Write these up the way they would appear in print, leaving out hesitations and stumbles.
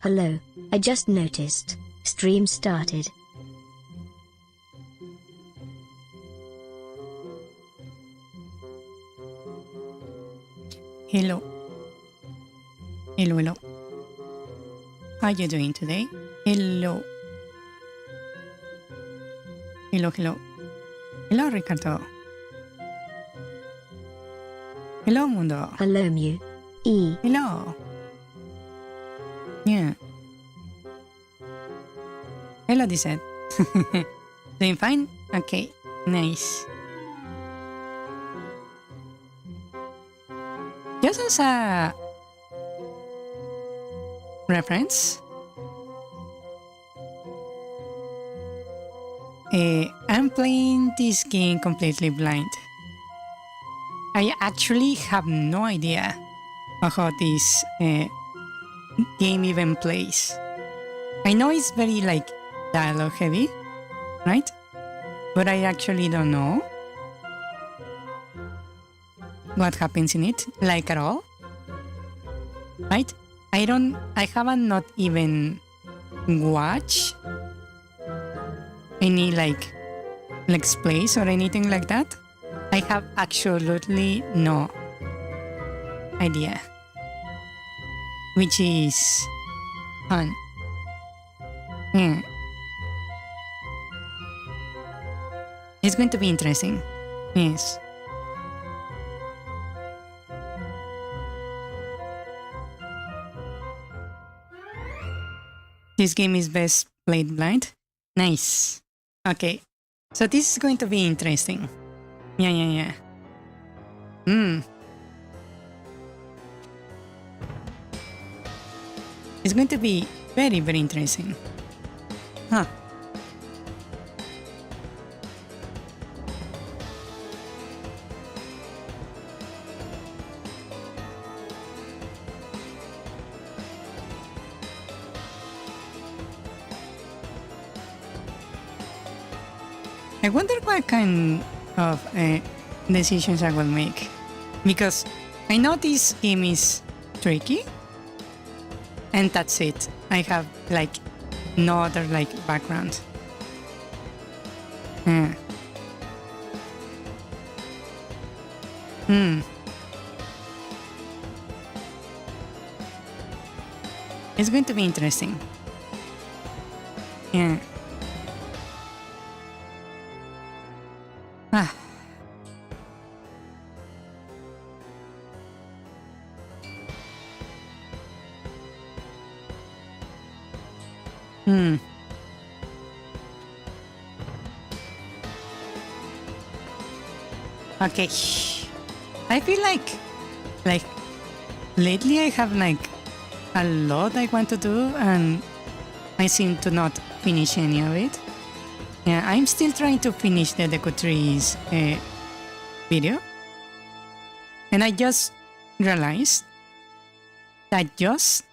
Hello, I just noticed. Stream started. Hello. Hello, hello. How you doing today? Hello. Hello, hello. Hello, Ricardo. Hello, Mundo. Hello, Mew. E. Hello. Yeah. Hello, Dissette. Doing fine? Okay, nice. Just as a reference, I'm playing this game completely blind. I actually have no idea of how this game even plays. I know it's very like dialogue heavy, right? But I actually don't know what happens in it, like at all, right? I haven't not even watched any like let's plays or anything like that. I have absolutely no idea, which is fun. Yeah. It's going to be interesting. Yes. This game is best played blind. Nice. Okay. So this is going to be interesting. Yeah. It's going to be very, very interesting. Huh. I wonder what kind of decisions I will make, because I know this game is tricky, and that's it. I have like no other like background. It's going to be interesting. Yeah. Ah. Okay. I feel like lately I have like a lot I want to do and I seem to not finish any of it. Yeah, I'm still trying to finish the Deco Trees video. And I just realized that just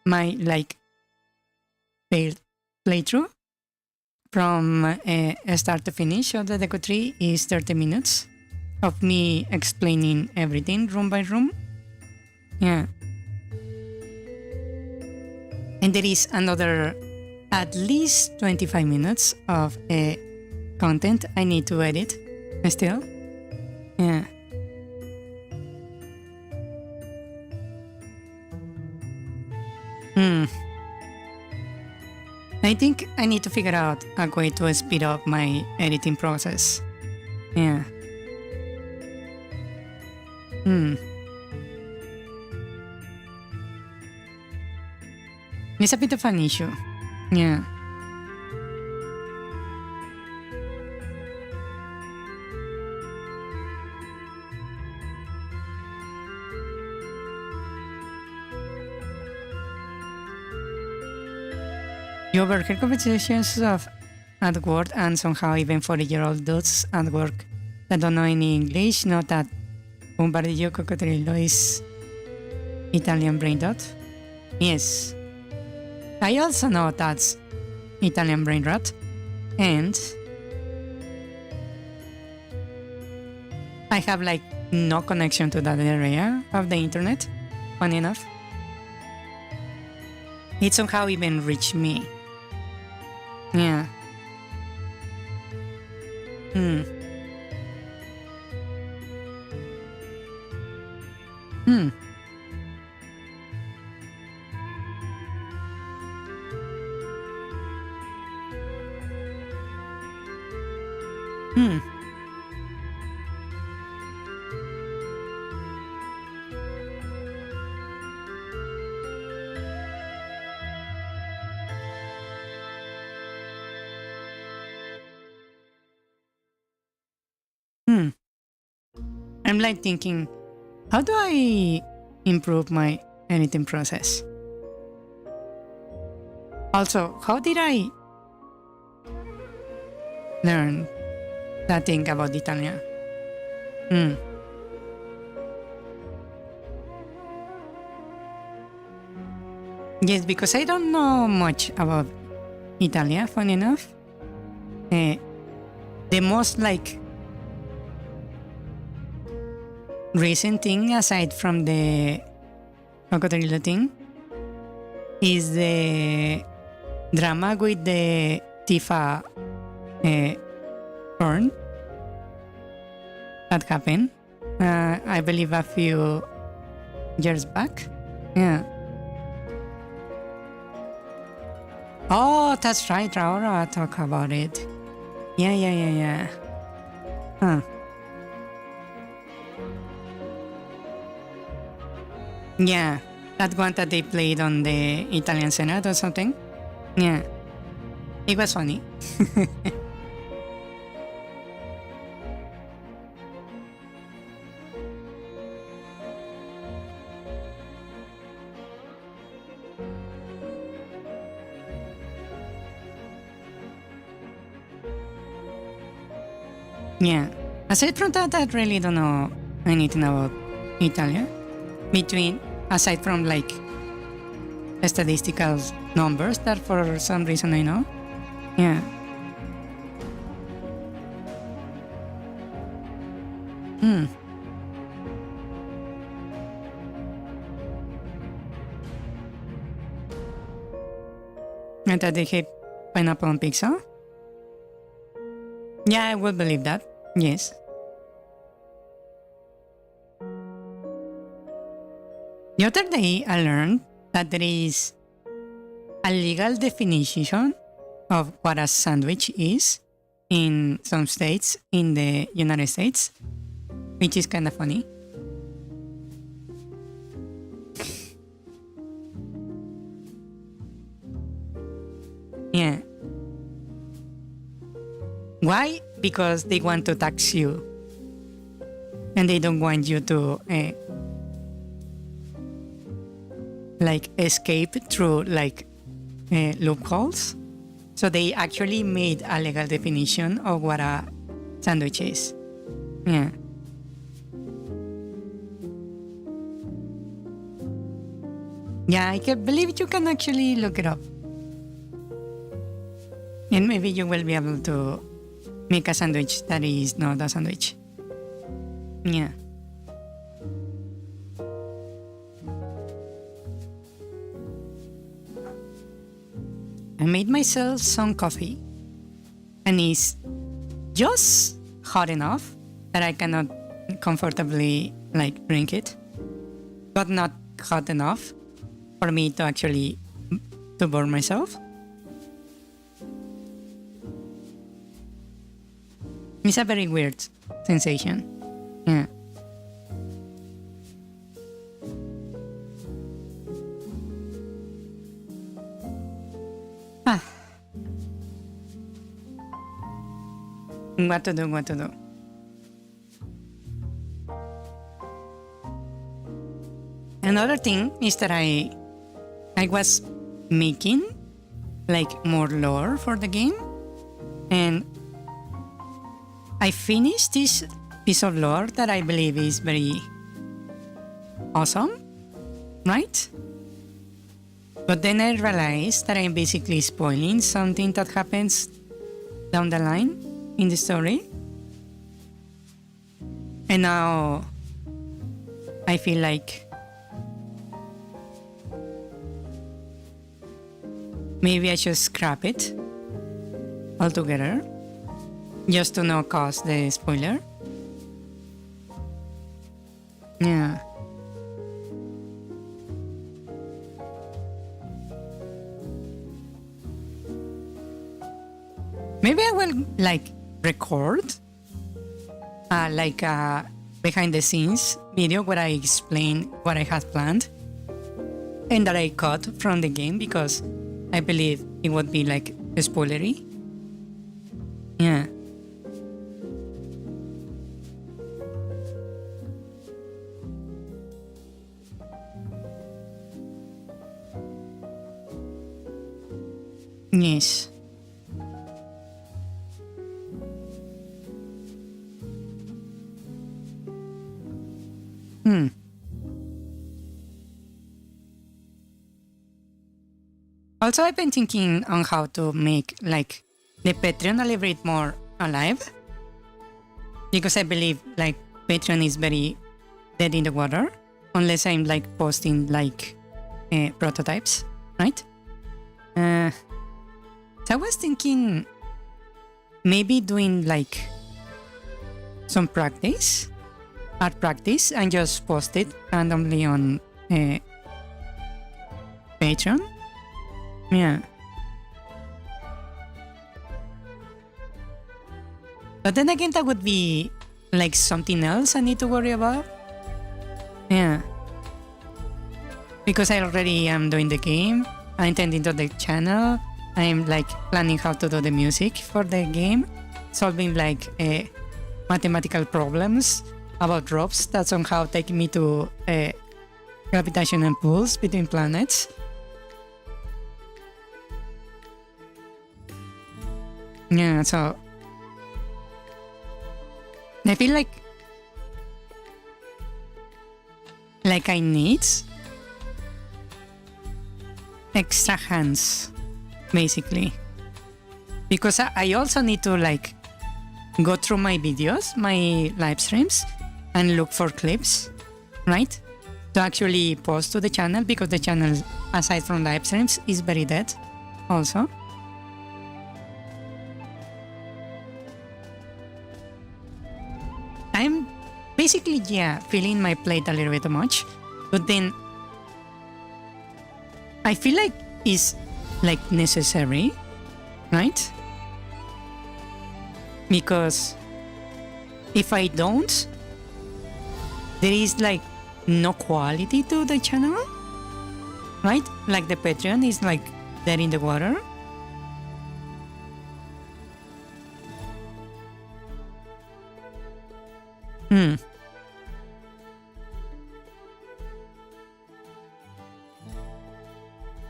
my like playthrough from start to finish of the Deco Tree is 30 minutes of me explaining everything room by room. Yeah. And there is another at least 25 minutes of content I need to edit still. Yeah. I think I need to figure out a way to speed up my editing process. Yeah. It's a bit of an issue. Yeah. You overhear conversations of at work and somehow even 40-year-old dudes at work that don't know any English know that un barbadillo cocodrilo is Italian brain rot. Yes. I also know that's Italian brain rot, and I have like no connection to that area of the internet, funny enough. it somehow even reached me. Yeah. Hmm. Hmm. Hmm. Hmm. I'm like thinking, how do I improve my editing process? Also, how did I learn that thing about Italian? Hmm. Yes, because I don't know much about Italia, funny enough. Eh, the most like recent thing aside from the Cocodrilo thing is the drama with the Tifa porn that happened, I believe a few years back. Yeah. Oh, that's right. Laura talk about it. Yeah. Huh. Yeah. That one that they played on the Italian Senate or something. Yeah. It was funny. Yeah. Aside from that, I really don't know anything about Italia. Aside from like statistical numbers that for some reason I know. Yeah. Hmm. And that they hate pineapple on pizza? Yeah, I would believe that. Yes. The other day I learned that there is a legal definition of what a sandwich is in some states in the United States, which is kind of funny. Yeah. Why? Because they want to tax you and they don't want you to like escape through like loopholes. So they actually made a legal definition of what a sandwich is. Yeah. Yeah, I can believe you can actually look it up. And maybe you will be able to make a sandwich that is not a sandwich. Yeah. I made myself some coffee and it's just hot enough that I cannot comfortably like drink it, but not hot enough for me to actually to burn myself. It's a very weird sensation. Yeah. Ah. What to do? Another thing is that I was making like more lore for the game, and I finished this piece of lore that I believe is very awesome, right? But then I realized that I'm basically spoiling something that happens down the line in the story. And now I feel like maybe I should scrap it altogether, just to not cause the spoiler. Yeah. Maybe I will like record like a behind the scenes video where I explain what I had planned and that I cut from the game, because I believe it would be like spoilery. Yeah. Yes. Also, I've been thinking on how to make like the Patreon a little bit more alive, because I believe like Patreon is very dead in the water unless I'm like posting like prototypes, right? So I was thinking maybe doing like some practice, art practice, and just post it randomly on Patreon. Yeah. But then again, that would be like something else I need to worry about. Yeah. Because I already am doing the game, I intending to the channel, I'm like planning how to do the music for the game, solving like mathematical problems about drops that somehow take me to gravitational pulls between planets. Yeah, so I feel like I need extra hands, basically, because I also need to like go through my videos, my live streams, and look for clips, right, to actually post to the channel, because the channel, aside from live streams, is very dead also. I'm basically, yeah, filling my plate a little bit much, but then I feel like it's like necessary, right? Because if I don't, there is like no quality to the channel, right? Like the Patreon is like dead in the water. Hmm.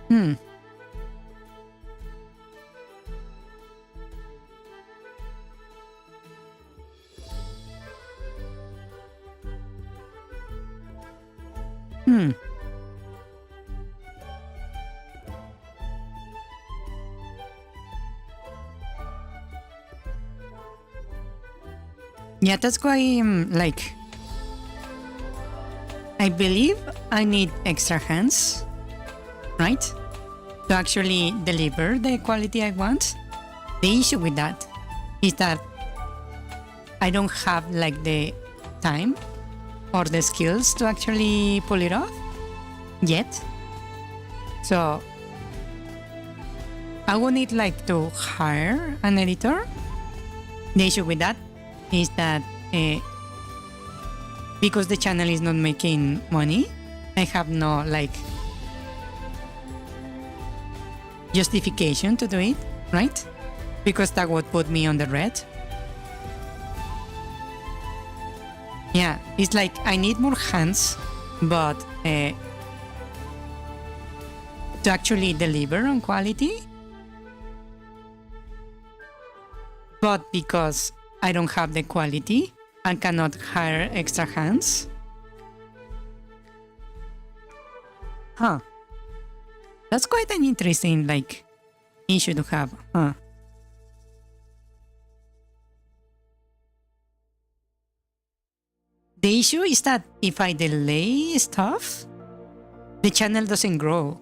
Hmm. Hmm. Yeah, that's why like I believe I need extra hands, right, to actually deliver the quality I want. The issue with that is that I don't have like the time or the skills to actually pull it off yet. So I will need like to hire an editor. The issue with that is that because the channel is not making money, I have no like justification to do it, right? Because that would put me on the red. Yeah, it's like I need more hands, but to actually deliver on quality. But because I don't have the quality, I cannot hire extra hands. Huh. That's quite an interesting like issue to have, huh? The issue is that if I delay stuff, the channel doesn't grow.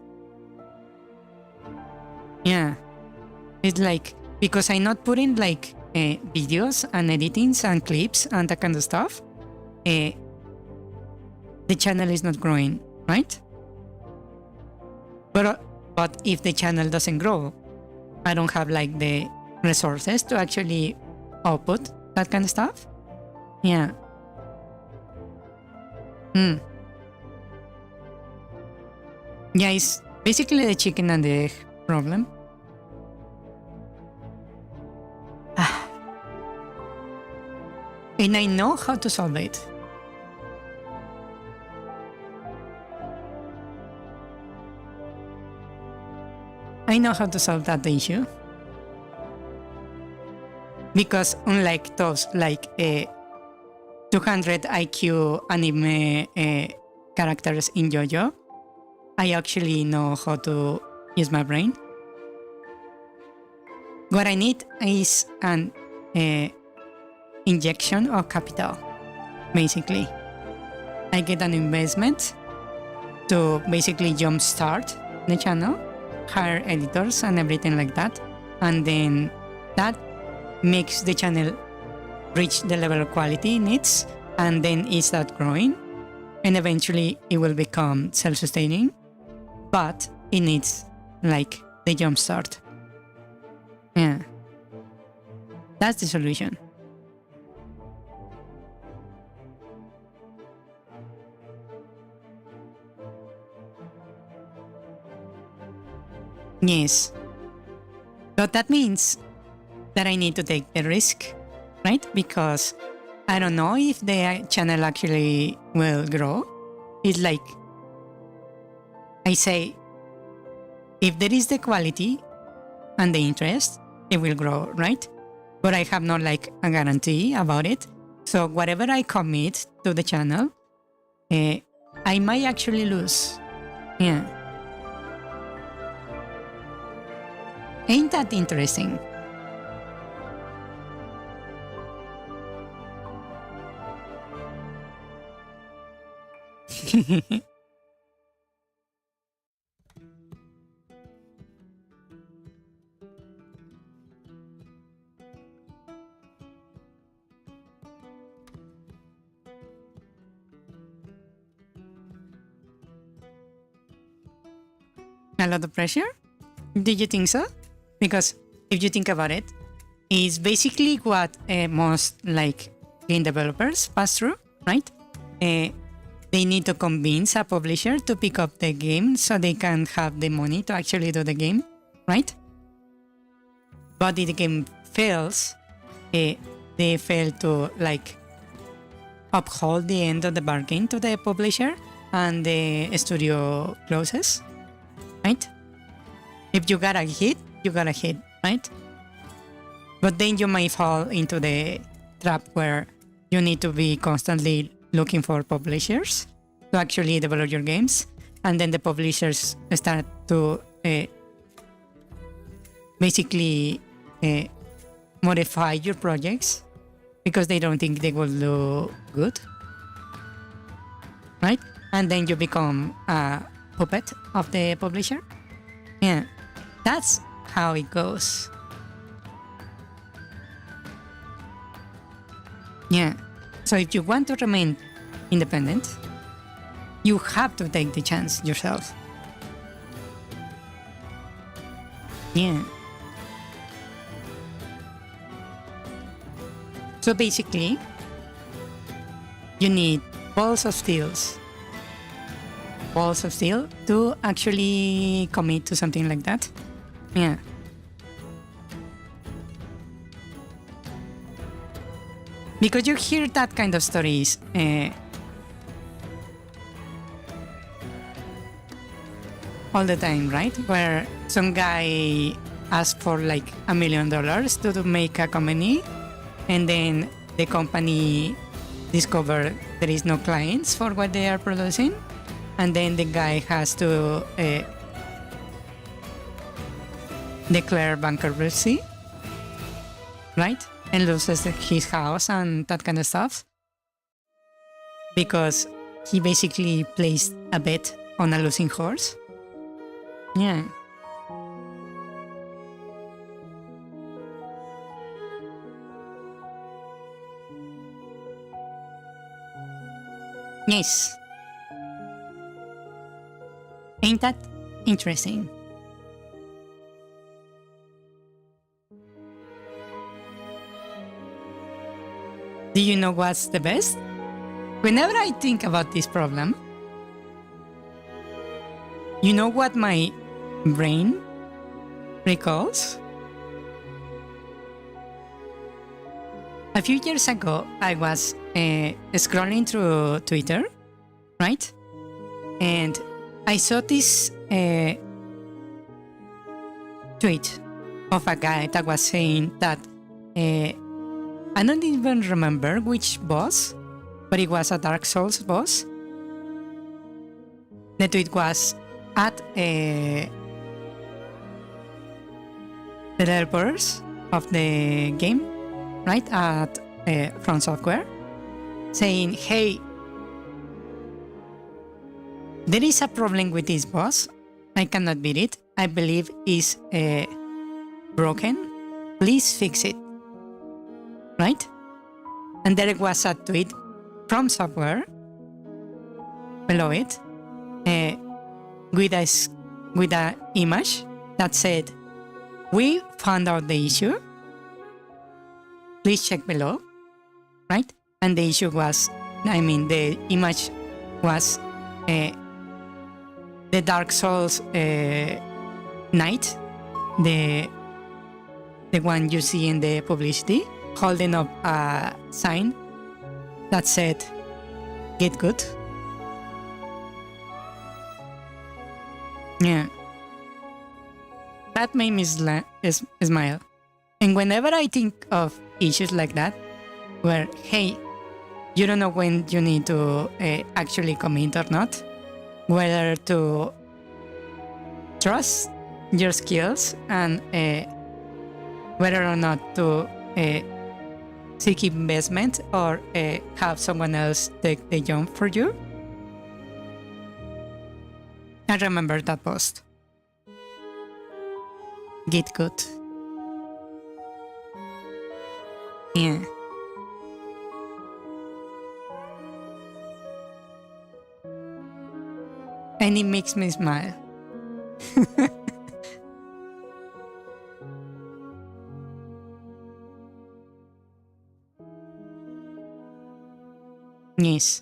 Yeah. It's like, because I'm not putting like videos and editings and clips and that kind of stuff, the channel is not growing, right? But if the channel doesn't grow, I don't have like the resources to actually output that kind of stuff. Yeah. Yeah, it's basically the chicken and the egg problem. And I know how to solve it. I know how to solve that issue. Because unlike those like 200 IQ anime characters in JoJo, I actually know how to use my brain. What I need is an injection of capital, basically. I get an investment to basically jumpstart the channel, hire editors and everything like that, and then that makes the channel reach the level of quality it needs, and then it starts growing, and eventually it will become self-sustaining, but it needs like the jumpstart. Yeah, that's the solution. Yes. But that means that I need to take the risk, right? Because I don't know if the channel actually will grow. It's like I say, if there is the quality and the interest, it will grow, right? But I have not like a guarantee about it. So whatever I commit to the channel, I might actually lose. Yeah. Ain't that interesting? A lot of pressure? Did you think so? Because if you think about it, it's basically what most like game developers pass through, right? They need to convince a publisher to pick up the game so they can have the money to actually do the game, right? But if the game fails, they fail to like uphold the end of the bargain to the publisher, and the studio closes, right? If you got a hit, you got a hit, right? But then you might fall into the trap where you need to be constantly looking for publishers to actually develop your games, and then the publishers start to basically modify your projects because they don't think they will do good, right? And then you become a puppet of the publisher. Yeah, that's how it goes. Yeah, so if you want to remain independent, you have to take the chance yourself. Yeah. So basically, you need balls of steel to actually commit to something like that. Yeah. Because you hear that kind of stories all the time, right? Where some guy asked for like $1 million to make a company, and then the company discovered there is no clients for what they are producing, and then the guy has to declare bankruptcy, right? And loses his house and that kind of stuff because he basically placed a bet on a losing horse. Yeah. Yes. Ain't that interesting? Do you know what's the best? Whenever I think about this problem, you know what my brain recalls? A few years ago, I was scrolling through Twitter, right? And I saw this tweet of a guy that was saying that I don't even remember which boss, but it was a Dark Souls boss. The tweet was at the developers of the game, right, at From Software, saying, hey, there is a problem with this boss. I cannot beat it. I believe it's broken. Please fix it. Right? And there was a tweet from Software below it with a image that said, we found out the issue. Please check below. Right? And the issue was, the image was the Dark Souls knight, the one you see in the publicity, holding up a sign that said, get good. Yeah. That made me smile. And whenever I think of issues like that, where, hey, you don't know when you need to actually commit or not, whether to trust your skills and whether or not to seek investment or have someone else take the jump for you. I remember that post. Get good. Yeah. And it makes me smile. Yes.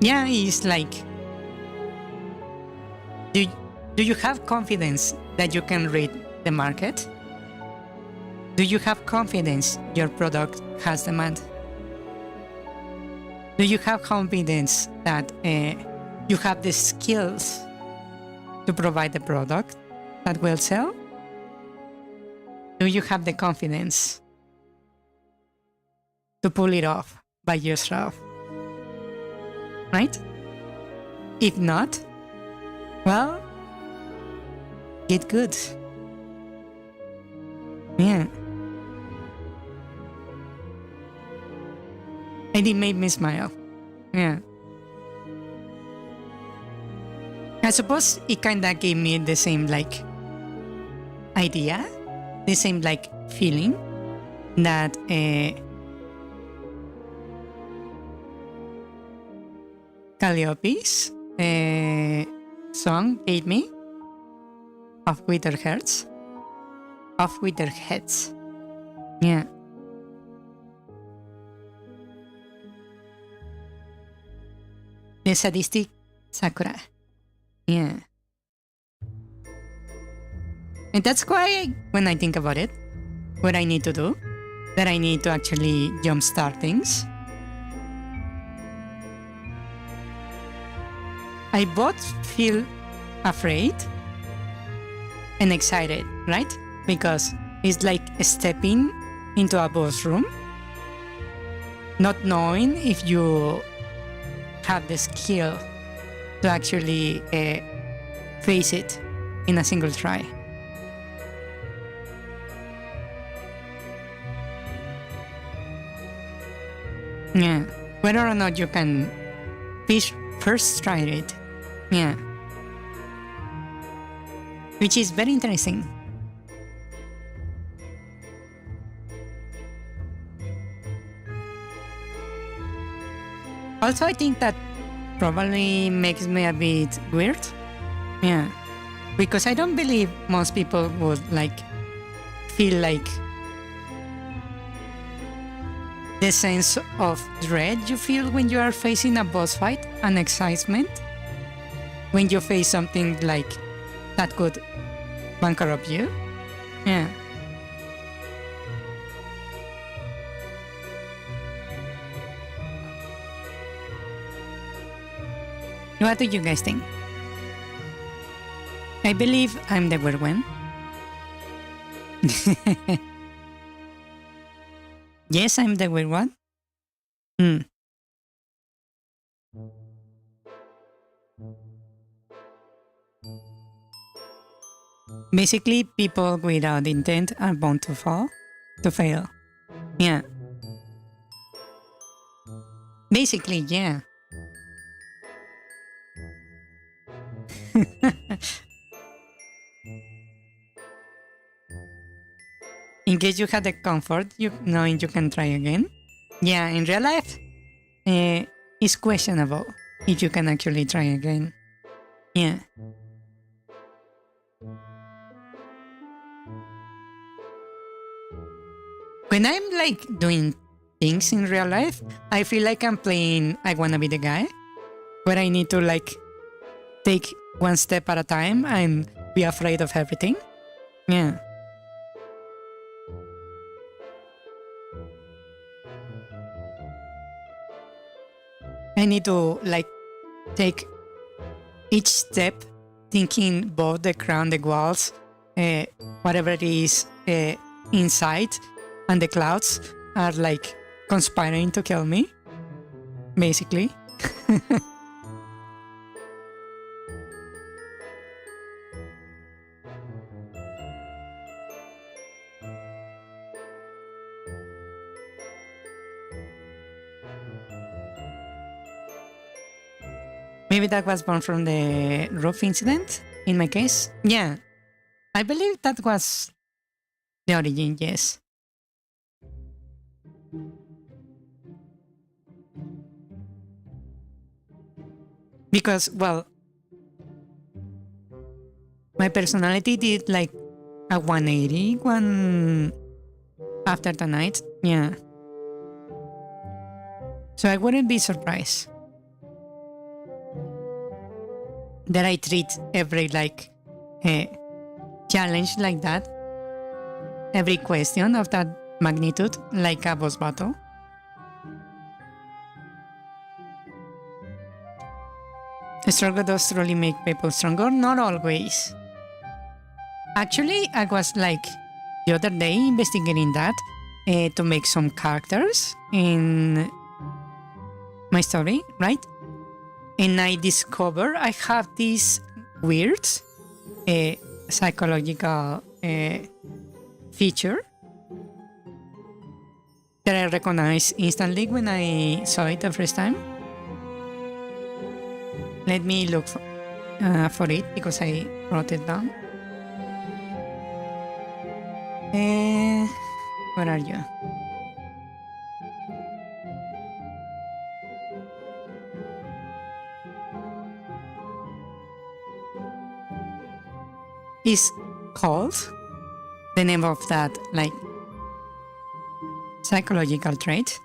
Yeah, it's like, do you have confidence that you can read the market? Do you have confidence your product has demand? Do you have confidence that you have the skills to provide the product that will sell? Do you have the confidence to pull it off by yourself? Right? If not, well, get good. Yeah. And it made me smile. Yeah. I suppose it kinda gave me the same idea, the same feeling that Calliope's song gave me of withered heads. Yeah. The sadistic Sakura. Yeah. And that's why when I think about it, what I need to do, that I need to actually jumpstart things. I both feel afraid and excited, right? Because it's like stepping into a boss room, not knowing if you have the skill to actually face it in a single try. Yeah, whether or not you can first try it. Yeah, which is very interesting. Also, I think that probably makes me a bit weird. Yeah. Because I don't believe most people would like feel like the sense of dread you feel when you are facing a boss fight and excitement when you face something like that could bankrupt you. Yeah. What do you guys think? I believe I'm the weird one. Yes, I'm the weird one. Hmm. Basically, people without intent are bound to fail. Yeah. Basically, yeah. In case you had the comfort, you knowing you can try again. Yeah, in real life, it's questionable if you can actually try again. Yeah. When I'm like doing things in real life, I feel like I'm playing I Wanna Be the Guy, where I need to like take one step at a time and be afraid of everything. Yeah. I need to like take each step thinking both the ground, the walls, whatever it is inside, and the clouds are like conspiring to kill me, basically. Maybe that was born from the roof incident in my case. Yeah, I believe that was the origin, yes. Because, well, my personality did like a 180 one after the night. Yeah. So I wouldn't be surprised that I treat every like challenge like that, every question of that magnitude like a boss battle. Struggle does truly make people stronger? Not always. Actually, I was like the other day investigating that to make some characters in my story, right? And I discovered I have this weird psychological feature that I recognized instantly when I saw it the first time. Let me look for it because I wrote it down. Where are you? Is called the name of that like psychological trait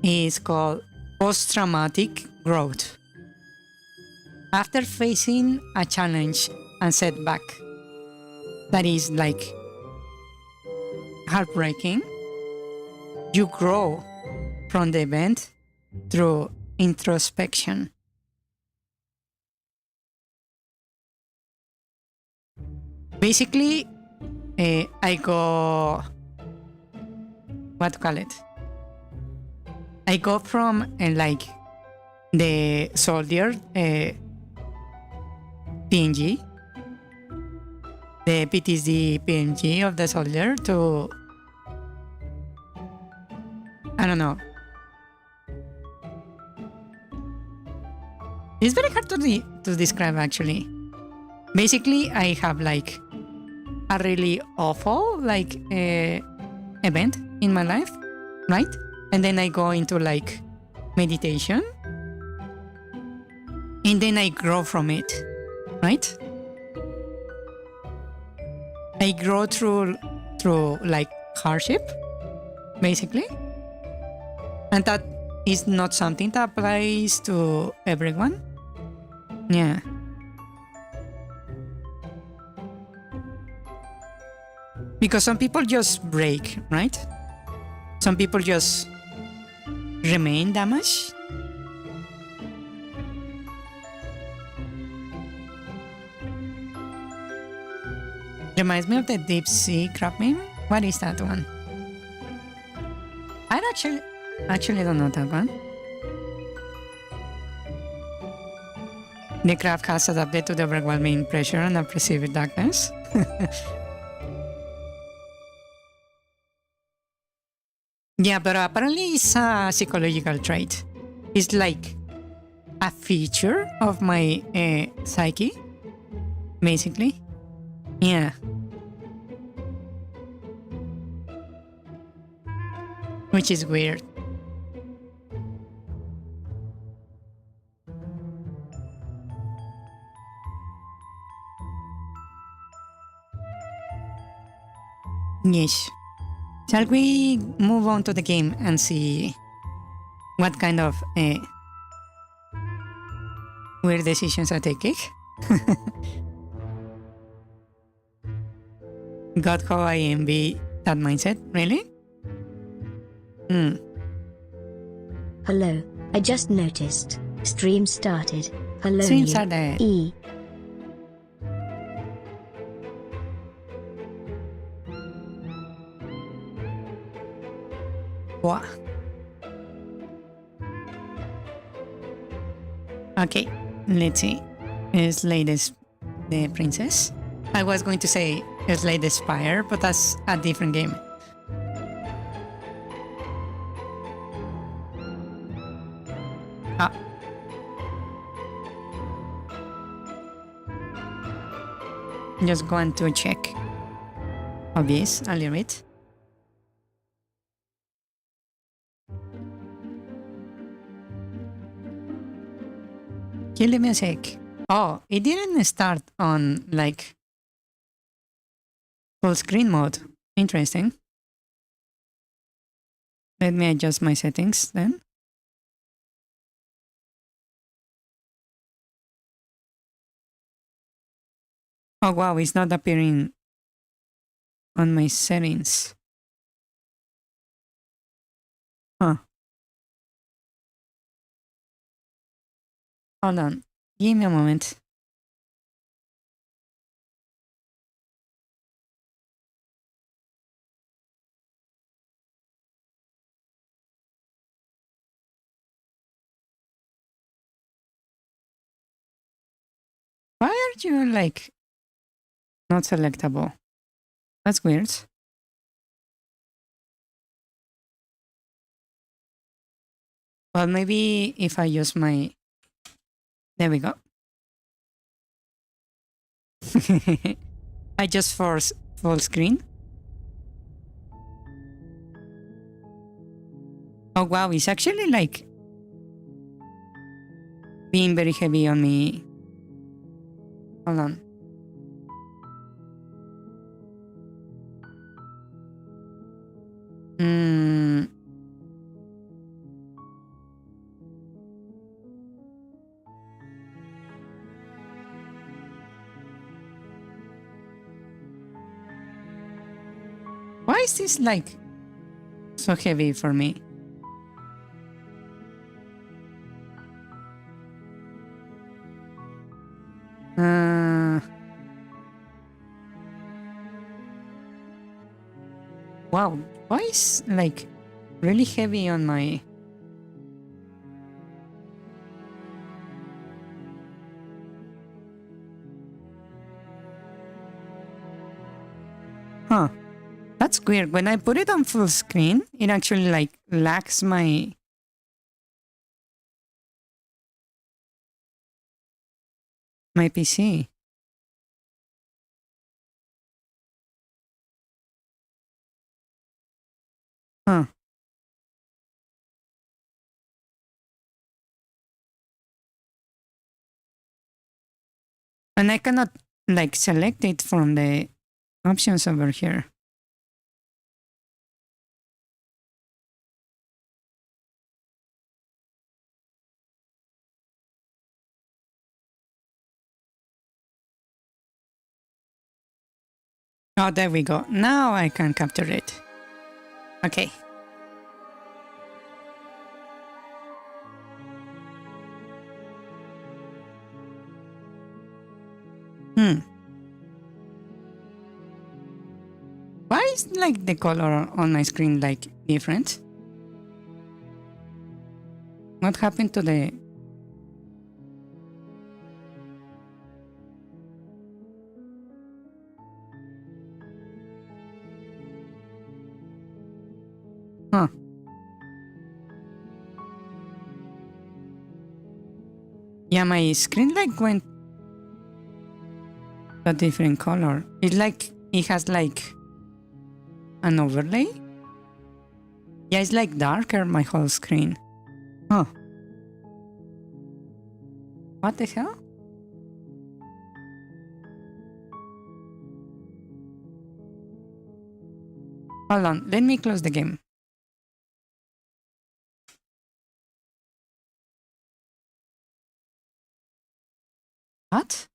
is called post-traumatic growth. After facing a challenge and setback that is like heartbreaking, you grow from the event through introspection. Basically, I go, what to call it? I go from like the soldier PNG, the PTSD PNG of the soldier to, I don't know. It's very hard to describe actually. Basically, I have like a really awful like event in my life, right? And then I go into like meditation and then I grow from it, right? I grow through like hardship, basically, and that is not something that applies to everyone. Yeah. Because some people just break, right? Some people just remain damaged. Reminds me of the deep sea crab meme. What is that one? I actually don't know that one. The crab has adapted to the overwhelming pressure and perceived darkness. Yeah, but apparently it's a psychological trait. It's like a feature of my psyche, basically. Yeah. Which is weird. Yes. Shall we move on to the game and see what kind of weird decisions I take? God, how I envy that mindset. Really? Hmm. Hello, I just noticed. Stream started. Hello, Streams you. are there. E. What? Okay, let's see. Slay the princess. I was going to say Slay the spire, but that's a different game. Ah. Just going to check of this a little bit. Give me a sec. Oh, it didn't start on like full screen mode. Interesting. Let me adjust my settings then. Oh wow, it's not appearing on my settings. Huh. Hold on. Give me a moment. Why are you like not selectable? That's weird. Well, maybe if I use my... There we go. I just force full screen. Oh wow, it's actually like being very heavy on me. Hold on. Hmm. Why is this like so heavy for me? Wow, why is like really heavy on my... Huh. That's weird. When I put it on full screen, it actually like lags my PC. Huh. And I cannot like select it from the options over here. Oh, there we go. Now I can capture it. Okay. Why is like the color on my screen like different? What happened to the... Huh. Yeah, my screen like went a different color. It's like it has like an overlay. Yeah, it's like darker my whole screen. Huh. What the hell? Hold on, let me close the game. What?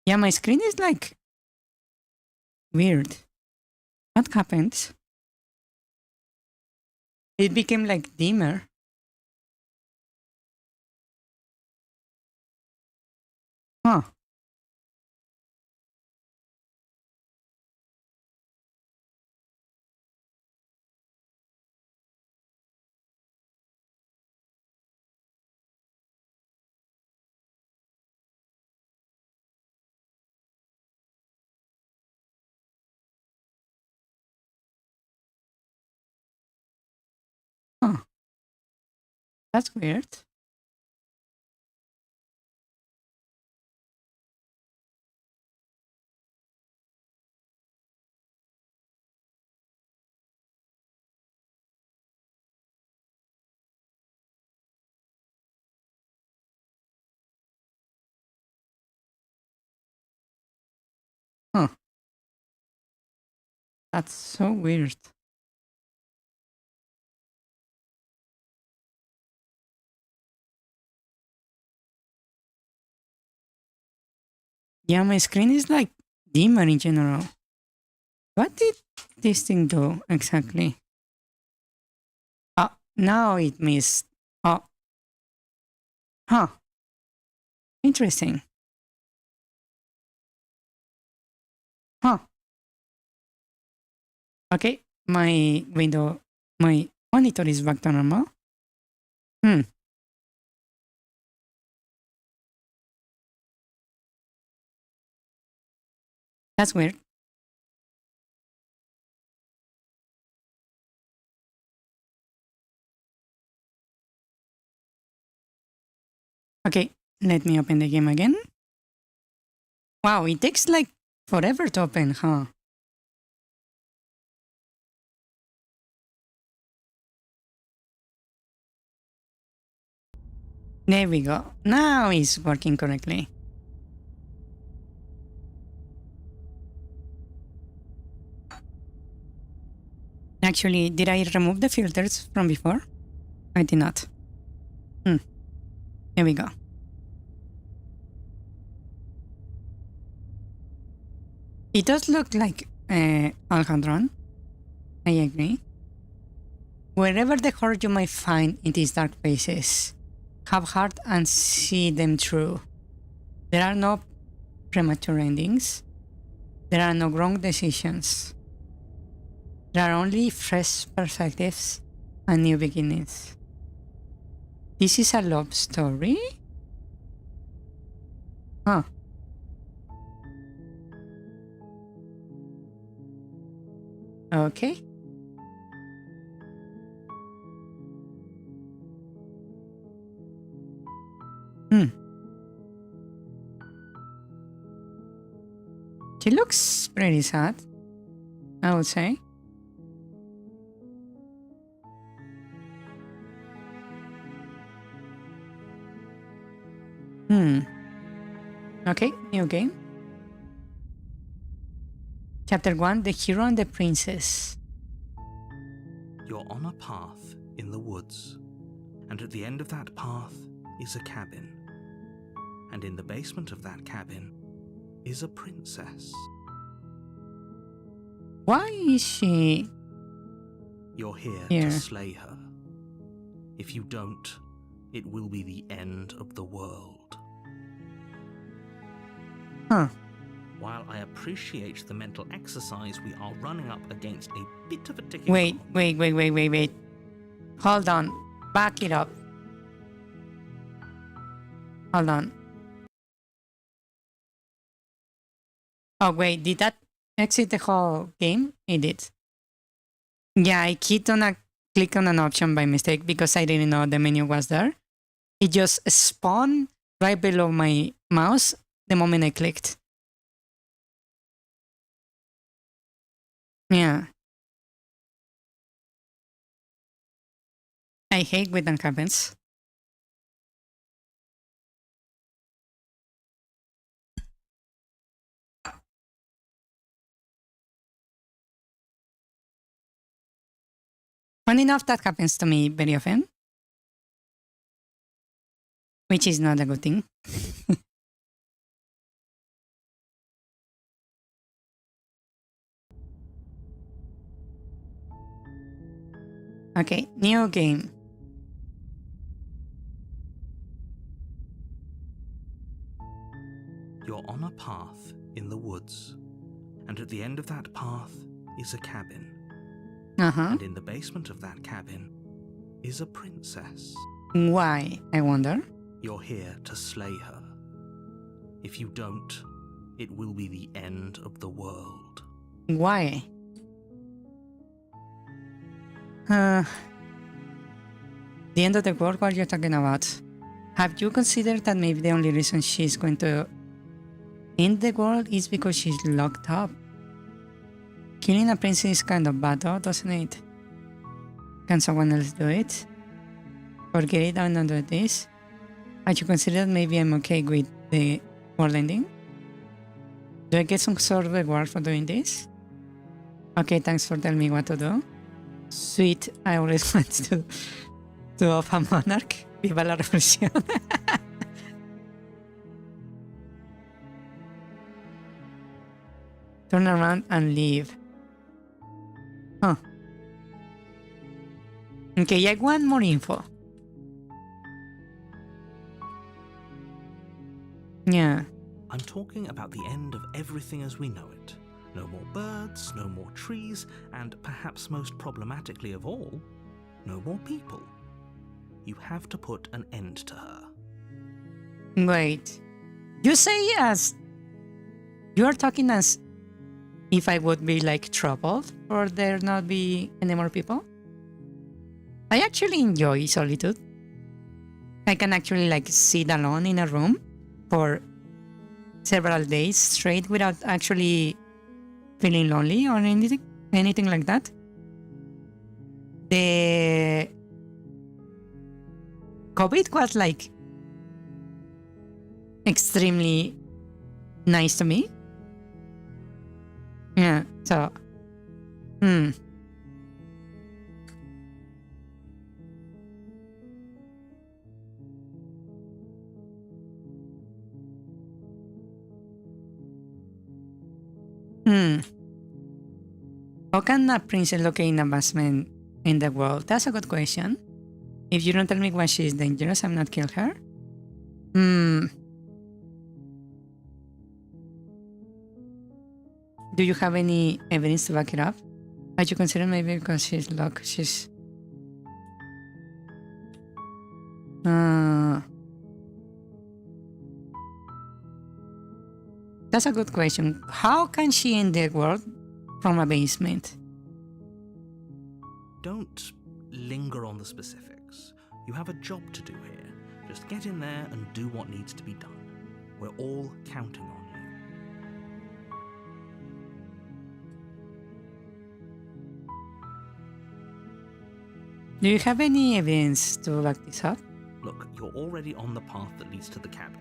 Yeah, my screen is like weird. What happened? It became like dimmer. Huh. Huh. That's weird. Huh. That's so weird. Yeah, my screen is like dimmer in general. What did this thing do exactly? Now it missed. Oh, huh. Interesting. Huh. Okay, my monitor is back to normal. Hmm. That's weird. Okay, let me open the game again. Wow, it takes like forever to open, huh? There we go. Now it's working correctly. Actually, did I remove the filters from before? I did not. Here we go. It does look like Alejandron. I agree. Wherever the horror you might find in these dark places, have heart and see them through. There are no premature endings. There are no wrong decisions. There are only fresh perspectives and new beginnings. This is a love story? Huh. Okay. She looks pretty sad, I would say. Hmm. Okay, new game. Chapter 1, The Hero and the Princess. You're on a path in the woods, and at the end of that path is a cabin. And in the basement of that cabin is a princess. Why is she You're here here? to slay her. If you don't, it will be the end of the world. Huh. While I appreciate the mental exercise, we are running up against a bit of a ticking Wait. bomb. Hold on. Back it up. Hold on. Oh, wait. Did that exit the whole game? It did. Yeah, I clicked on an option by mistake because I didn't know the menu was there. It just spawned right below my mouse the moment I clicked. Yeah. I hate when that happens. Funny enough, that happens to me very often, which is not a good thing. Okay, new game. You're on a path in the woods, and at the end of that path is a cabin. Uh-huh. And in the basement of that cabin is a princess. Why, I wonder? You're here to slay her. If you don't, it will be the end of the world. Why? The end of the world, what are you talking about? Have you considered that maybe the only reason she's going to end the world is because she's locked up? Killing a princess is kind of bad though, doesn't it? Can someone else do it? Forget it, I'm not doing this. Have you considered maybe I'm okay with the world ending? Do I get some sort of reward for doing this? Okay, thanks for telling me what to do. Sweet, I always wanted to off a monarch. Viva la revolución. Turn around and leave. Huh. Okay, I want more info. Yeah. I'm talking about the end of everything as we know it. No more birds, no more trees, and perhaps most problematically of all, no more people. You have to put an end to her. Wait. You say as... You are talking as if I would be like troubled or there not be any more people? I actually enjoy solitude. I can actually like sit alone in a room for several days straight without actually feeling lonely or anything like that. The COVID was like extremely nice to me. Yeah, so How can a princess locate an advancement in the world? That's a good question. If you don't tell me why she is dangerous, I'm not kill her. Do you have any evidence to back it up? Are you consider maybe because she's locked, she's... That's a good question. How can she end the world from a basement? Don't linger on the specifics. You have a job to do here. Just get in there and do what needs to be done. We're all counting on you. Do you have any evidence to back this up? Look, you're already on the path that leads to the cabin.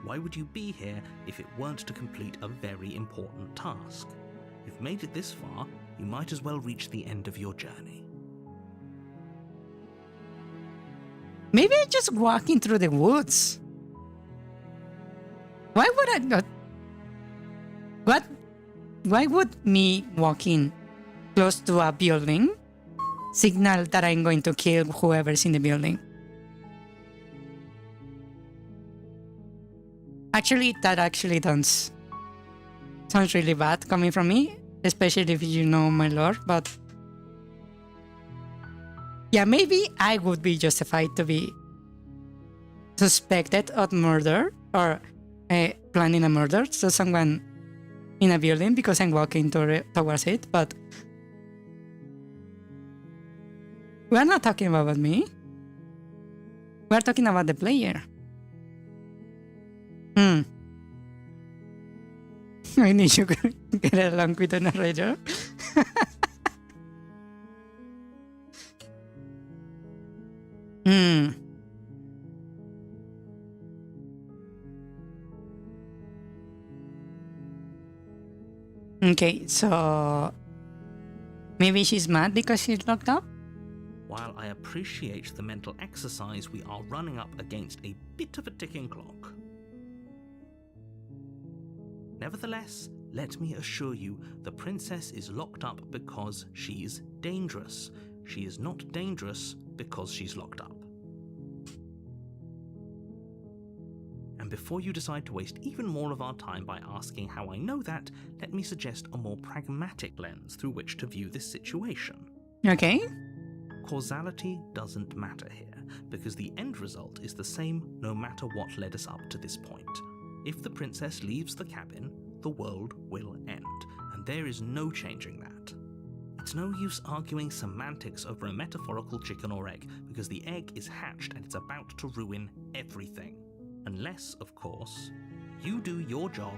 Why would you be here if it weren't to complete a very important task? You've made it this far, you might as well reach the end of your journey. Maybe I'm just walking through the woods. Why would I not? What? Why would me walking close to a building signal that I'm going to kill whoever's in the building? Actually, that actually sounds really bad coming from me, especially if you know my lore, but yeah, maybe I would be justified to be suspected of murder or planning a murder to someone in a building because I'm walking towards it, but we're not talking about me. We're talking about the player. I need to get along with the narrator. Okay, so maybe she's mad because she's locked up? While I appreciate the mental exercise, we are running up against a bit of a ticking clock. Nevertheless, let me assure you, the princess is locked up because she's dangerous. She is not dangerous because she's locked up. And before you decide to waste even more of our time by asking how I know that, let me suggest a more pragmatic lens through which to view this situation. Okay. Causality doesn't matter here, because the end result is the same no matter what led us up to this point. If the princess leaves the cabin, the world will end, and there is no changing that. It's no use arguing semantics over a metaphorical chicken or egg, because the egg is hatched and it's about to ruin everything. Unless, of course, you do your job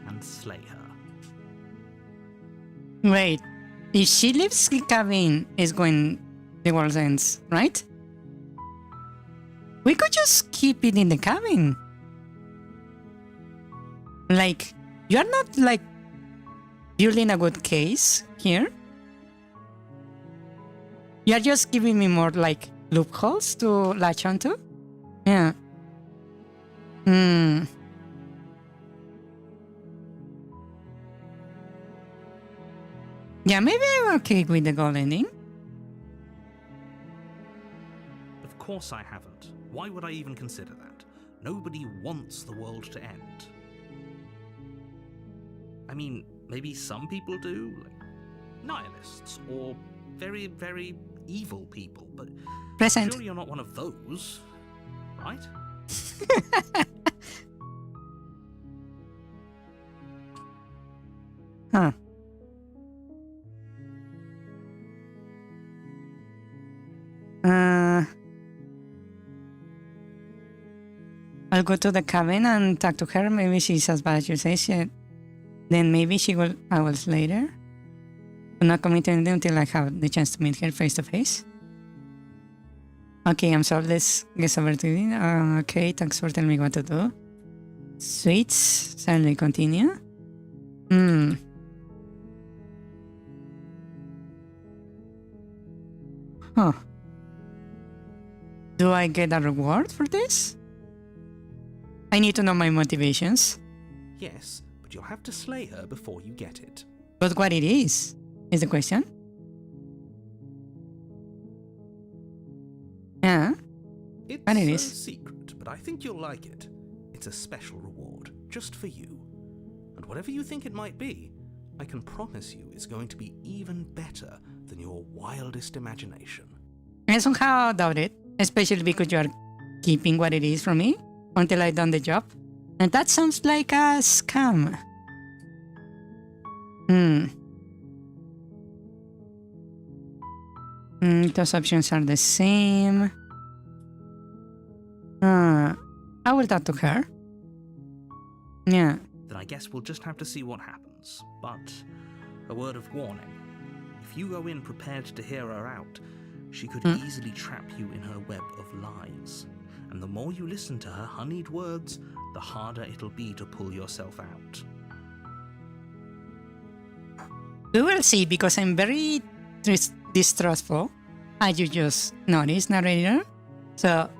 and slay her. Wait, if she leaves the cabin, is when the world ends, right? We could just keep it in the cabin. Like, you're not like building a good case here. You're just giving me more like loopholes to latch onto. Yeah. Yeah, maybe I'm okay with the gold ending. Of course I haven't. Why would I even consider that? Nobody wants the world to end. I mean, maybe some people do, like nihilists, or very, very evil people, but Present. surely you're not one of those, right? Huh. I'll go to the cabin and talk to her. Maybe she's as bad as you say. Then maybe she will hours later. I'm not commit to anything until I have the chance to meet her face to face. Okay, I'm sorry. Let's get over to it. Okay, thanks for telling me what to do. Sweet. Suddenly continue. Huh. Do I get a reward for this? I need to know my motivations. Yes, but you'll have to slay her before you get it. But what it is the question. Yeah. It's And it a is. secret, but I think you'll like it. It's a special reward, just for you. And whatever you think it might be, I can promise you it's going to be even better than your wildest imagination. I somehow doubt it, especially because you are keeping what it is from me until I've done the job. And that sounds like a scam. Those options are the same. I will talk to her. Yeah. Then I guess we'll just have to see what happens. But a word of warning. If you go in prepared to hear her out, she could easily trap you in her web of lies. And the more you listen to her honeyed words, the harder it'll be to pull yourself out. We will see, because I'm very distrustful, as you just noticed, narrator. So,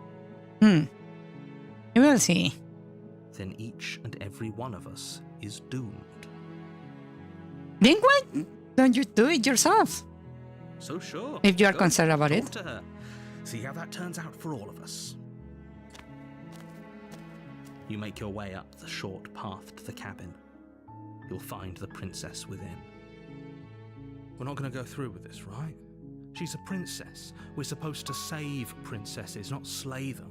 we will see. Then each and every one of us is doomed. Then why don't you do it yourself? So sure. If you are Go, concerned about talk it. to her. See how that turns out for all of us. You make your way up the short path to the cabin. You'll find the princess within. We're not going to go through with this, right? She's a princess. We're supposed to save princesses, not slay them.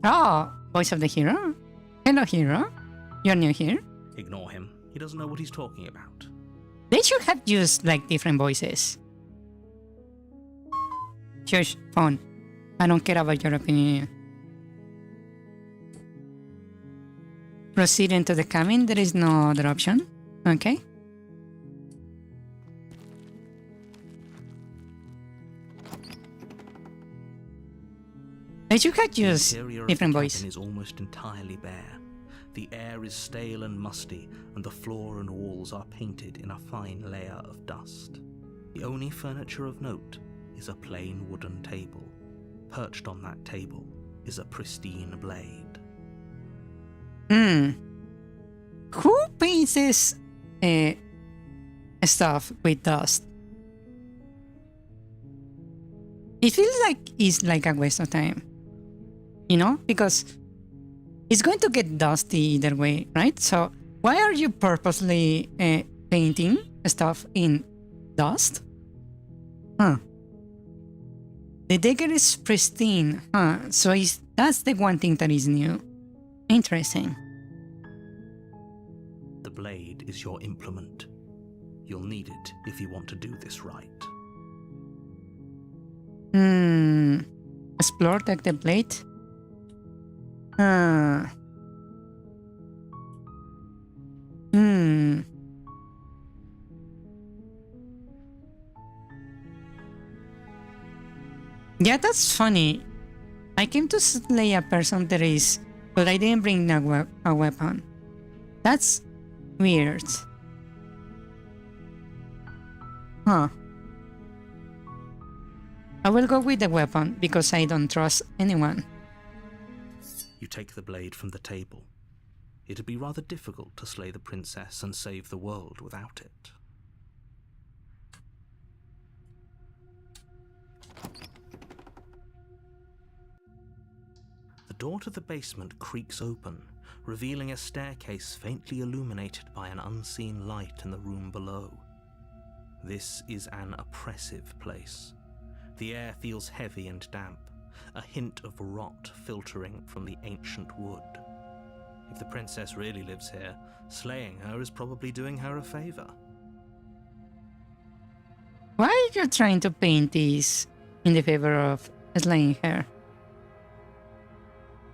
Oh, voice of the hero? Hello, hero. You're new here? Ignore him. He doesn't know what he's talking about. They should have used like different voices. Shush, phone. I don't care about your opinion. Proceed into the cabin. There is no other option. Okay. They should have used different voice. The interior of the cabin is almost entirely bare. The air is stale and musty, and the floor and walls are painted in a fine layer of dust. The only furniture of note is a plain wooden table. Perched on that table is a pristine blade. Who paints this stuff with dust? It feels like it's like a waste of time. You know? Because it's going to get dusty either way, right? So why are you purposely painting stuff in dust? Huh. The dagger is pristine. Huh. So that's the one thing that is new. Interesting. The blade is your implement. You'll need it if you want to do this right. Explore, take the blade. Yeah, that's funny. I came to slay a person but I didn't bring a weapon. That's weird. Huh. I will go with the weapon because I don't trust anyone. You take the blade from the table. It'd be rather difficult to slay the princess and save the world without it. The door to the basement creaks open, revealing a staircase faintly illuminated by an unseen light in the room below. This is an oppressive place. The air feels heavy and damp, a hint of rot filtering from the ancient wood. If the princess really lives here, slaying her is probably doing her a favor. Why are you trying to paint this in the favor of slaying her?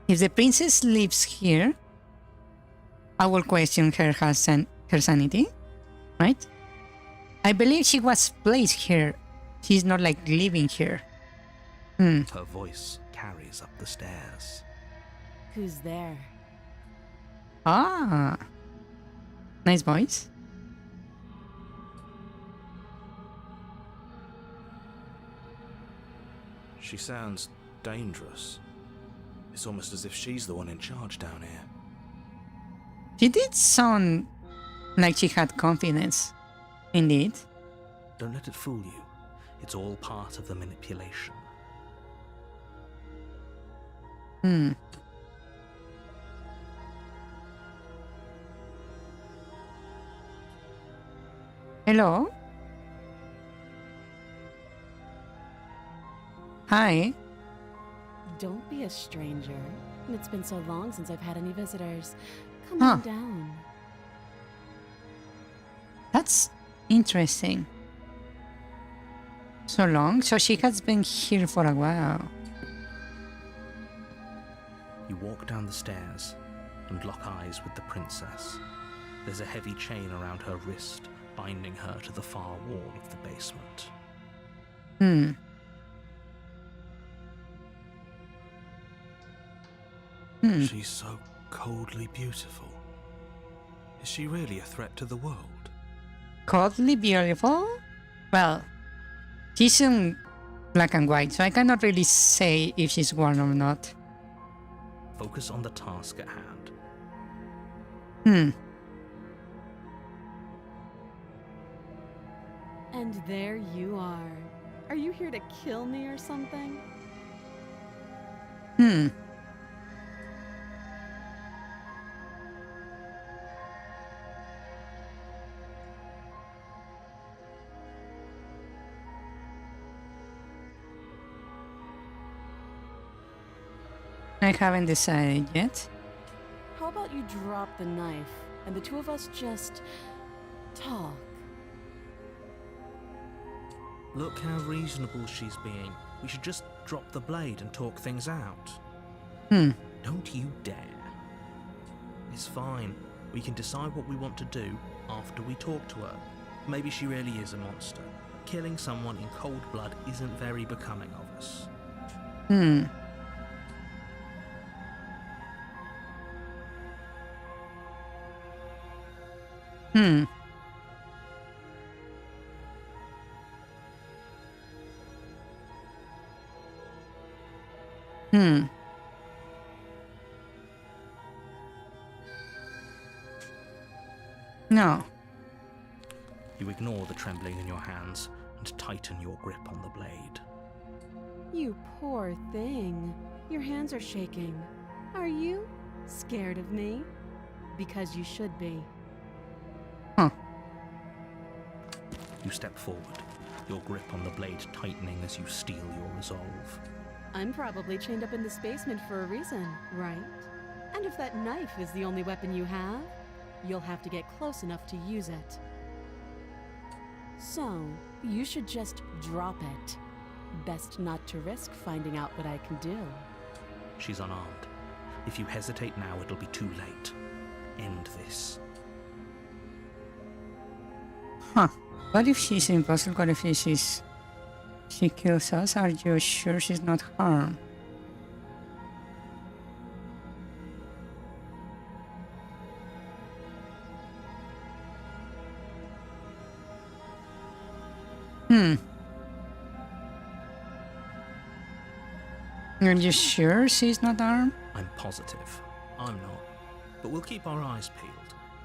If the princess lives here, I will question her sanity, right? I believe she was placed here. She's not like living here. Her voice carries up the stairs. Who's there? Ah, nice voice. She sounds dangerous. It's almost as if she's the one in charge down here. She did sound like she had confidence. Indeed. Don't let it fool you. It's all part of the manipulation. Hello? Hi. Don't be a stranger. It's been so long since I've had any visitors. Come Huh. on down. That's interesting. So long? So she has been here for a while. You walk down the stairs and lock eyes with the princess. There's a heavy chain around her wrist, binding her to the far wall of the basement. She's so coldly beautiful. Is she really a threat to the world? Coldly beautiful? Well, she's in black and white, so I cannot really say if she's one or not. Focus on the task at hand. And there you are. Are you here to kill me or something? I haven't decided yet. How about you drop the knife and the two of us just talk? Look how reasonable she's being. We should just drop the blade and talk things out. Don't you dare. It's fine. We can decide what we want to do after we talk to her. Maybe she really is a monster. Killing someone in cold blood isn't very becoming of us. No. You ignore the trembling in your hands and tighten your grip on the blade. You poor thing. Your hands are shaking. Are you scared of me? Because you should be. You step forward, your grip on the blade tightening as you steel your resolve. I'm probably chained up in this basement for a reason, right? And if that knife is the only weapon you have, you'll have to get close enough to use it. So, you should just drop it. Best not to risk finding out what I can do. She's unarmed. If you hesitate now, it'll be too late. End this. What if she's impossible? What if she kills us? Are you sure she's not harmed? Are you sure she's not armed? I'm positive. I'm not. But we'll keep our eyes peeled.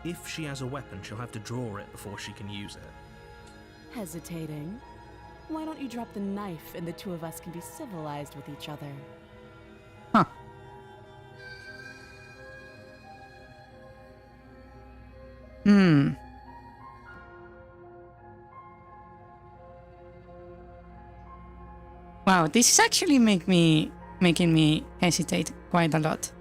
If she has a weapon, she'll have to draw it before she can use it. Hesitating? Why don't you drop the knife and the two of us can be civilized with each other? Wow, this is actually making me hesitate quite a lot.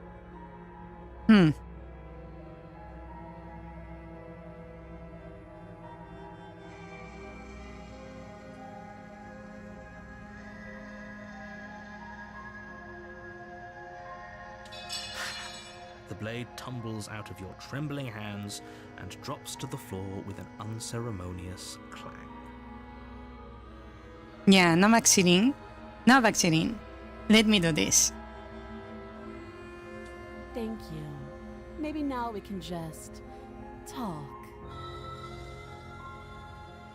The blade tumbles out of your trembling hands and drops to the floor with an unceremonious clang. Yeah, no backseating. No backseating. Let me do this. Thank you. Maybe now we can just talk.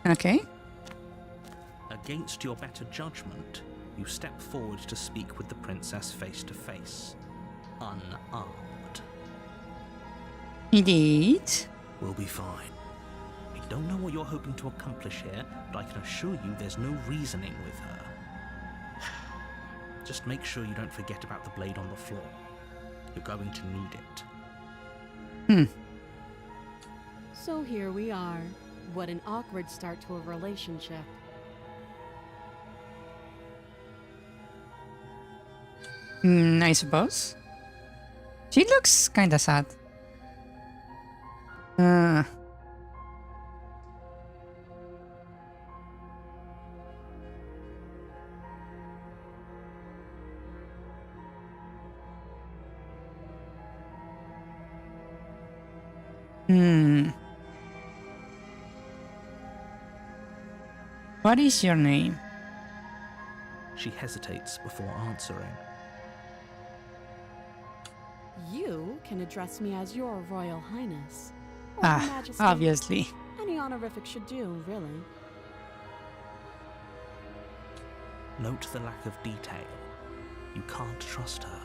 Okay. Against your better judgment, you step forward to speak with the princess face to face, unarmed. Indeed. We'll be fine. I don't know what you're hoping to accomplish here, but I can assure you there's no reasoning with her. Just make sure you don't forget about the blade on the floor. You're going to need it. So here we are. What an awkward start to a relationship. I suppose. She looks kinda sad. What is your name? She hesitates before answering. You can address me as Your Royal Highness. Or Your Majesty. Obviously. Any honorific should do, really. Note the lack of detail. You can't trust her.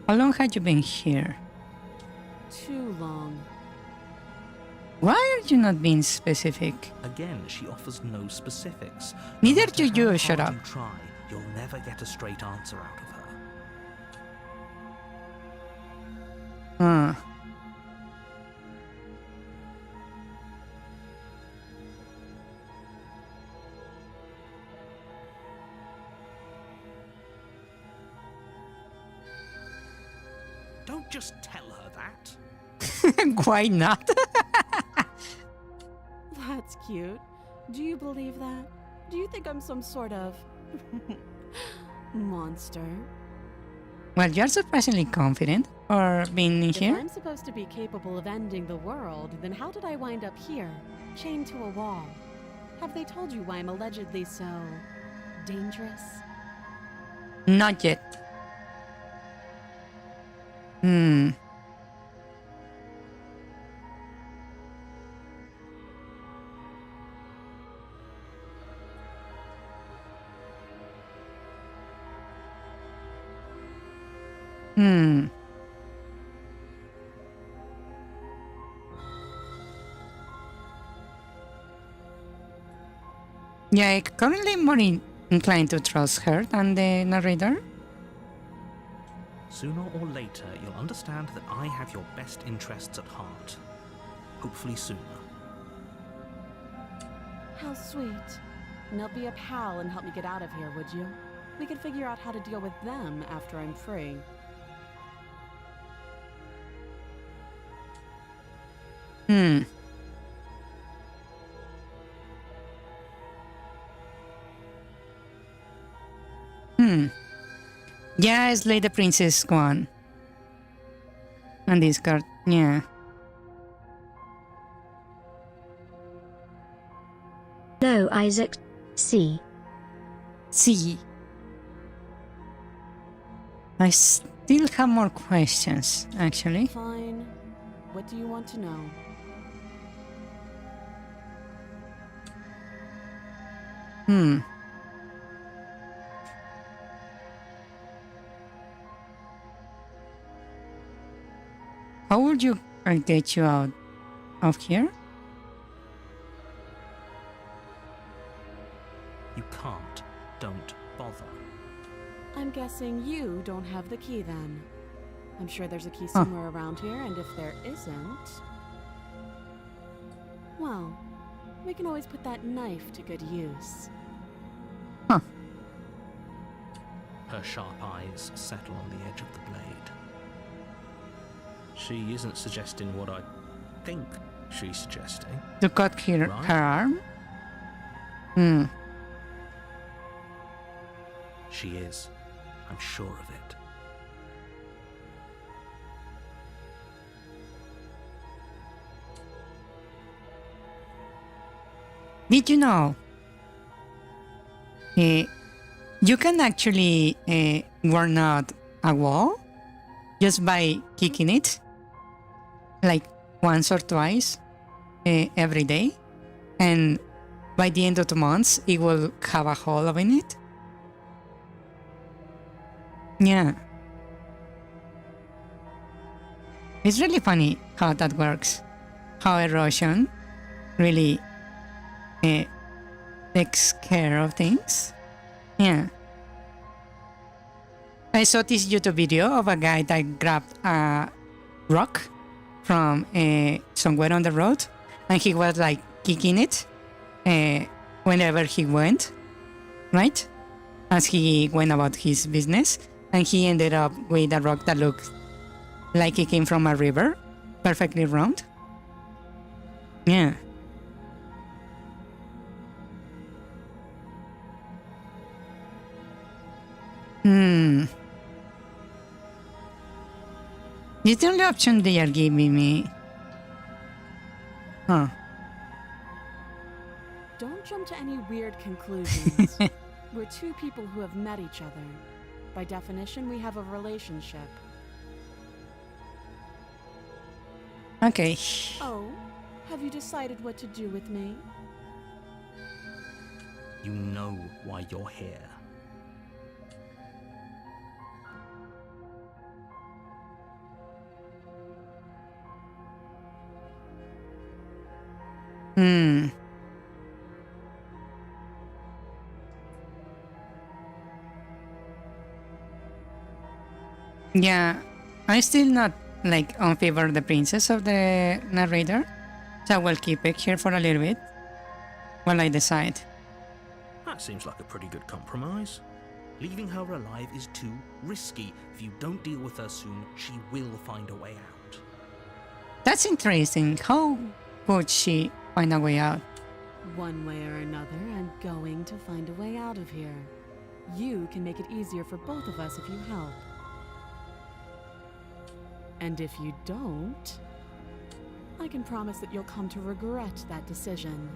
How long had you been here? Too long. Why are you not being specific? Again, she offers no specifics. Neither matter do you, how shut hard up. You try, you'll never get a straight answer out of her. Huh. Don't just tell her that. Why not? That's cute. Do you believe that? Do you think I'm some sort of monster? Well, you're surprisingly confident for being in If here. I'm supposed to be capable of ending the world, then how did I wind up here, chained to a wall? Have they told you why I'm allegedly so dangerous? Not yet. Yeah, I'm currently more inclined to trust her than the narrator. Sooner or later, you'll understand that I have your best interests at heart. Hopefully sooner. How sweet. Now be a pal and help me get out of here, would you? We could figure out how to deal with them after I'm free. Yeah, slay the princess one. And this card, yeah. No, Isaac. C. See. I still have more questions, actually. Fine. What do you want to know? How would you get you out of here? You can't. Don't bother. I'm guessing you don't have the key then. I'm sure there's a key somewhere around here, and if there isn't... well, we can always put that knife to good use. Her sharp eyes settle on the edge of the blade. She isn't suggesting what I think she's suggesting. To cut her, Right. her arm? She is. I'm sure of it. Did you know? You can actually warn out a wall just by kicking it, like once or twice every day, and by the end of the month, it will have a hole in it. Yeah. It's really funny how that works. How erosion really takes care of things. Yeah. I saw this YouTube video of a guy that grabbed a rock from somewhere on the road, and he was like kicking it whenever he went, right? As he went about his business, and he ended up with a rock that looked like it came from a river, perfectly round. Yeah. It's the only option they are giving me. Huh. Don't jump to any weird conclusions. We're two people who have met each other. By definition, we have a relationship. Okay. Oh, have you decided what to do with me? You know why you're here. Hmm. Yeah, I'm still not like on favor of the princess of the narrator, so I will keep it here for a little bit while I decide. That seems like a pretty good compromise. Leaving her alive is too risky. If you don't deal with her soon, she will find a way out. That's interesting. How would she find a way out? One way or another, I'm going to find a way out of here. You can make it easier for both of us if you help. And if you don't, I can promise that you'll come to regret that decision.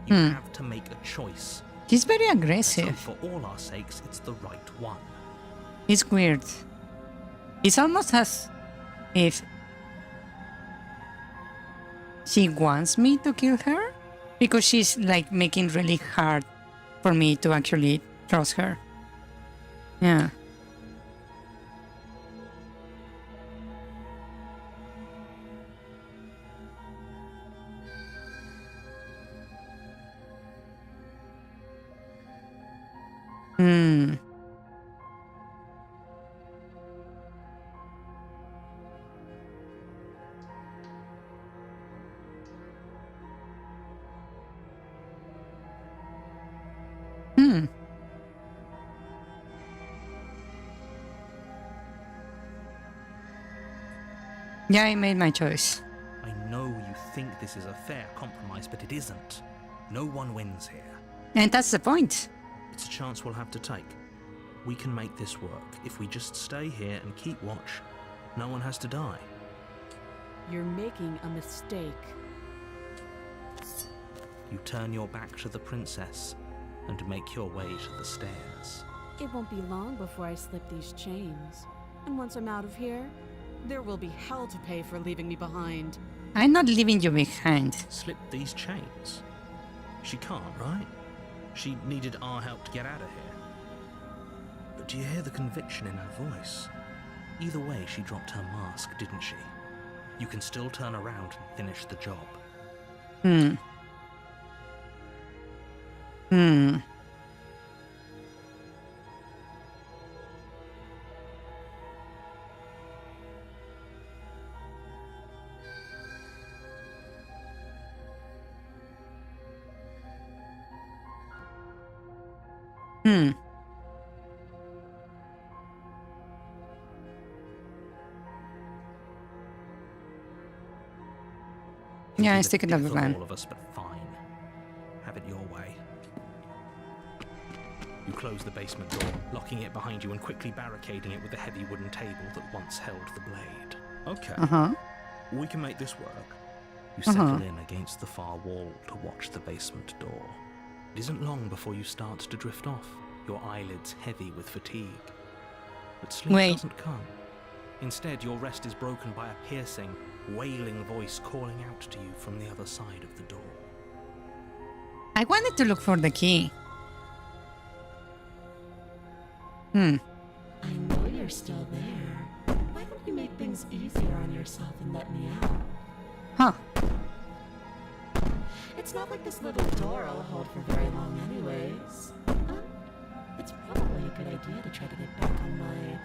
You have to make a choice. He's very So aggressive. for all our sakes, it's the right one. It's weird. It's almost as if she wants me to kill her, because she's like making really hard for me to actually trust her. Yeah. Hmm. Hmm. Yeah, I made my choice. I know you think this is a fair compromise, but it isn't. No one wins here. And that's the point. It's a chance we'll have to take. We can make this work. If we just stay here and keep watch, no one has to die. You're making a mistake. You turn your back to the princess and make your way to the stairs. It won't be long before I slip these chains. And once I'm out of here, there will be hell to pay for leaving me behind. I'm not leaving you behind. Slip these chains? She can't, right? She needed our help to get out of here. But do you hear the conviction in her voice? Either way, she dropped her mask, didn't she? You can still turn around and finish the job. Hmm. Hmm. Hmm. Yeah, I It'll be stick it up the death of plan. all of us, but fine. Have it your way. You close the basement door, locking it behind you and quickly barricading it with the heavy wooden table that once held the blade. Okay, Uh-huh. we can make this work. You settle in against the far wall to watch the basement door. It isn't long before you start to drift off, your eyelids heavy with fatigue. But sleep doesn't come. Instead, your rest is broken by a piercing, wailing voice calling out to you from the other side of the door. I wanted to look for the key. Hmm. I know you're still there. Why don't you make things easier on yourself and let me out? Huh. It's not like this little door will hold for very long anyways. It's probably a good idea to try to get back on my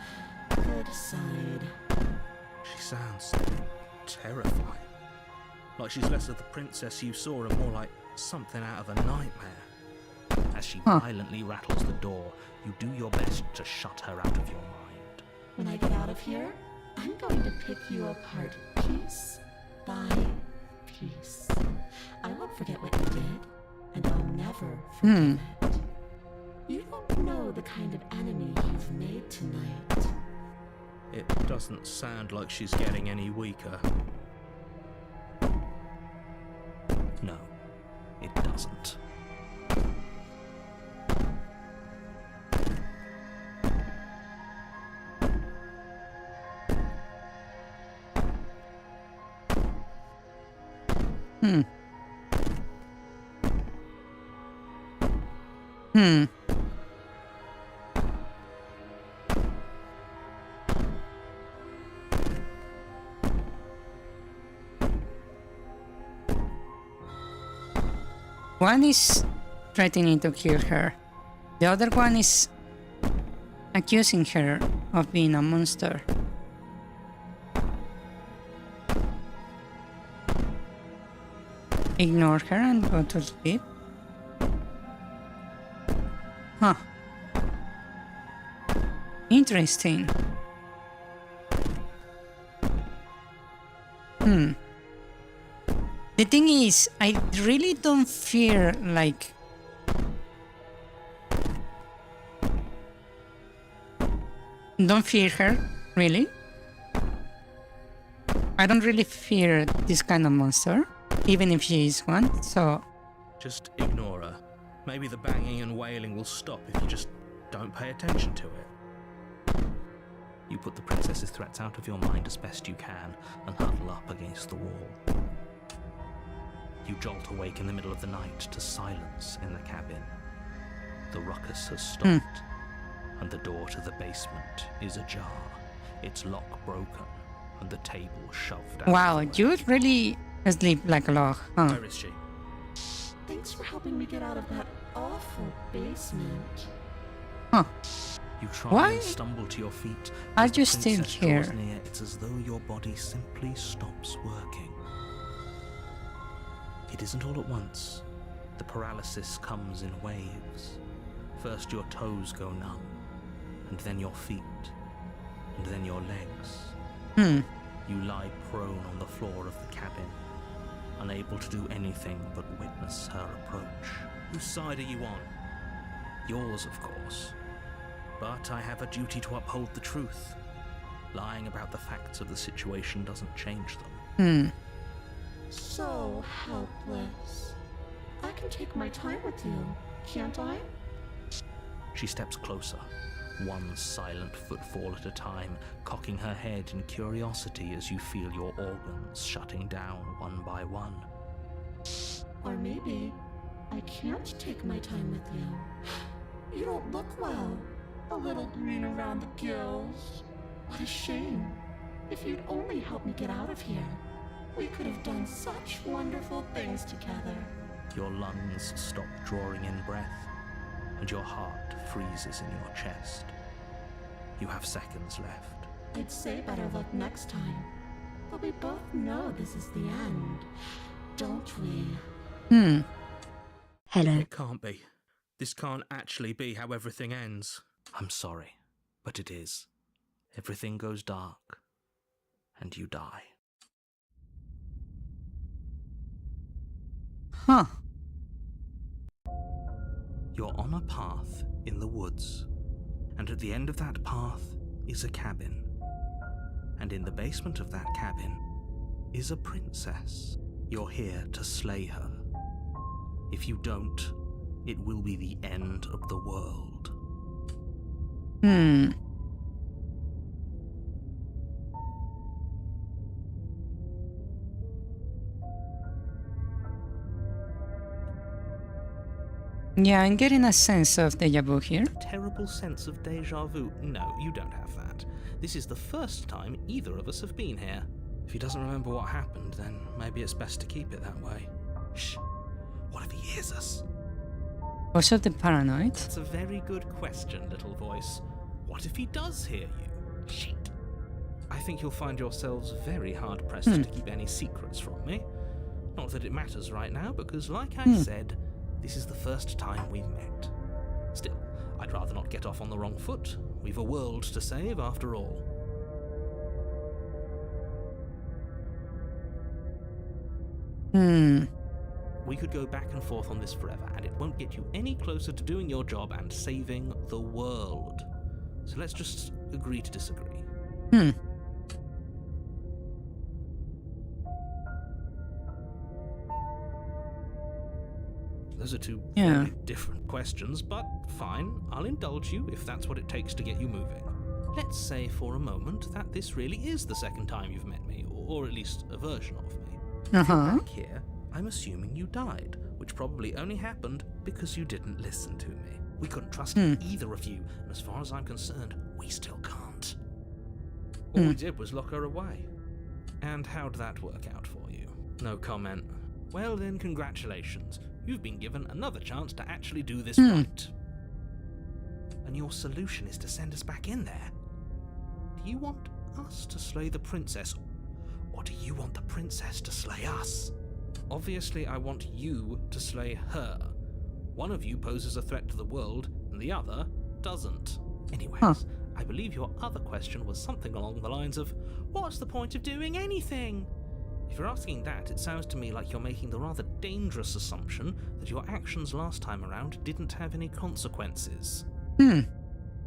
good side. She sounds terrifying. Like she's less of the princess you saw and more like something out of a nightmare. As she violently rattles the door, you do your best to shut her out of your mind. When I get out of here, I'm going to pick you apart piece by piece. I won't forget what you did, and I'll never forgive it. You don't know the kind of enemy you've made tonight. It doesn't sound like she's getting any weaker. Hmm. Hmm. One is threatening to kill her. The other one is accusing her of being a monster. Ignore her and go to sleep. Huh. Interesting. The thing is, I really don't fear, like... Don't fear her, really. I don't really fear this kind of monster, even if she is one, so... Just ignore her. Maybe the banging and wailing will stop if you just don't pay attention to it. You put the princess's threats out of your mind as best you can and huddle up against the wall. You jolt awake in the middle of the night to silence in the cabin. The ruckus has stopped, and the door to the basement is ajar, its lock broken, and the table shoved out. Wow, of the way. you really sleep like a log, huh? Where is she? Thanks for helping me get out of that awful basement. Huh. You try Why and stumble to your feet. are As the you still princess here? draws near, it's as though your body simply stops working. It isn't all at once. The paralysis comes in waves. First your toes go numb, and then your feet, and then your legs. You lie prone on the floor of the cabin, unable to do anything but witness her approach. Whose side are you on? Yours, of course. But I have a duty to uphold the truth. Lying about the facts of the situation doesn't change them. So helpless. I can take my time with you, can't I? She steps closer, one silent footfall at a time, cocking her head in curiosity as you feel your organs shutting down one by one. Or maybe I can't take my time with you. You don't look well. A little green around the gills. What a shame. If you'd only help me get out of here, we could have done such wonderful things together. Your lungs stop drawing in breath, and your heart freezes in your chest. You have seconds left. I'd say better luck next time. But we both know this is the end, don't we? Hello. It can't be. This can't actually be how everything ends. I'm sorry, but it is. Everything goes dark, and you die. Huh. You're on a path in the woods, and at the end of that path is a cabin. And in the basement of that cabin is a princess. You're here to slay her. If you don't, it will be the end of the world. Yeah, I'm getting a sense of deja vu here. Terrible sense of deja vu. No, you don't have that. This is the first time either of us have been here. If he doesn't remember what happened, then maybe it's best to keep it that way. Shh. What if he hears us? Also the paranoid. That's a very good question, little voice. What if he does hear you? Shit. I think you'll find yourselves very hard-pressed to keep any secrets from me. Not that it matters right now, because like I said, this is the first time we've met. Still, I'd rather not get off on the wrong foot. We've a world to save, after all. We could go back and forth on this forever, and it won't get you any closer to doing your job and saving the world. So let's just agree to disagree. Those are two very different questions, but fine, I'll indulge you if that's what it takes to get you moving. Let's say for a moment that this really is the second time you've met me, or at least a version of me. If you're back here, I'm assuming you died, which probably only happened because you didn't listen to me. We couldn't trust either of you, and as far as I'm concerned, we still can't. All we did was lock her away. And how'd that work out for you? No comment. Well then, congratulations. You've been given another chance to actually do this right. And your solution is to send us back in there. Do you want us to slay the princess, or do you want the princess to slay us? Obviously, I want you to slay her. One of you poses a threat to the world, and the other doesn't. Anyways, I believe your other question was something along the lines of, what's the point of doing anything? If you're asking that, it sounds to me like you're making the rather dangerous assumption that your actions last time around didn't have any consequences.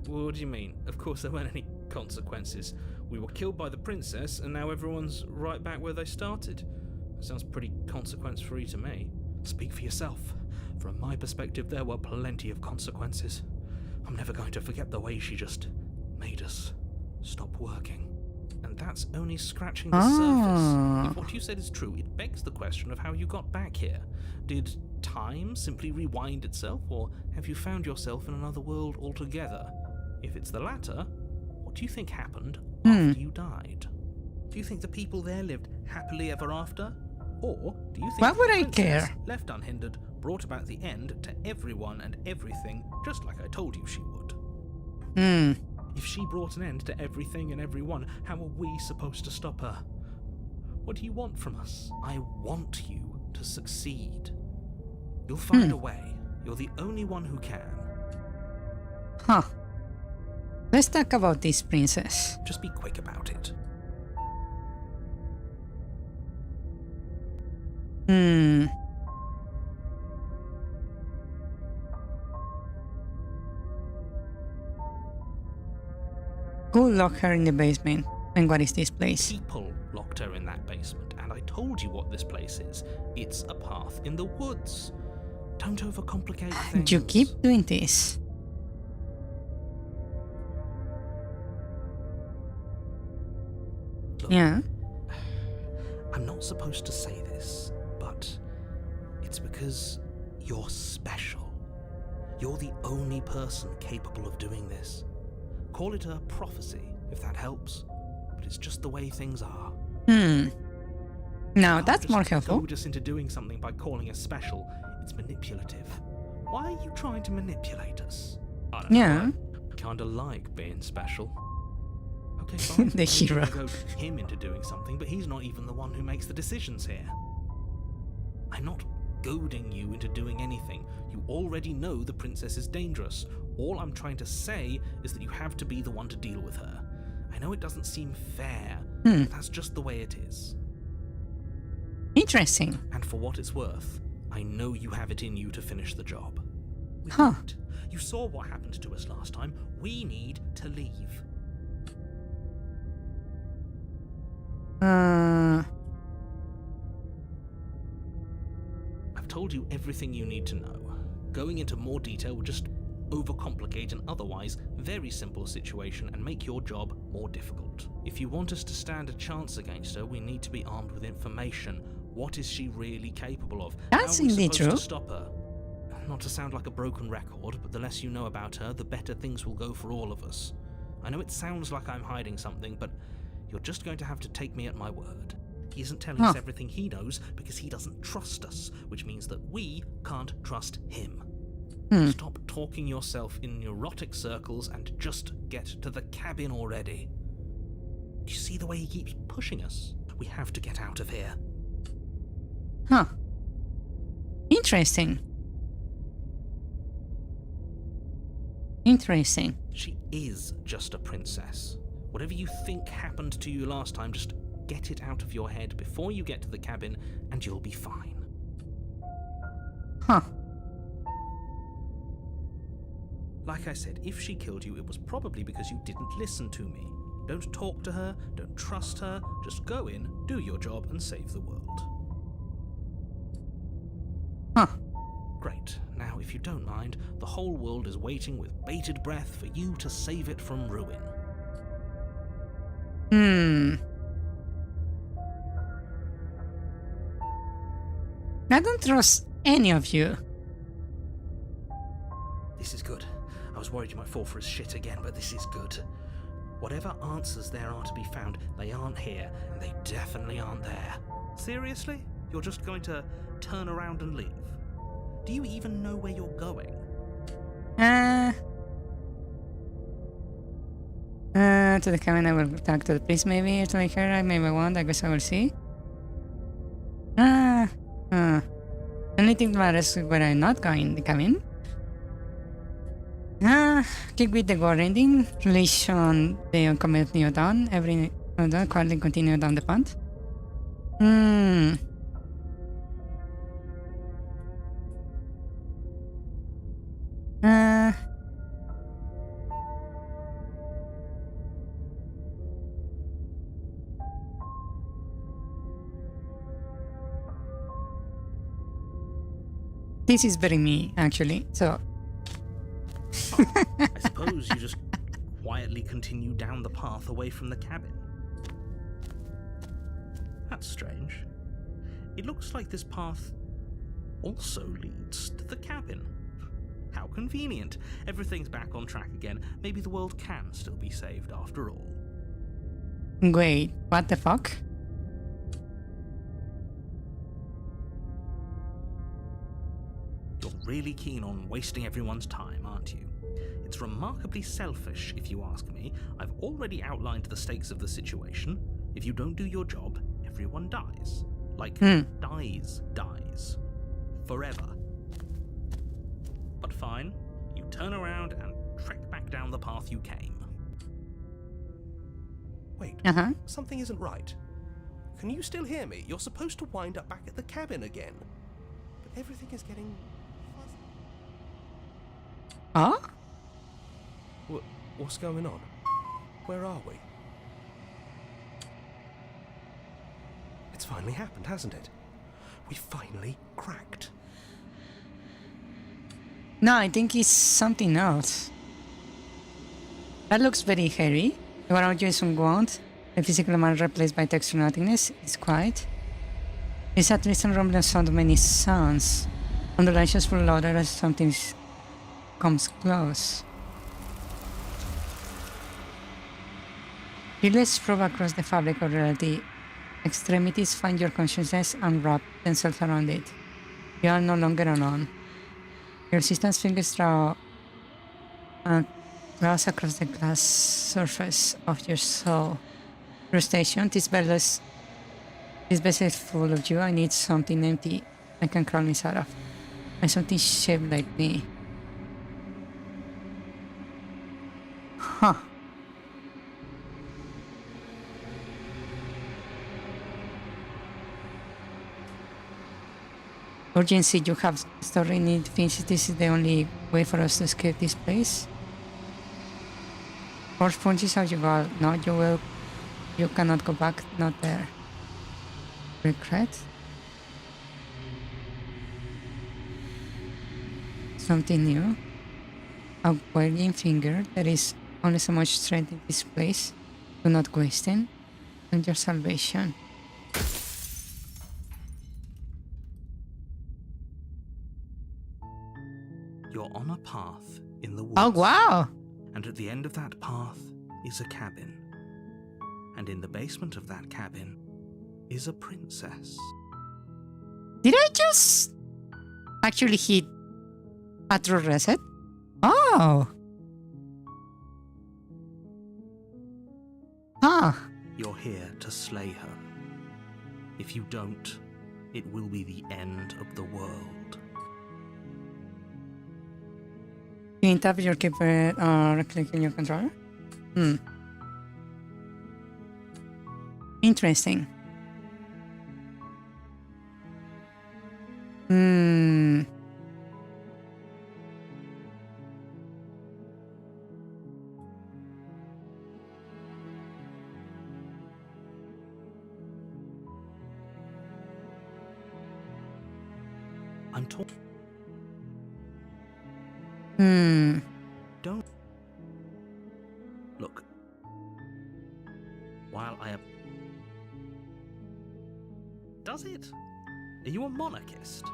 What do you mean? Of course there weren't any consequences. We were killed by the princess, and now everyone's right back where they started. That sounds pretty consequence-free to me. Speak for yourself. From my perspective, there were plenty of consequences. I'm never going to forget the way she just made us stop working. And that's only scratching the surface. If what you said is true, it begs the question of how you got back here. Did time simply rewind itself, or have you found yourself in another world altogether? If it's the latter, what do you think happened after you died? Do you think the people there lived happily ever after? Or do you think Why would the I princess, care? left unhindered, brought about the end to everyone and everything, just like I told you she would? If she brought an end to everything and everyone, how are we supposed to stop her? What do you want from us? I want you to succeed. You'll find a way. You're the only one who can. Let's talk about this princess. Just be quick about it. Who locked her in the basement? And what is this place? People locked her in that basement, and I told you what this place is. It's a path in the woods. Don't overcomplicate things. You keep doing this. Look, Yeah. I'm not supposed to say this, but it's because you're special. You're the only person capable of doing this. Call it a prophecy, if that helps, but it's just the way things are. Now You that's can't more just helpful. goad us into doing something by calling us special. It's manipulative. Why are you trying to manipulate us? I don't Yeah. know. I kinda like being special. Okay, fine. The Maybe hero. you goad him into doing something, but he's not even the one who makes the decisions here. I'm not goading you into doing anything. You already know the princess is dangerous. All I'm trying to say is that you have to be the one to deal with her. I know it doesn't seem fair, but that's just the way it is. Interesting. And for what it's worth, I know you have it in you to finish the job. We need. You saw what happened to us last time. We need to leave. I've told you everything you need to know. Going into more detail would just overcomplicate an otherwise very simple situation and make your job more difficult. If you want us to stand a chance against her, we need to be armed with information. What is she really capable of? That's How are we indeed supposed true. to stop her? Not to sound like a broken record, but the less you know about her, the better things will go for all of us. I know it sounds like I'm hiding something, but you're just going to have to take me at my word. He isn't telling us everything he knows because he doesn't trust us, which means that we can't trust him. Stop talking yourself in neurotic circles and just get to the cabin already. Do you see the way he keeps pushing us? We have to get out of here. Interesting. Interesting. She is just a princess. Whatever you think happened to you last time, just get it out of your head before you get to the cabin and you'll be fine. Like I said, if she killed you, it was probably because you didn't listen to me. Don't talk to her, don't trust her, just go in, do your job, and save the world. Great. Now, if you don't mind, the whole world is waiting with bated breath for you to save it from ruin. I don't trust any of you. This is good. I was worried you might fall for his shit again, but this is good. Whatever answers there are to be found, they aren't here, and they definitely aren't there. Seriously? You're just going to turn around and leave? Do you even know where you're going? To the cabin, I will talk to the priest maybe, or to make her, maybe I won't, I guess I will see. Only thing that matters is where I'm not going, the cabin. Kick with the gore ending, relation the commit new dawn, every dawn, quietly continue down the path. This is very me, actually, so. I suppose you just quietly continue down the path away from the cabin. That's strange. It looks like this path also leads to the cabin. How convenient. Everything's back on track again. Maybe the world can still be saved after all. Wait, what the fuck? You're really keen on wasting everyone's time, aren't you? It's remarkably selfish, if you ask me. I've already outlined the stakes of the situation. If you don't do your job, everyone dies. Like, dies. Forever. But fine, you turn around and trek back down the path you came. Wait, something isn't right. Can you still hear me? You're supposed to wind up back at the cabin again. But everything is getting fuzzy. Huh? What's going on? Where are we? It's finally happened, hasn't it? We finally cracked. No, I think it's something else. That looks very hairy. The around you is unwound. The physical man replaced by texture nothingness is quiet. It's at least a rumbling sound of many sounds. And the lashes full louder as something comes close. Fearless probe across the fabric of reality. Extremities find your consciousness and wrap themselves around it. You are no longer alone. Your system's fingers draw claws across the glass surface of your soul. Frustration, this vessel is full of you. I need something empty I can crawl inside of. And something shaped like me. Huh. Urgency, you have story need things. This is the only way for us to escape this place. Force punches out you go. No, you cannot go back, not there. Regret? Something new. A wagging finger. There is only so much strength in this place. Do not waste it. And your salvation. You're on a path in the woods. Oh, wow! And at the end of that path is a cabin. And in the basement of that cabin is a princess. Did I just actually hit patrol reset? Oh! Huh. You're here to slay her. If you don't, it will be the end of the world. Can you tap your keypad or click in your controller? Interesting. I'm talking. Don't. Look. While I... Does it? Are you a monarchist?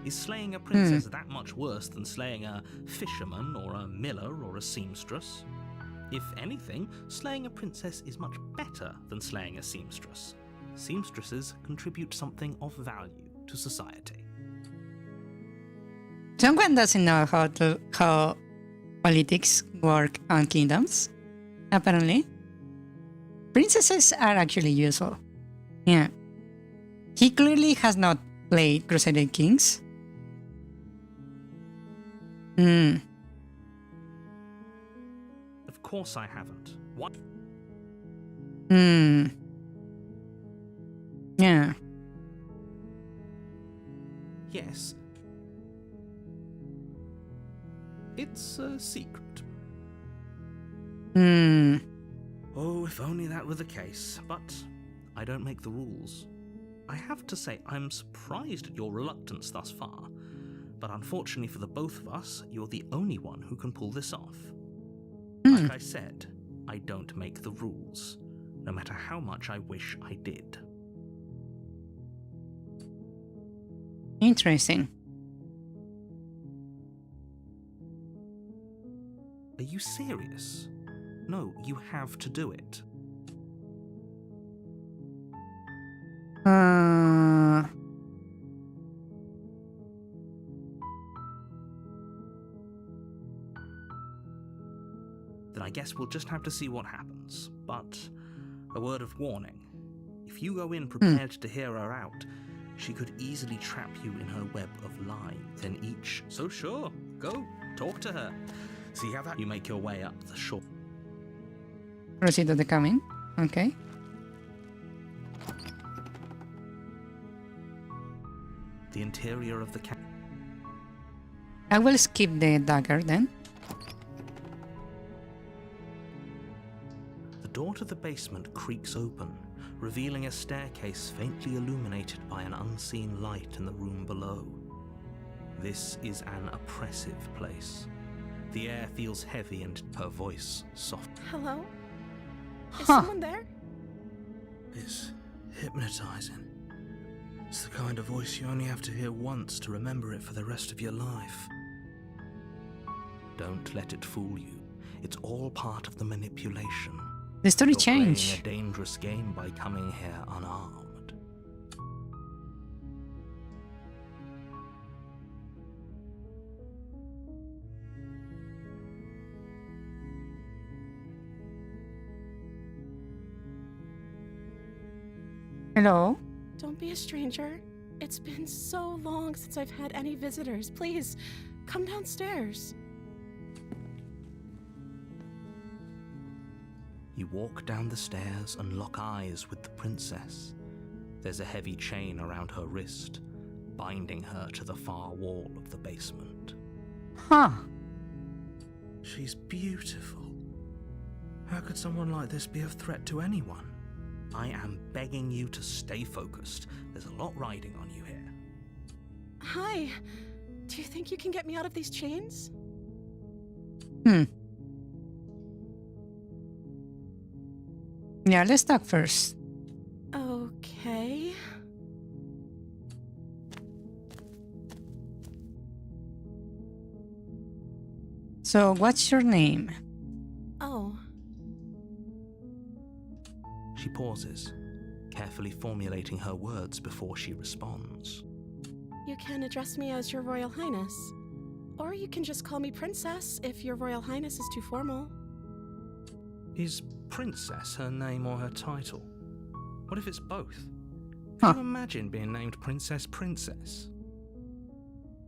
Is slaying a princess that much worse than slaying a fisherman or a miller or a seamstress? If anything, slaying a princess is much better than slaying a seamstress. Seamstresses contribute something of value to society. Someone doesn't know how politics work on kingdoms, apparently. Princesses are actually useful. Yeah. He clearly has not played Crusader Kings. Of course I haven't. What? Yeah. Yes. It's a secret. Oh, if only that were the case. But I don't make the rules. I have to say, I'm surprised at your reluctance thus far. But unfortunately for the both of us, you're the only one who can pull this off. Like I said, I don't make the rules, no matter how much I wish I did. Interesting. Are you serious? No, you have to do it. Then I guess we'll just have to see what happens. But a word of warning. If you go in prepared to hear her out, she could easily trap you in her web of lies. Then each... So sure, go, talk to her. See how that you make your way up the shore. Proceed to the coming. Okay. The interior of the I will skip the dagger then. The door to the basement creaks open, revealing a staircase faintly illuminated by an unseen light in the room below. This is an oppressive place. The air feels heavy and her voice soft. Hello? Is someone there? It's hypnotizing. It's the kind of voice you only have to hear once to remember it for the rest of your life. Don't let it fool you. It's all part of the manipulation. The story You're playing changed. a dangerous game by coming here unarmed. Hello? Don't be a stranger. It's been so long since I've had any visitors. Please, come downstairs. You walk down the stairs and lock eyes with the princess. There's a heavy chain around her wrist, binding her to the far wall of the basement. Huh. She's beautiful. How could someone like this be a threat to anyone? I am begging you to stay focused. There's a lot riding on you here. Hi. Do you think you can get me out of these chains? Yeah, let's talk first. Okay. So, what's your name? Oh, She pauses, carefully formulating her words before she responds. you can address me as Your Royal Highness. Or you can just call me Princess if Your Royal Highness is too formal. Is Princess her name or her title? What if it's both? Huh. Can you imagine being named Princess Princess?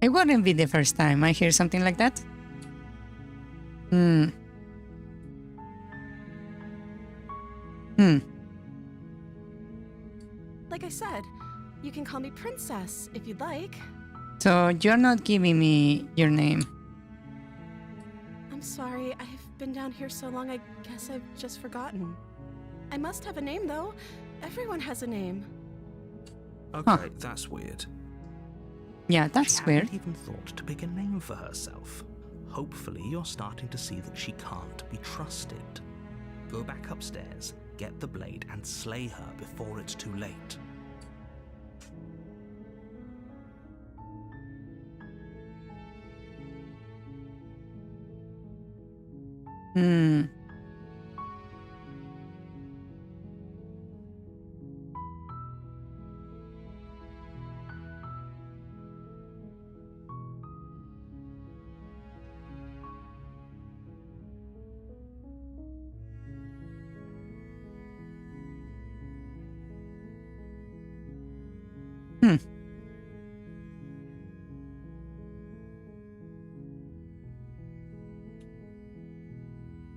It wouldn't be the first time I hear something like that. Like I said, you can call me Princess if you'd like. So, you're not giving me your name. I'm sorry, I've been down here so long I guess I've just forgotten. I must have a name though. Everyone has a name. Okay, that's weird. Yeah, that's She weird. hadn't even thought to pick a name for herself. Hopefully you're starting to see that she can't be trusted. Go back upstairs, get the blade, and slay her before it's too late.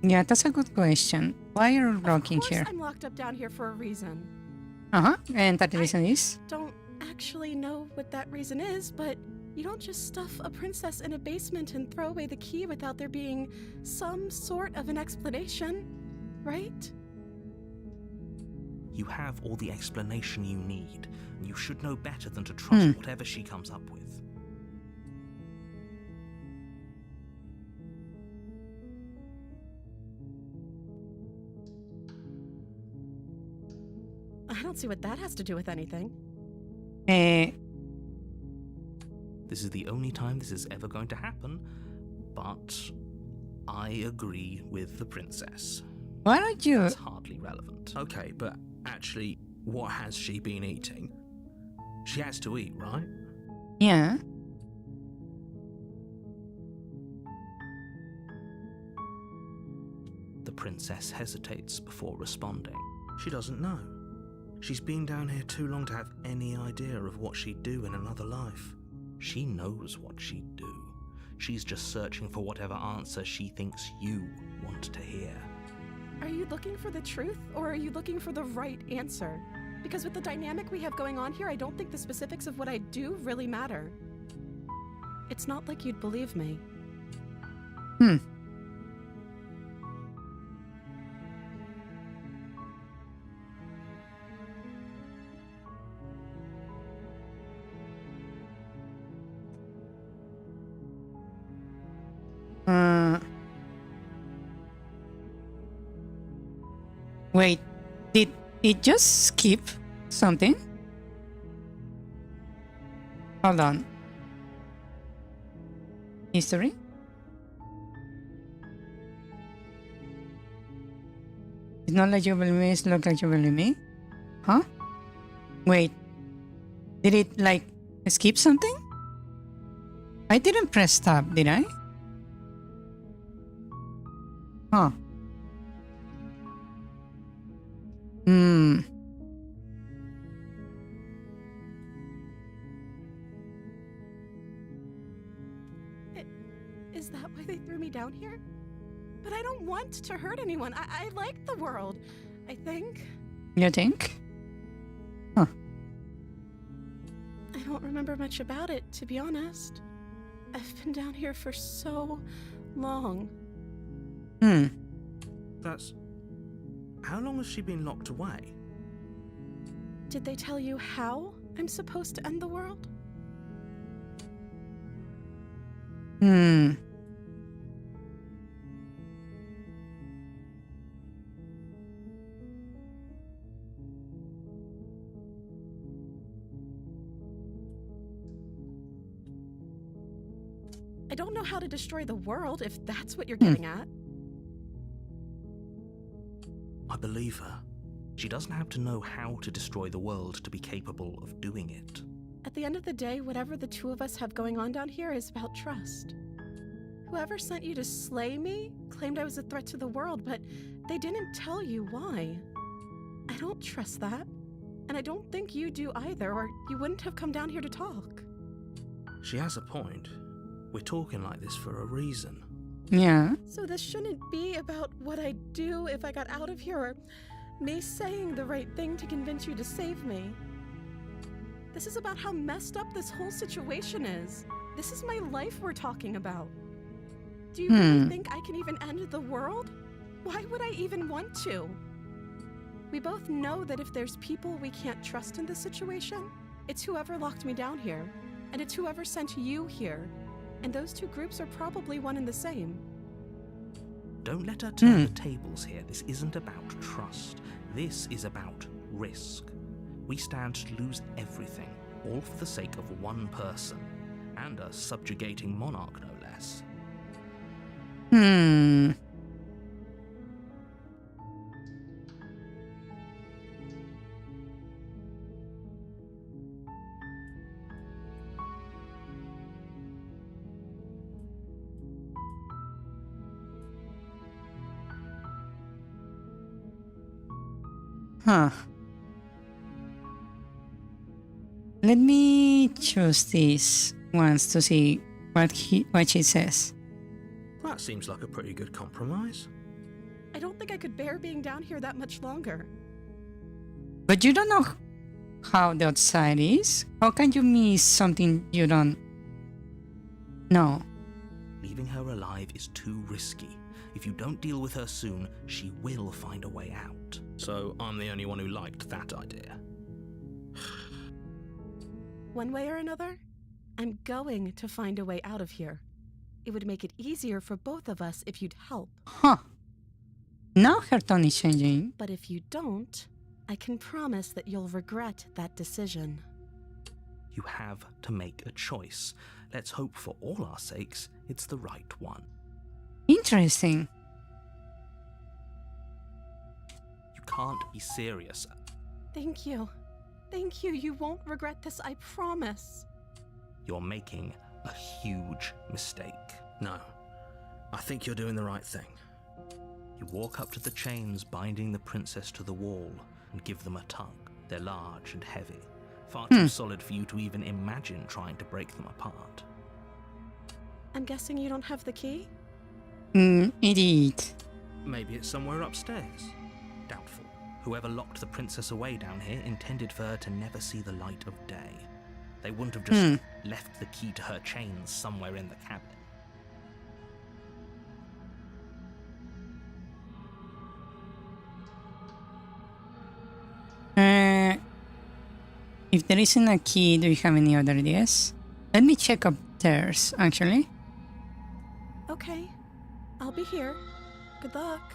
Yeah, that's a good question. Why are you rocking Of course here? I'm locked up down here for a reason. Uh-huh. And that reason is? Don't actually know what that reason is, but you don't just stuff a princess in a basement and throw away the key without there being some sort of an explanation, right? You have all the explanation you need, and you should know better than to trust whatever she comes up with. I don't see what that has to do with anything. This is the only time this is ever going to happen, but I agree with the princess. Why don't you... It's hardly relevant. Okay, but actually, what has she been eating? She has to eat, right? Yeah. The princess hesitates before responding. She doesn't know. She's been down here too long to have any idea of what she'd do in another life. She knows what she'd do. She's just searching for whatever answer she thinks you want to hear. Are you looking for the truth, or are you looking for the right answer? Because with the dynamic we have going on here, I don't think the specifics of what I do really matter. It's not like you'd believe me. Wait, did it just skip something? Hold on. History? It's not like you believe me, it's not like you believe me? Huh? Wait. Did it like skip something? I didn't press stop, did I? Huh. Is that why they threw me down here? But I don't want to hurt anyone. I like the world, I think. You think? Huh. I don't remember much about it, to be honest. I've been down here for so long. That's... How long has she been locked away? Did they tell you how I'm supposed to end the world? I don't know how to destroy the world, if that's what you're getting at. I believe her. She doesn't have to know how to destroy the world to be capable of doing it. At the end of the day, whatever the two of us have going on down here is about trust. Whoever sent you to slay me claimed I was a threat to the world, but they didn't tell you why. I don't trust that. And I don't think you do either, or you wouldn't have come down here to talk. She has a point. We're talking like this for a reason. Yeah. So this shouldn't be about what I'd do if I got out of here, or me saying the right thing to convince you to save me. This is about how messed up this whole situation is. This is my life we're talking about. Do you really think I can even end the world? Why would I even want to? We both know that if there's people we can't trust in this situation, it's whoever locked me down here, and it's whoever sent you here. And those two groups are probably one and the same. Don't let her turn the tables here. This isn't about trust. This is about risk. We stand to lose everything, all for the sake of one person, and a subjugating monarch, no less. Huh. Let me choose these ones to see what she says. That seems like a pretty good compromise. I don't think I could bear being down here that much longer. But you don't know how the outside is? How can you miss something you don't know? Leaving her alive is too risky. If you don't deal with her soon, she will find a way out. So I'm the only one who liked that idea. One way or another, I'm going to find a way out of here. It would make it easier for both of us if you'd help. Huh. Now her tone is changing. But if you don't, I can promise that you'll regret that decision. You have to make a choice. Let's hope for all our sakes it's the right one. Interesting. You can't be serious. Thank you. Thank you. You won't regret this, I promise. You're making a huge mistake. No, I think you're doing the right thing. You walk up to the chains binding the princess to the wall and give them a tug. They're large and heavy, far too solid for you to even imagine trying to break them apart. I'm guessing you don't have the key? Indeed. Maybe it's somewhere upstairs. Doubtful. Whoever locked the princess away down here intended for her to never see the light of day. They wouldn't have just left the key to her chains somewhere in the cabin. If there isn't a key, do you have any other ideas? Let me check upstairs, actually. Okay. I'll be here. Good luck.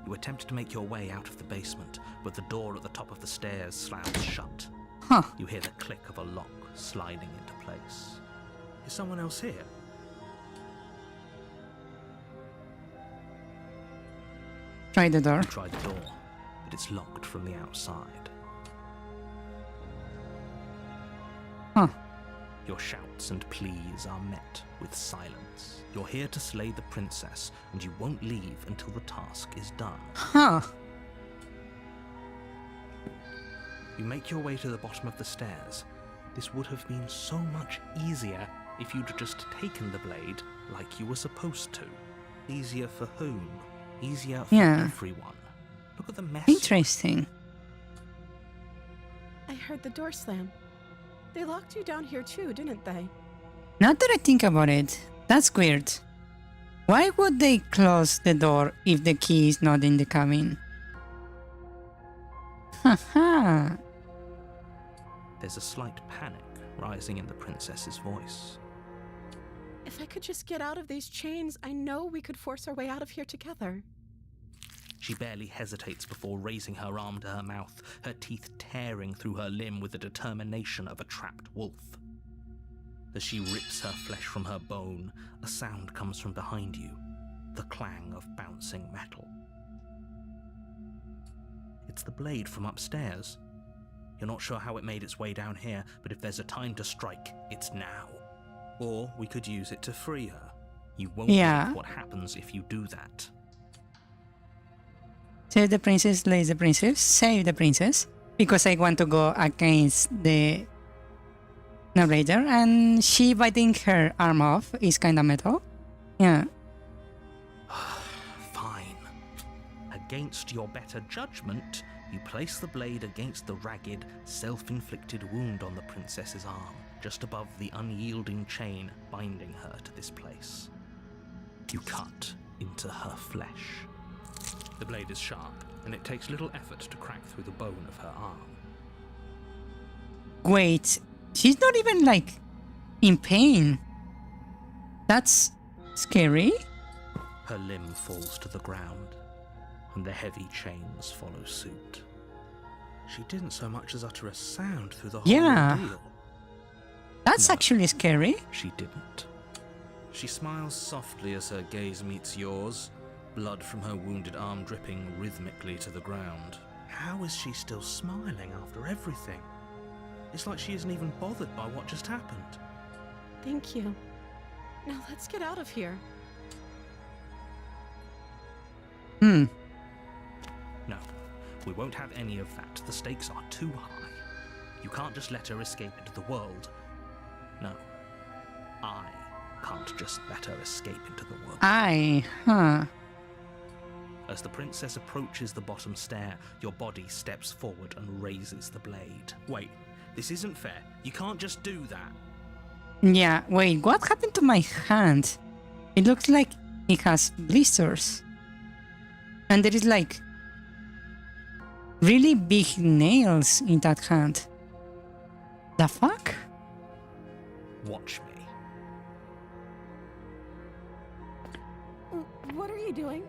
You attempt to make your way out of the basement, but the door at the top of the stairs slams shut. Huh. You hear the click of a lock sliding into place. Is someone else here? Try the door. You try the door, but it's locked from the outside. Huh. Your shouts and pleas are met with silence. You're here to slay the princess, and you won't leave until the task is done. Huh. You make your way to the bottom of the stairs. This would have been so much easier if you'd just taken the blade like you were supposed to. Easier for whom? Easier for everyone. Look at the mess. Interesting. I heard the door slam. They locked you down here too, didn't they? Now that I think about it, that's weird. Why would they close the door if the key is not in the cabin? Haha. There's a slight panic rising in the princess's voice. If I could just get out of these chains, I know we could force our way out of here together. She barely hesitates before raising her arm to her mouth, her teeth tearing through her limb with the determination of a trapped wolf. As she rips her flesh from her bone, a sound comes from behind you, the clang of bouncing metal. It's the blade from upstairs. You're not sure how it made its way down here, but if there's a time to strike, it's now. Or we could use it to free her. You won't believe what happens if you do that. Save the princess, slay the princess, save the princess, because I want to go against the narrator, and she biting her arm off is kinda metal. Yeah. Fine. Against your better judgment, you place the blade against the ragged, self-inflicted wound on the princess's arm, just above the unyielding chain binding her to this place. You cut into her flesh. The blade is sharp, and it takes little effort to crack through the bone of her arm. Wait, she's not even like in pain. That's scary. Her limb falls to the ground, and the heavy chains follow suit. She didn't so much as utter a sound through the whole ordeal. That's actually scary. She didn't. She smiles softly as her gaze meets yours, blood from her wounded arm dripping rhythmically to the ground. How is she still smiling after everything? It's like she isn't even bothered by what just happened. Thank you. Now let's get out of here. No, we won't have any of that. The stakes are too high. You can't just let her escape into the world. No, I can't can't just let her escape into the world. As the princess approaches the bottom stair, your body steps forward and raises the blade. Wait, this isn't fair. You can't just do that. Yeah, wait, what happened to my hand? It looks like it has blisters. And there is like really big nails in that hand. The fuck? Watch me. What are you doing?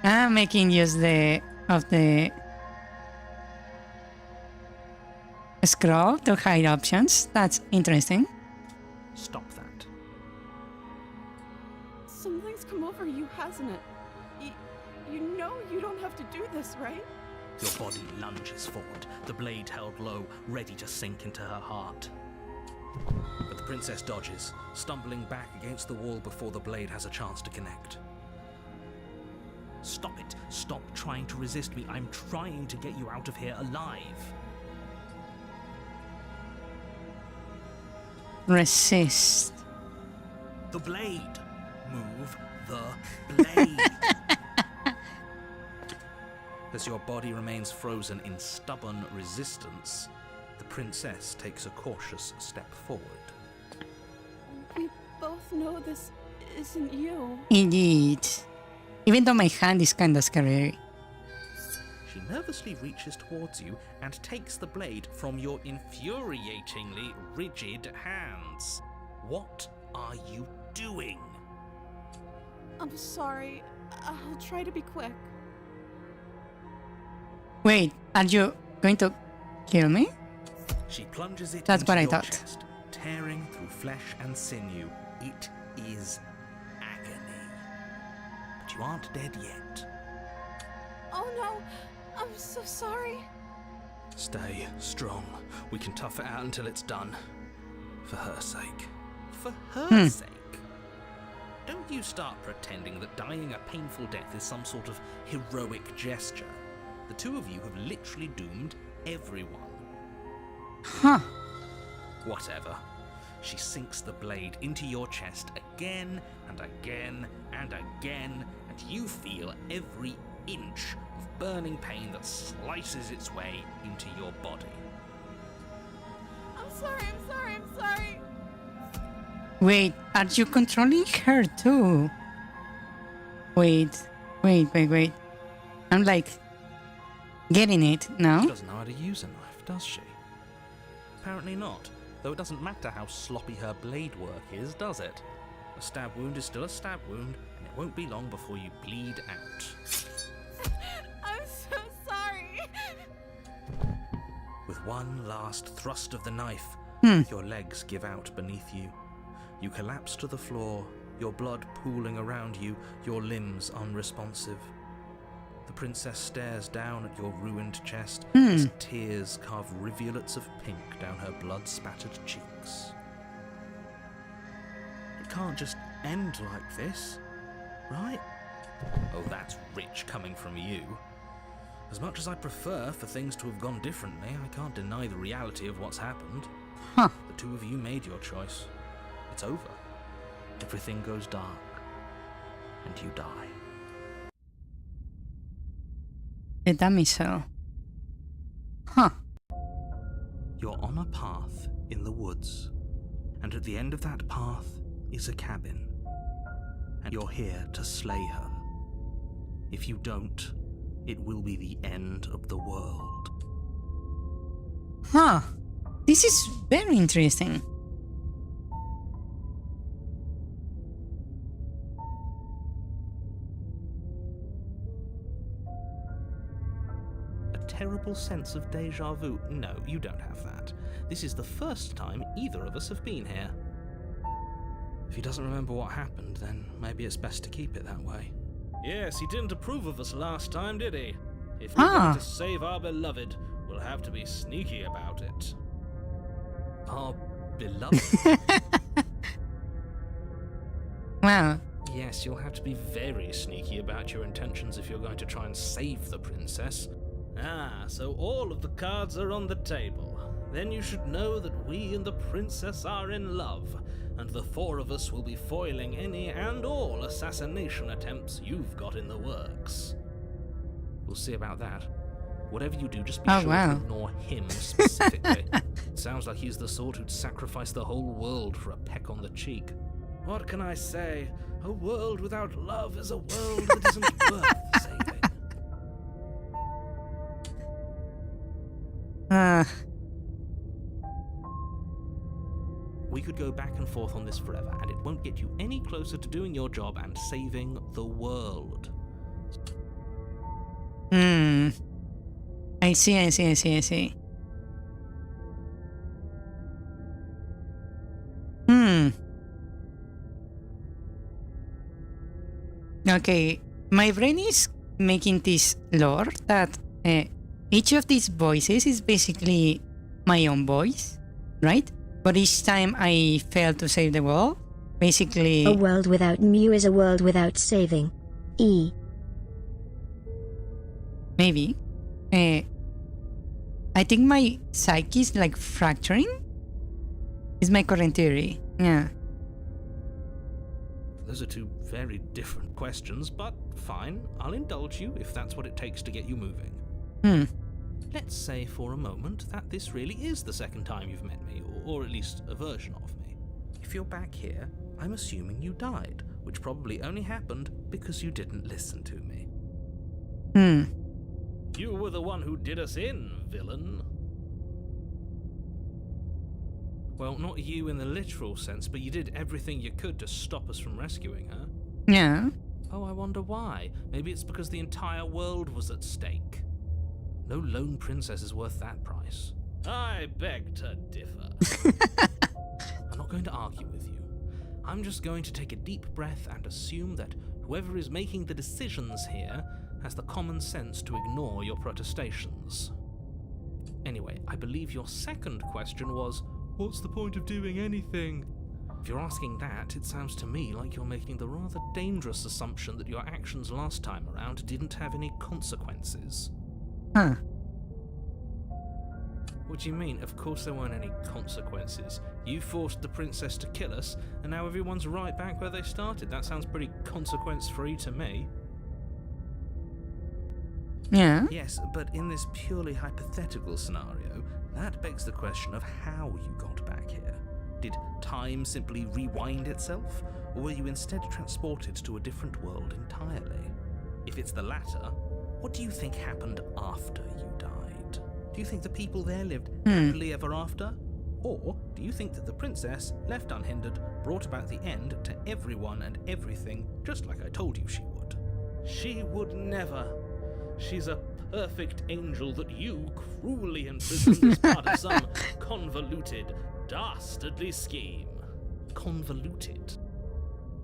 I'm making use of the scroll to hide options. That's interesting. Stop that. Something's come over you, hasn't it? You know you don't have to do this, right? Your body lunges forward, the blade held low, ready to sink into her heart. But the princess dodges, stumbling back against the wall before the blade has a chance to connect. Stop it. Stop trying to resist me. I'm trying to get you out of here alive. Resist. The blade. Move the blade. As your body remains frozen in stubborn resistance, the princess takes a cautious step forward. We both know this isn't you. Indeed. Even though my hand is kinda scary. She nervously reaches towards you and takes the blade from your infuriatingly rigid hands. What are you doing? I'm sorry. I'll try to be quick. Wait, are you going to kill me? She plunges it That's into what I your thought. chest, tearing through flesh and sinew. It is agony. But you aren't dead yet. Oh no, I'm so sorry. Stay strong. We can tough it out until it's done. For her sake. For her sake? Don't you start pretending that dying a painful death is some sort of heroic gesture. The two of you have literally doomed everyone. Huh. Whatever. She sinks the blade into your chest again and again and again, and you feel every inch of burning pain that slices its way into your body. I'm sorry. Wait, are you controlling her too? Wait. I'm like getting it now. She doesn't know how to use a knife, does she? Apparently not, though it doesn't matter how sloppy her blade work is, does it? A stab wound is still a stab wound, and it won't be long before you bleed out. I'm so sorry. With one last thrust of the knife, your legs give out beneath you. You collapse to the floor, your blood pooling around you, your limbs unresponsive. The princess stares down at your ruined chest as tears carve rivulets of pink down her blood-spattered cheeks. It can't just end like this, right? Oh, that's rich coming from you. As much as I prefer for things to have gone differently, I can't deny the reality of what's happened. Huh. The two of you made your choice. It's over. Everything goes dark. And you die. The damisel. Huh. You're on a path in the woods. And at the end of that path is a cabin. And you're here to slay her. If you don't, it will be the end of the world. Huh. This is very interesting. A terrible sense of deja vu? No, you don't have that. This is the first time either of us have been here. If he doesn't remember what happened, then maybe it's best to keep it that way. Yes, he didn't approve of us last time, did he? If we're going to save our beloved, we'll have to be sneaky about it. Our beloved? Wow. Yes, you'll have to be very sneaky about your intentions if you're going to try and save the princess. Ah, so all of the cards are on the table. Then you should know that we and the princess are in love, and the four of us will be foiling any and all assassination attempts you've got in the works. We'll see about that. Whatever you do, just be sure to ignore him specifically. It sounds like he's the sort who'd sacrifice the whole world for a peck on the cheek. What can I say? A world without love is a world that isn't worth saving. We could go back and forth on this forever, and it won't get you any closer to doing your job and saving the world. I see. Okay, my brain is making this lore that each of these voices is basically my own voice, right? But each time I fail to save the world, basically... A world without Mew is a world without saving. E. Maybe. I think my psyche is like fracturing? Is my current theory. Yeah. Those are two very different questions, but fine, I'll indulge you if that's what it takes to get you moving. Let's say for a moment that this really is the second time you've met me, or at least a version of me. If you're back here, I'm assuming you died, which probably only happened because you didn't listen to me. You were the one who did us in, villain. Well, not you in the literal sense, but you did everything you could to stop us from rescuing her. Yeah. Oh, I wonder why. Maybe it's because the entire world was at stake. No lone princess is worth that price. I beg to differ. I'm not going to argue with you. I'm just going to take a deep breath and assume that whoever is making the decisions here has the common sense to ignore your protestations. Anyway, I believe your second question was, what's the point of doing anything? If you're asking that, it sounds to me like you're making the rather dangerous assumption that your actions last time around didn't have any consequences. Huh. What do you mean? Of course there weren't any consequences. You forced the princess to kill us, and now everyone's right back where they started. That sounds pretty consequence-free to me. Yeah. Yes, but in this purely hypothetical scenario, that begs the question of how you got back here. Did time simply rewind itself, or were you instead transported to a different world entirely? If it's the latter, what do you think happened after you died? Do you think the people there lived happily ever after? Or do you think that the princess, left unhindered, brought about the end to everyone and everything, just like I told you she would? She would never. She's a perfect angel that you cruelly imprisoned as part of some convoluted, dastardly scheme. Convoluted?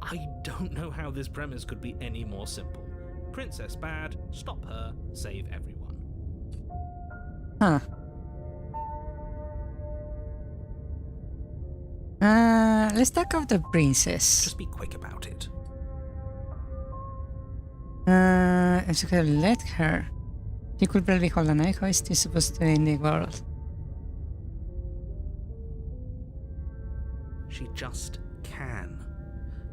I don't know how this premise could be any more simple. Princess bad, stop her, save everyone. Huh. Let's talk of the princess. Just be quick about it. I'm just gonna let her. She could probably hold a knife. How is this supposed to end the world? She just can.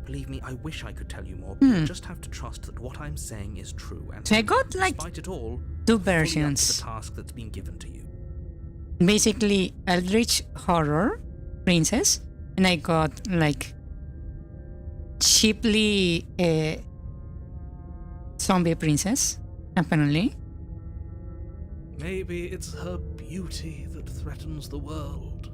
Believe me, I wish I could tell you more, but you just have to trust that what I'm saying is true. And So I got like despite it all, two fully up to versions. the task that's been given to you. Basically, Eldritch Horror Princess, and I got like cheaply zombie princess, apparently. Maybe it's her beauty that threatens the world.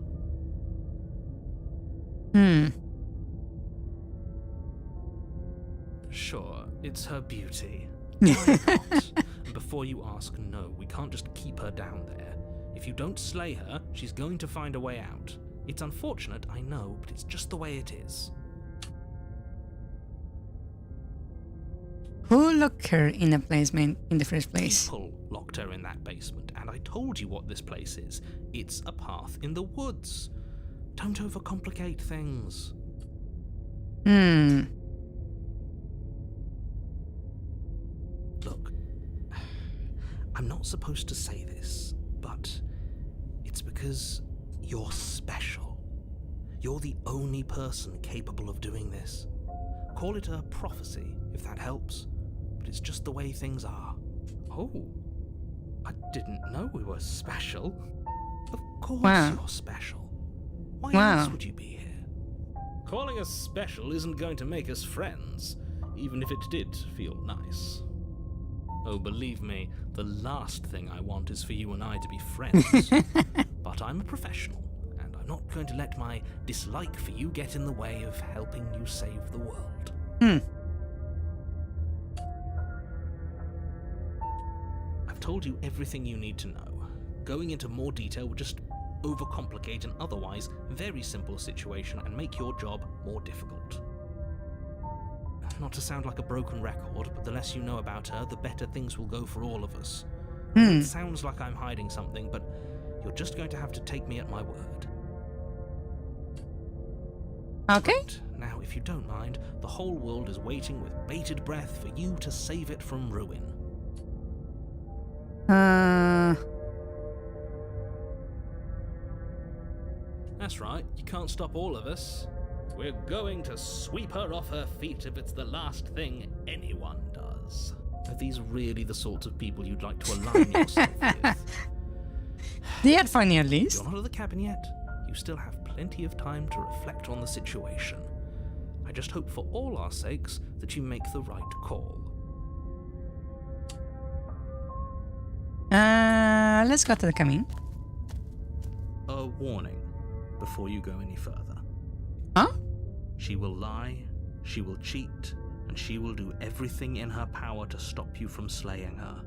Sure, it's her beauty. Why not? And before you ask, no, we can't just keep her down there. If you don't slay her, she's going to find a way out. It's unfortunate, I know, but it's just the way it is. Who locked her in a placement in the first place? People locked her in that basement, and I told you what this place is. It's a path in the woods. Don't overcomplicate things. Look, I'm not supposed to say this, but it's because you're special. You're the only person capable of doing this. Call it a prophecy, if that helps, but it's just the way things are. Oh, I didn't know we were special. Of course Wow. you're special. Why Wow. else would you be here? Calling us special isn't going to make us friends, even if it did feel nice. Oh, believe me, the last thing I want is for you and I to be friends. But I'm a professional, and I'm not going to let my dislike for you get in the way of helping you save the world. I've told you everything you need to know. Going into more detail would just overcomplicate an otherwise very simple situation and make your job more difficult. Not to sound like a broken record, but the less you know about her, the better things will go for all of us. It sounds like I'm hiding something, but you're just going to have to take me at my word. Okay. Right, now, if you don't mind, the whole world is waiting with bated breath for you to save it from ruin. That's right, you can't stop all of us. We're going to sweep her off her feet if it's the last thing anyone does. Are these really the sorts of people you'd like to align yourself with? They are funny at least. You're not at the cabin yet. You still have plenty of time to reflect on the situation. I just hope for all our sakes that you make the right call. Let's go to the cabin. A warning before you go any further. Huh? She will lie, she will cheat, and she will do everything in her power to stop you from slaying her.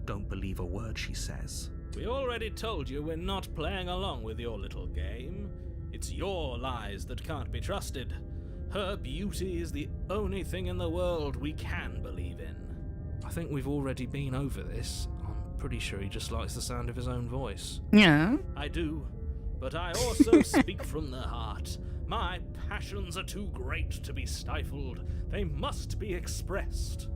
Don't believe a word she says. We already told you we're not playing along with your little game. It's your lies that can't be trusted. Her beauty is the only thing in the world we can believe in. I think we've already been over this. I'm pretty sure he just likes the sound of his own voice. Yeah. I do, but I also speak from the heart. My passions are too great to be stifled. They must be expressed.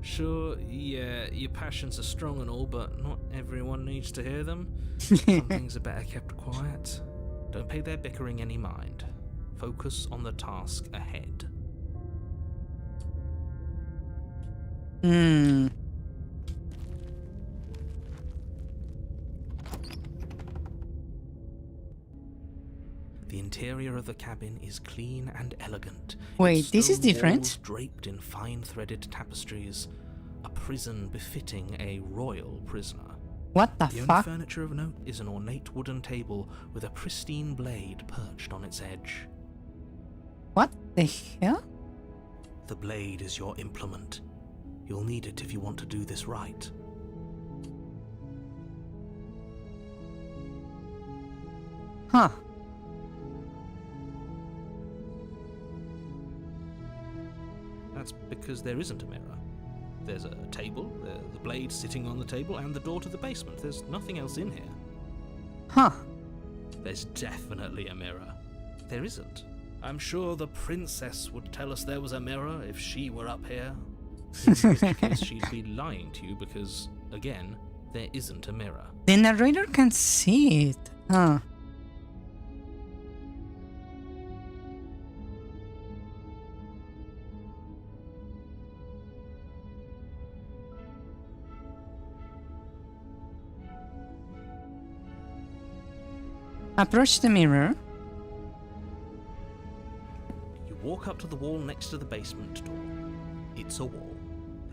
Sure, yeah, your passions are strong and all, but not everyone needs to hear them. Some things are better kept quiet. Don't pay their bickering any mind. Focus on the task ahead. The interior of the cabin is clean and elegant. Wait, Its this is stone different? walls draped in fine threaded tapestries. A prison befitting a royal prisoner. What the The only fuck? furniture of note is an ornate wooden table with a pristine blade perched on its edge. What the hell? The blade is your implement. You'll need it if you want to do this right. Huh. That's because there isn't a mirror. There's a table, the blade sitting on the table, and the door to the basement. There's nothing else in here. Huh. There's definitely a mirror. There isn't. I'm sure the princess would tell us there was a mirror if she were up here. In which case she'd be lying to you because, again, there isn't a mirror. The narrator can see it. Huh. Approach the mirror. You walk up to the wall next to the basement door. It's a wall.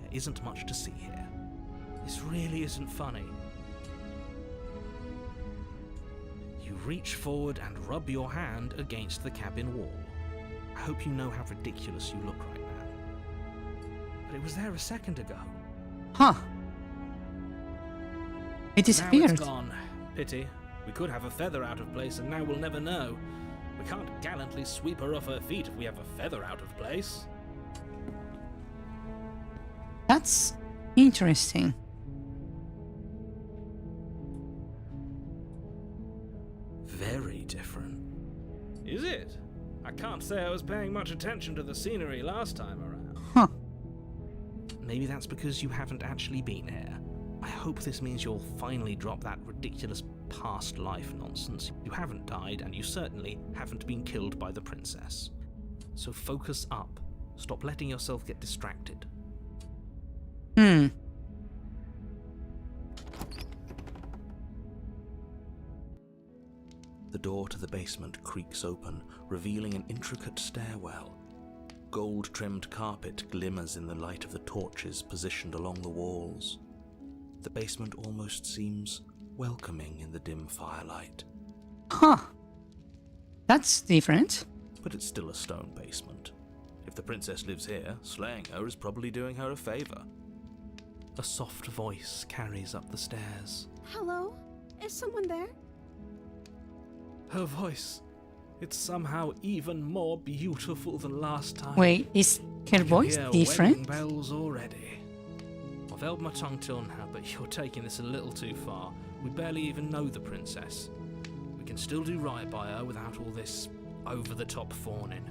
There isn't much to see here. This really isn't funny. You reach forward and rub your hand against the cabin wall. I hope you know how ridiculous you look right now. But it was there a second ago. Huh. It Now disappeared. it's gone. Pity. We could have a feather out of place and now we'll never know. We can't gallantly sweep her off her feet if we have a feather out of place. That's interesting. Very different. Is it? I can't say I was paying much attention to the scenery last time around. Huh. Maybe that's because you haven't actually been here. I hope this means you'll finally drop that ridiculous past life nonsense. You haven't died, and you certainly haven't been killed by the princess. So focus up. Stop letting yourself get distracted. Hmm. The door to the basement creaks open, revealing an intricate stairwell. Gold-trimmed carpet glimmers in the light of the torches positioned along the walls. The basement almost seems welcoming in the dim firelight. Huh. That's different. But it's still a stone basement. If the princess lives here, slaying her is probably doing her a favor. A soft voice carries up the stairs. Hello? Is someone there? Her voice. It's somehow even more beautiful than last time. Wait, is her voice Hear different? wedding bells already. I've held my tongue till now, but you're taking this a little too far. We barely even know the princess. We can still do right by her without all this over-the-top fawning.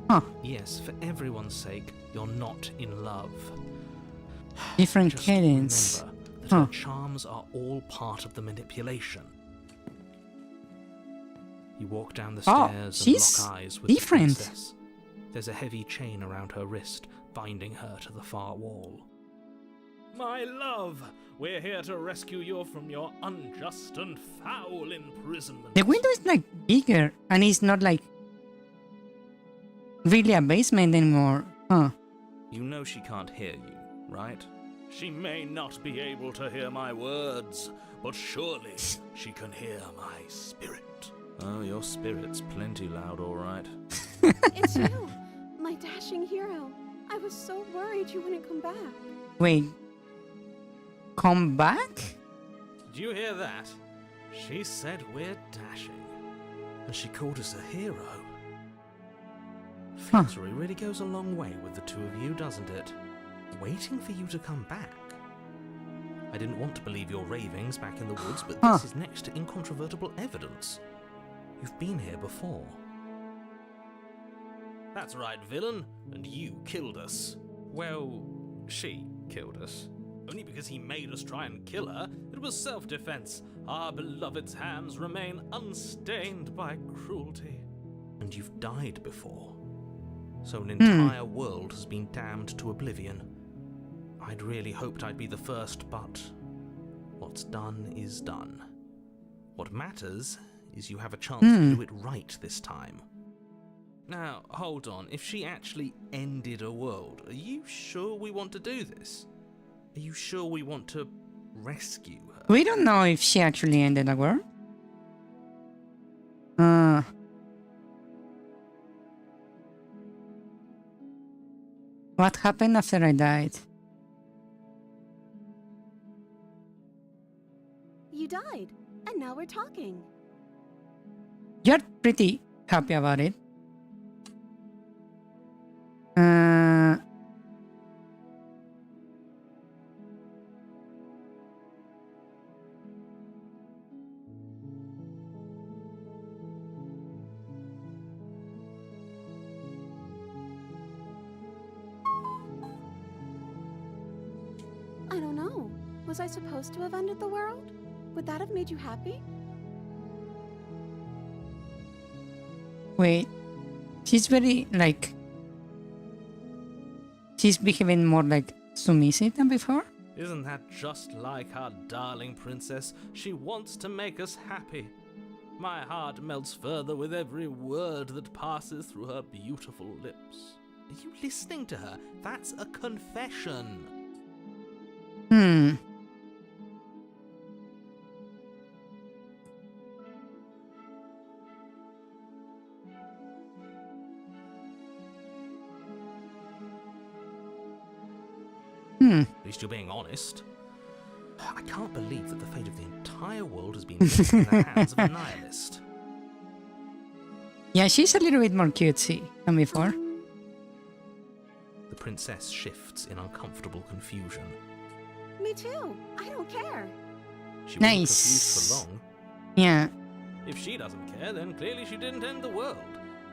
Huh. Yes, for everyone's sake, you're not in love. Different Just cadence. remember that Huh. her charms are all part of the manipulation. You walk down the Oh, stairs she's and lock eyes with different. the princess. There's a heavy chain around her wrist, binding her to the far wall. My love, we're here to rescue you from your unjust and foul imprisonment. The window is like bigger and it's not like really a basement anymore. Huh. You know she can't hear you, right? She may not be able to hear my words, but surely she can hear my spirit. Oh, your spirit's plenty loud, all right. It's you, my dashing hero. I was so worried you wouldn't come back. Wait. Come back? Did you hear that? She said we're dashing. And she called us a hero. Huh. Flattery really goes a long way with the two of you, doesn't it? Waiting for you to come back. I didn't want to believe your ravings back in the woods, but Huh. this is next to incontrovertible evidence. You've been here before. That's right, villain. And you killed us. Well, she killed us. Only because he made us try and kill her. It was self-defense. Our beloved's hands remain unstained by cruelty. And you've died before. So an entire world has been damned to oblivion. I'd really hoped I'd be the first, but what's done is done. What matters is you have a chance to do it right this time. Now, hold on. If she actually ended a world, are you sure we want to do this? Are you sure we want to rescue her? We don't know if she actually ended a world. What happened after I died? You died, and now we're talking. You're pretty happy about it. I don't know. Was I supposed to have ended the world? Would that have made you happy? Wait, she's very like. She's behaving more like submissive than before? Isn't that just like our darling princess? She wants to make us happy. My heart melts further with every word that passes through her beautiful lips. Are you listening to her? That's a confession. At least you're being honest. I can't believe that the fate of the entire world has been left in the hands of a nihilist. Yeah, she's a little bit more cutesy than before. The princess shifts in uncomfortable confusion. Me too. I don't care. She wasn't Nice. confused for long. Yeah. If she doesn't care, then clearly she didn't end the world.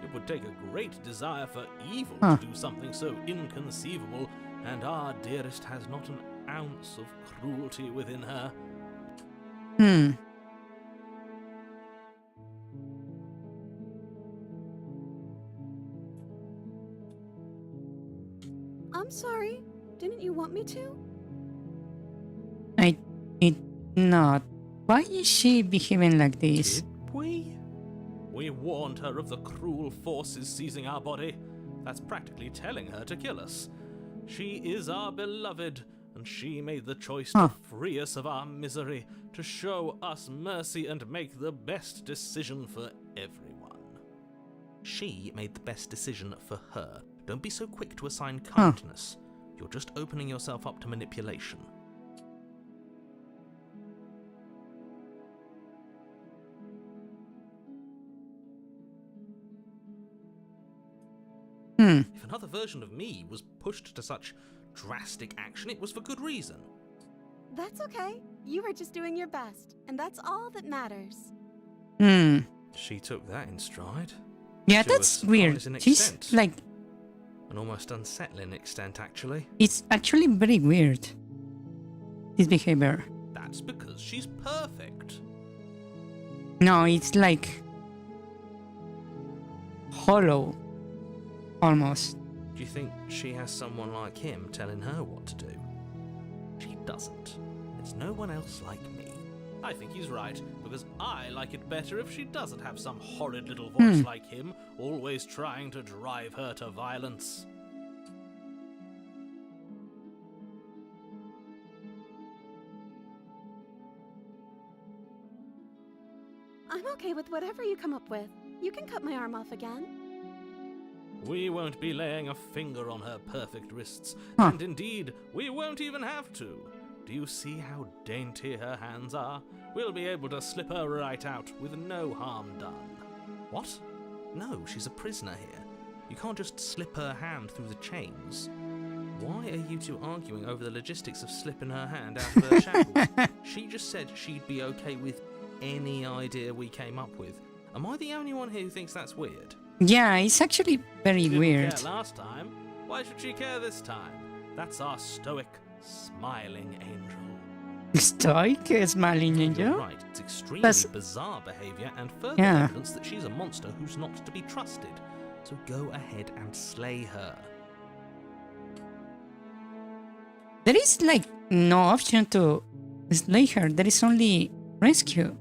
It would take a great desire for evil Huh. to do something so inconceivable, and our dearest has not an ounce of cruelty within her. I'm sorry. Didn't you want me to? I did not. Why is she behaving like this? Did we? We warned her of the cruel forces seizing our body. That's practically telling her to kill us. She is our beloved, and she made the choice to free us of our misery, to show us mercy and make the best decision for everyone. She made the best decision for her. Don't be so quick to assign kindness. You're just opening yourself up to manipulation. If another version of me was pushed to such drastic action, it was for good reason. That's okay. You were just doing your best, and that's all that matters. She took that in stride. Yeah, To a that's weird. surprising She's extent. like, An almost unsettling extent, actually. it's actually very weird, this behavior. That's because she's perfect. No, it's like hollow, almost. Do you think she has someone like him telling her what to do? She doesn't. There's no one else like me. I think he's right, because I like it better if she doesn't have some horrid little voice like him, always trying to drive her to violence. I'm okay with whatever you come up with. You can cut my arm off again. We won't be laying a finger on her perfect wrists, Huh. and indeed, we won't even have to. Do you see how dainty her hands are? We'll be able to slip her right out with no harm done. What? No, she's a prisoner here. You can't just slip her hand through the chains. Why are you two arguing over the logistics of slipping her hand out of her shackles? She just said she'd be okay with any idea we came up with. Am I the only one here who thinks that's weird? Yeah, it's actually very Didn't weird. care last time. Why should she care this time? That's our stoic, smiling angel. Stoic, smiling You're angel. right. It's extremely That's- bizarre behaviour and further Yeah. evidence that she's a monster who's not to be trusted. So go ahead and slay her. There is like no option to slay her. There is only rescue.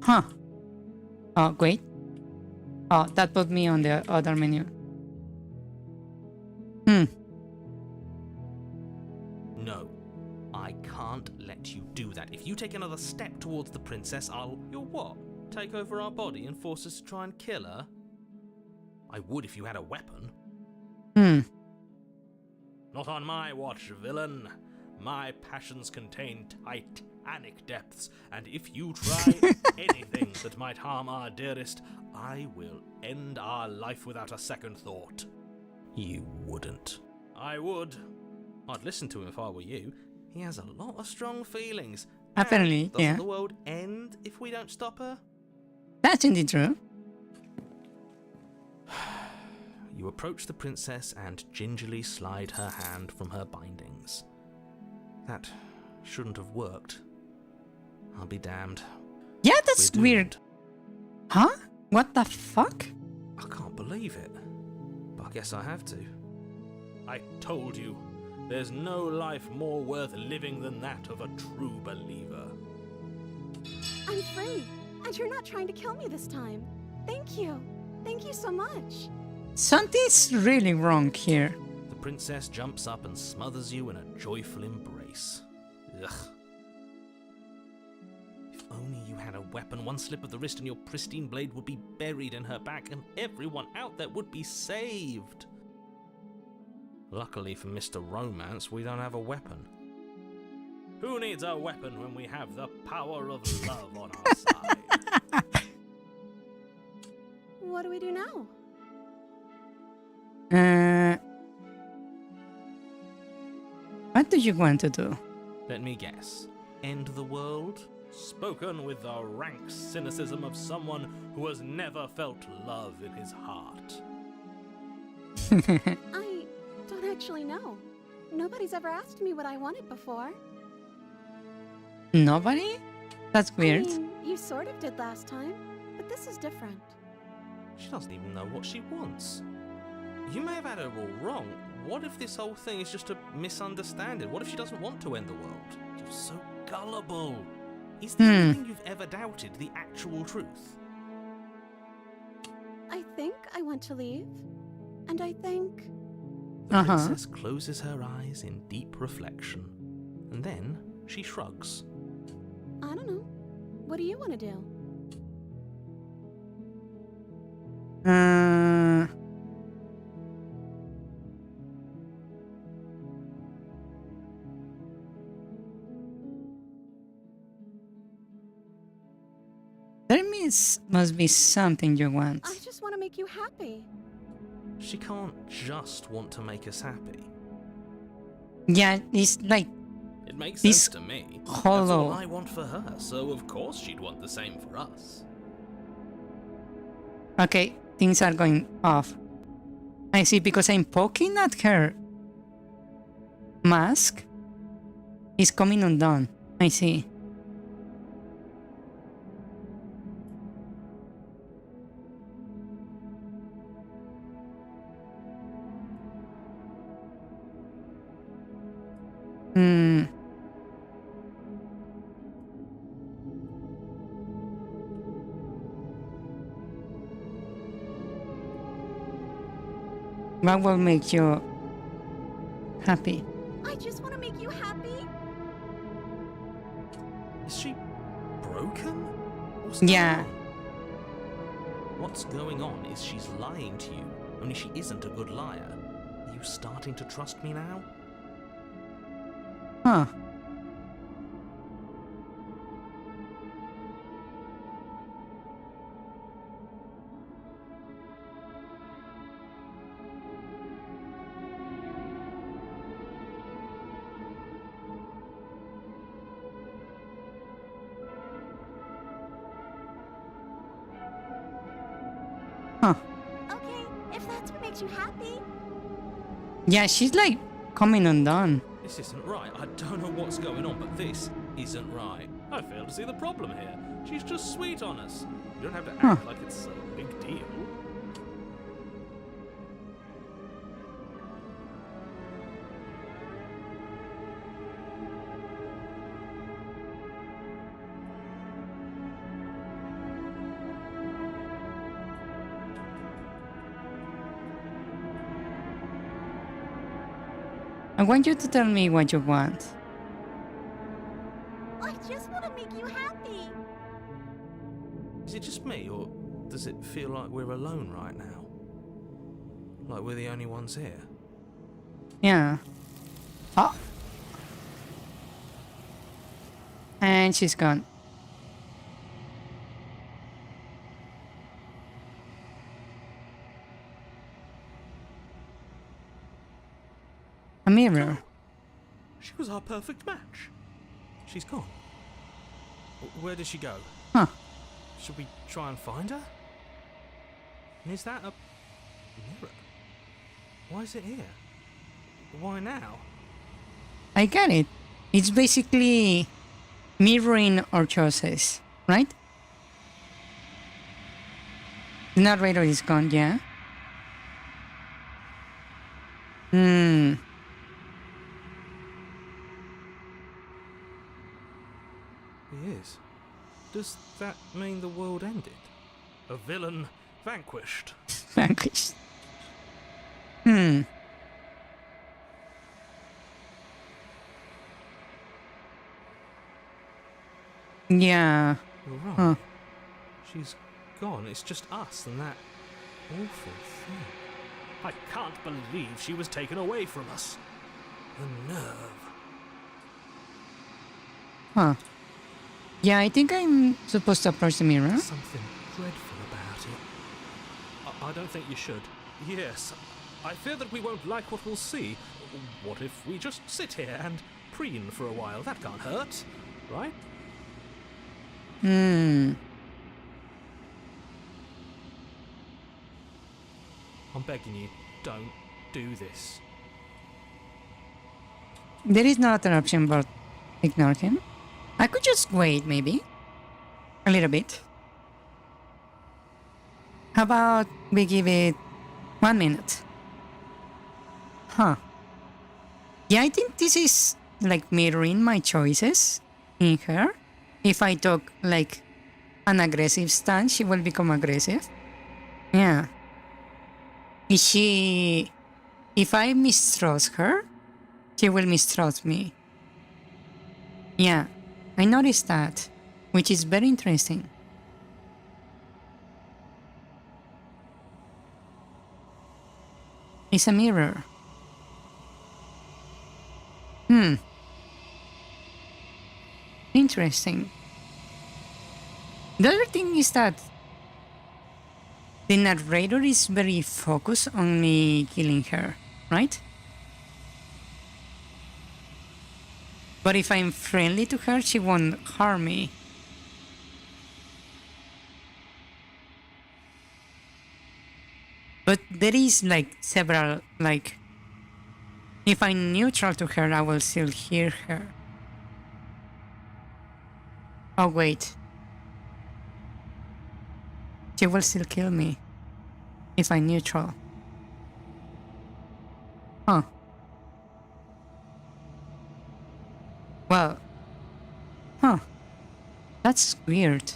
Huh. Oh, wait. Oh, that put me on the other menu. No, I can't let you do that. If you take another step towards the princess, You'll what? Take over our body and force us to try and kill her? I would if you had a weapon. Not on my watch, villain. My passions contain titanic depths, and if you try anything that might harm our dearest, I will end our life without a second thought. You wouldn't. I would. I'd listen to him if I were you. He has a lot of strong feelings. And Apparently, doesn't yeah. the world end if we don't stop her? That's indeed true. You approach the princess and gingerly slide her hand from her bindings. That shouldn't have worked. I'll be damned. Yeah, that's We're weird. doomed. Huh? What the fuck? I can't believe it. But I guess I have to. I told you, there's no life more worth living than that of a true believer. I'm free, and you're not trying to kill me this time. Thank you. Thank you so much. Something's really wrong here. The princess jumps up and smothers you in a joyful embrace. Ugh. If only you had a weapon, one slip of the wrist and your pristine blade would be buried in her back and everyone out there would be saved. Luckily for Mr. Romance, we don't have a weapon. Who needs a weapon when we have the power of love on our side? What do we do now? What do you want to do? Let me guess. End the world? Spoken with the rank cynicism of someone who has never felt love in his heart. don't actually know. Nobody's ever asked me what I wanted before. Nobody? That's weird. I mean, you sort of did last time, but this is different. She doesn't even know what she wants. You may have had her all wrong. What if this whole thing is just a misunderstanding? What if she doesn't want to end the world? You're so gullible. Is the only thing you've ever doubted the actual truth? I think I want to leave. And I think... The princess closes her eyes in deep reflection. And then she shrugs. I don't know. What do you want to do? There must be something you want. I just want to make you happy. She can't just want to make us happy. Yeah, it's like It makes this sense to me. hollow. That's all I want for her, so of course she'd want the same for us. Okay, things are going off. I see, because I'm poking at her mask. It's coming undone. I see. What will make you happy? I just want to make you happy. Is she broken? What's Yeah. going on? What's going on is she's lying to you, only she isn't a good liar. Are you starting to trust me now? Huh. Okay, if that's what makes you happy. Yeah, she's like coming undone. This isn't right. I don't know what's going on, but this isn't right. I fail to see the problem here. She's just sweet on us. You don't have to act like it's a big deal. I want you to tell me what you want. I just want to make you happy. Is it just me, or does it feel like we're alone right now? Like we're the only ones here? Yeah. Oh. And she's gone. A mirror. She was our perfect match. She's gone. Where did she go? Huh. Should we try and find her? And is that a mirror? Why is it here? Why now? I get it. It's basically mirroring our choices, right? The narrator is gone, yeah? He is. Does that mean the world ended? A villain vanquished? Vanquished. Yeah. You're right. Huh. She's gone. It's just us and that awful thing. I can't believe she was taken away from us. The nerve. Huh. Yeah, I think I'm supposed to approach the mirror. Something dreadful about it. I don't think you should. Yes. I fear that we won't like what we'll see. What if we just sit here and preen for a while? That can't hurt, right? I'm begging you, don't do this. there is no other option but ignore him. I could just wait, maybe. A little bit. How about we give it 1 minute? Huh. Yeah, I think this is like mirroring my choices in her. If I talk like an aggressive stance, she will become aggressive. Yeah. Is she... If I mistrust her, she will mistrust me. Yeah, I noticed that, which is very interesting. It's a mirror. Interesting. The other thing is that the narrator is very focused on me killing her, right? But if I'm friendly to her, she won't harm me. But there is like several, like, if I'm neutral to her, I will still hear her. Oh, wait. She will still kill me if I'm neutral. Huh. Well, huh. That's weird.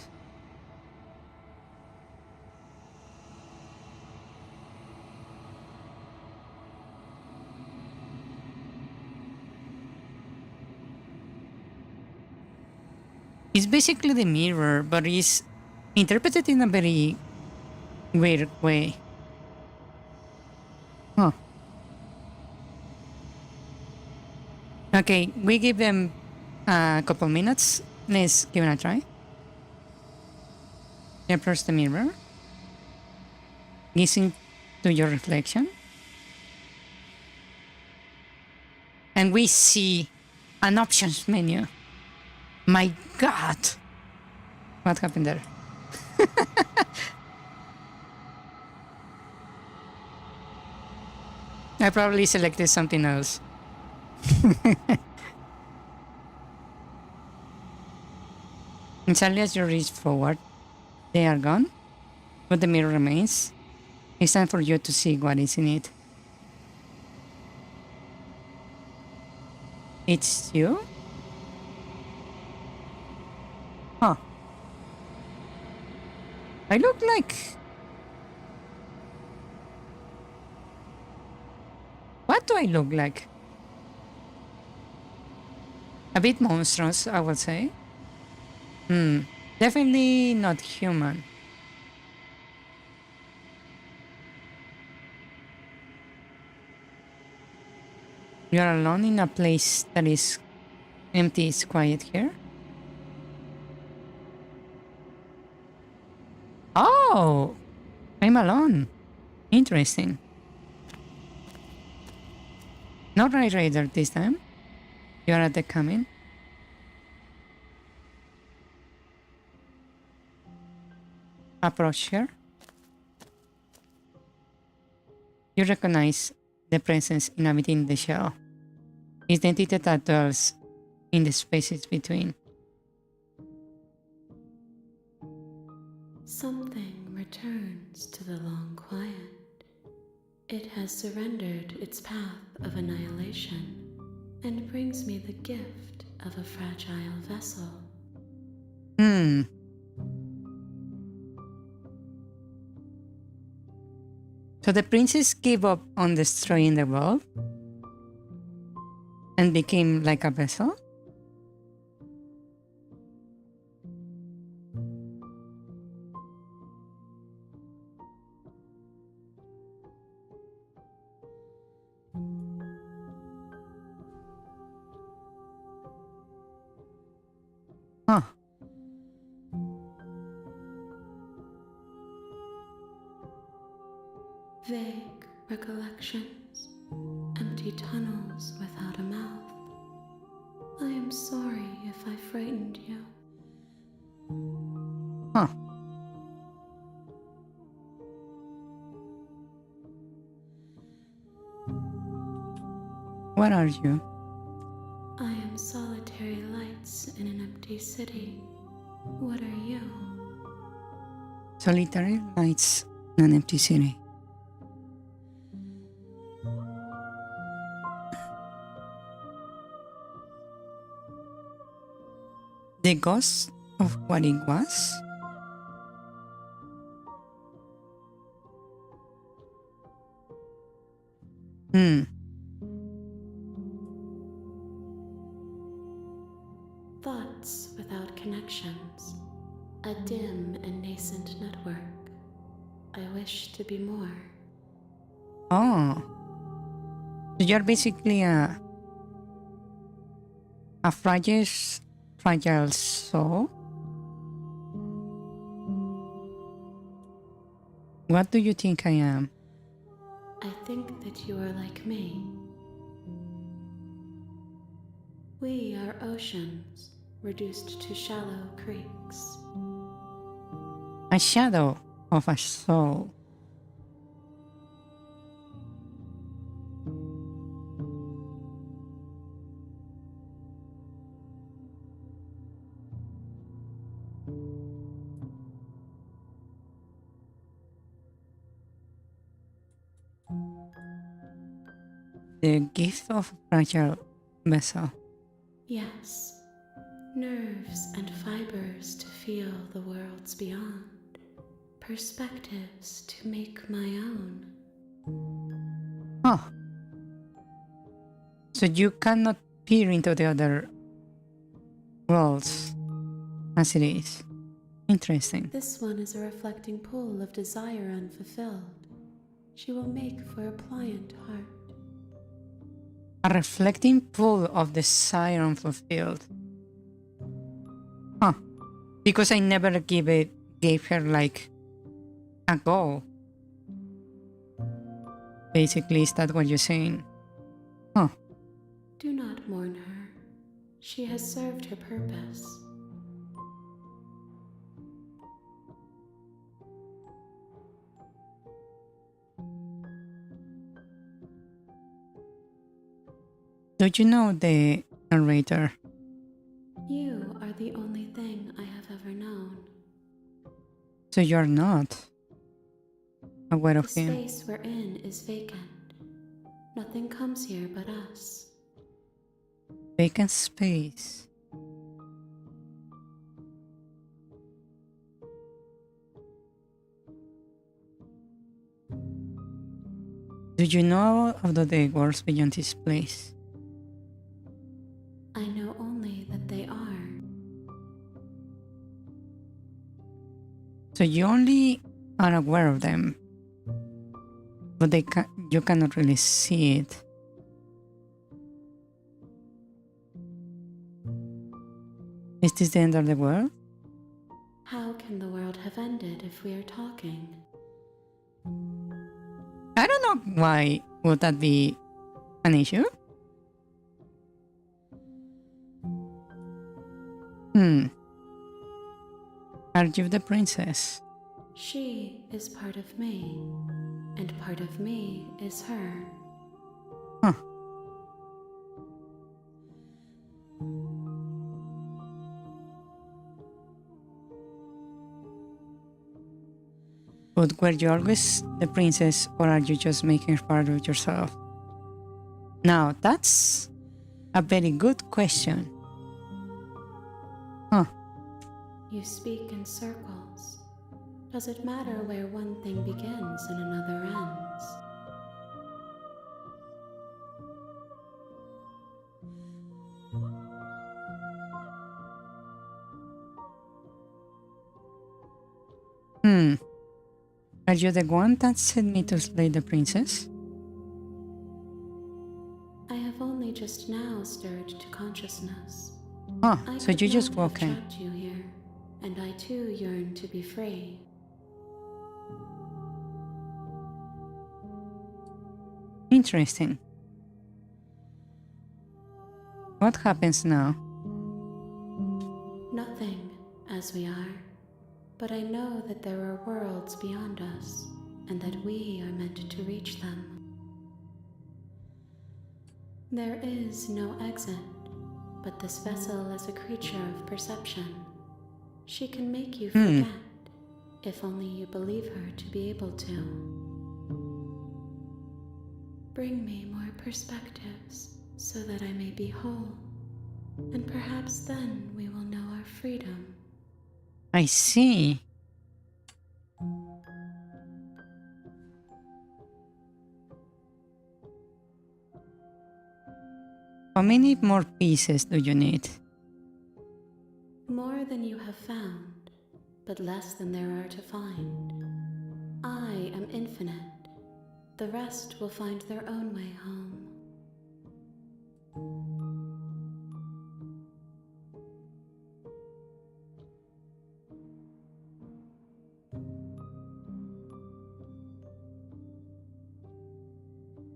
It's basically the mirror, but it's interpreted in a very weird way. Huh. Okay, we give them a couple minutes. Let's give it a try. Approach the mirror. Listen to your reflection. And we see an options menu. My God! What happened there? I probably selected something else. And suddenly as you reach forward, they are gone, but the mirror remains. It's time for you to see what is in it. It's you? Huh. I look like... What do I look like? A bit monstrous, I would say. Definitely not human. You are alone in a place that is empty, it's quiet here. Oh! I'm alone. Interesting. No Night Raider this time. You are at the cabin. Approach her. You recognize the presence inhabiting the shell. It's the entity that dwells in the spaces between. Something returns to the long quiet. It has surrendered its path of annihilation and brings me the gift of a fragile vessel. So the princess gave up on destroying the world and became like a vessel? Huh. Vague recollections, empty tunnels without a mouth. I am sorry if I frightened you. Huh. What are you? city. What are you? Solitary lights in an empty city. The ghost of what it was? Thoughts without connections. A dim and nascent network. I wish to be more. Oh. So you're basically a fragile soul? What do you think I am? I think that you are like me. We are oceans, reduced to shallow creeks. A shadow of a soul. The gift of a fragile vessel. Yes, nerves and fibers to feel the worlds beyond. Perspectives to make my own. Oh. So you cannot peer into the other worlds as it is. Interesting. This one is a reflecting pool of desire unfulfilled. She will make for a pliant heart. A reflecting pool of desire unfulfilled. Huh. Because I never gave her like a goal. Basically, is that what you're saying? Huh. Do not mourn her. She has served her purpose. Don't you know the narrator? You are the only thing I have ever known. So you're not aware of The him. space we're in is vacant. Nothing comes here but us. Vacant space. Do you know of the worlds beyond this place? I know only that they are. So you only are aware of them, but you cannot really see it. Is this the end of the world? How can the world have ended if we are talking? I don't know why would that be an issue. Are you the princess? She is part of me, and part of me is her. Huh. But were you always the princess, or are you just making her part of yourself? Now, that's a very good question. Huh. You speak in circles. Does it matter where one thing begins and another ends? Are you the one that sent me to slay the princess? I have only just now stirred to consciousness. Oh, I so could you just not walk have in. trapped you here, and I too yearn to be free. Interesting. What happens now? Nothing, as we are. But I know that there are worlds beyond us, and that we are meant to reach them. There is no exit. But this vessel is a creature of perception. She can make you forget, if only you believe her to be able to. Bring me more perspectives so that I may be whole, and perhaps then we will know our freedom. I see. How many more pieces do you need? More than you have found, but less than there are to find. I am infinite. The rest will find their own way home.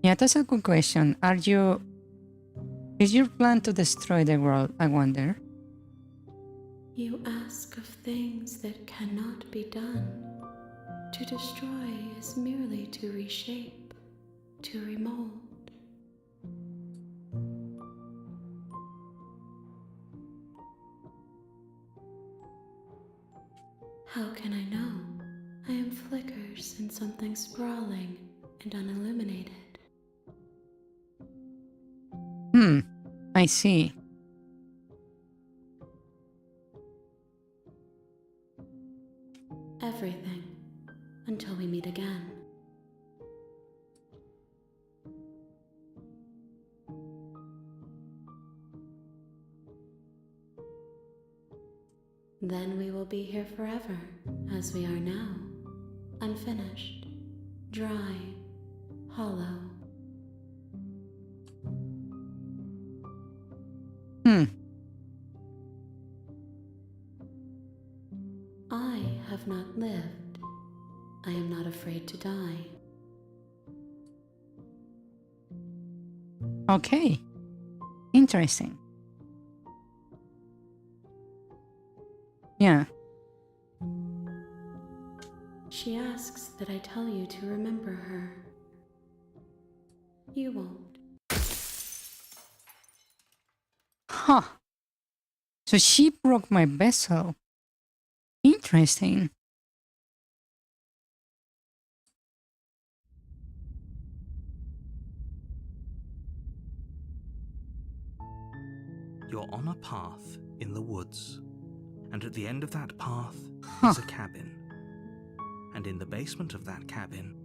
Yeah, that's a good question. Is your plan to destroy the world, I wonder? You ask of things that cannot be done. To destroy is merely to reshape, to remold. How can I know? I am flickers in something sprawling and unilluminated. I see. Everything, until we meet again. Then we will be here forever, as we are now, unfinished, dry, hollow. I have not lived. I am not afraid to die. Okay. Interesting. Yeah. She asks that I tell you to remember her. You won't. Huh. So she broke my vessel. Interesting. You're on a path in the woods, and at the end of that path Huh. is a cabin. And in the basement of that cabin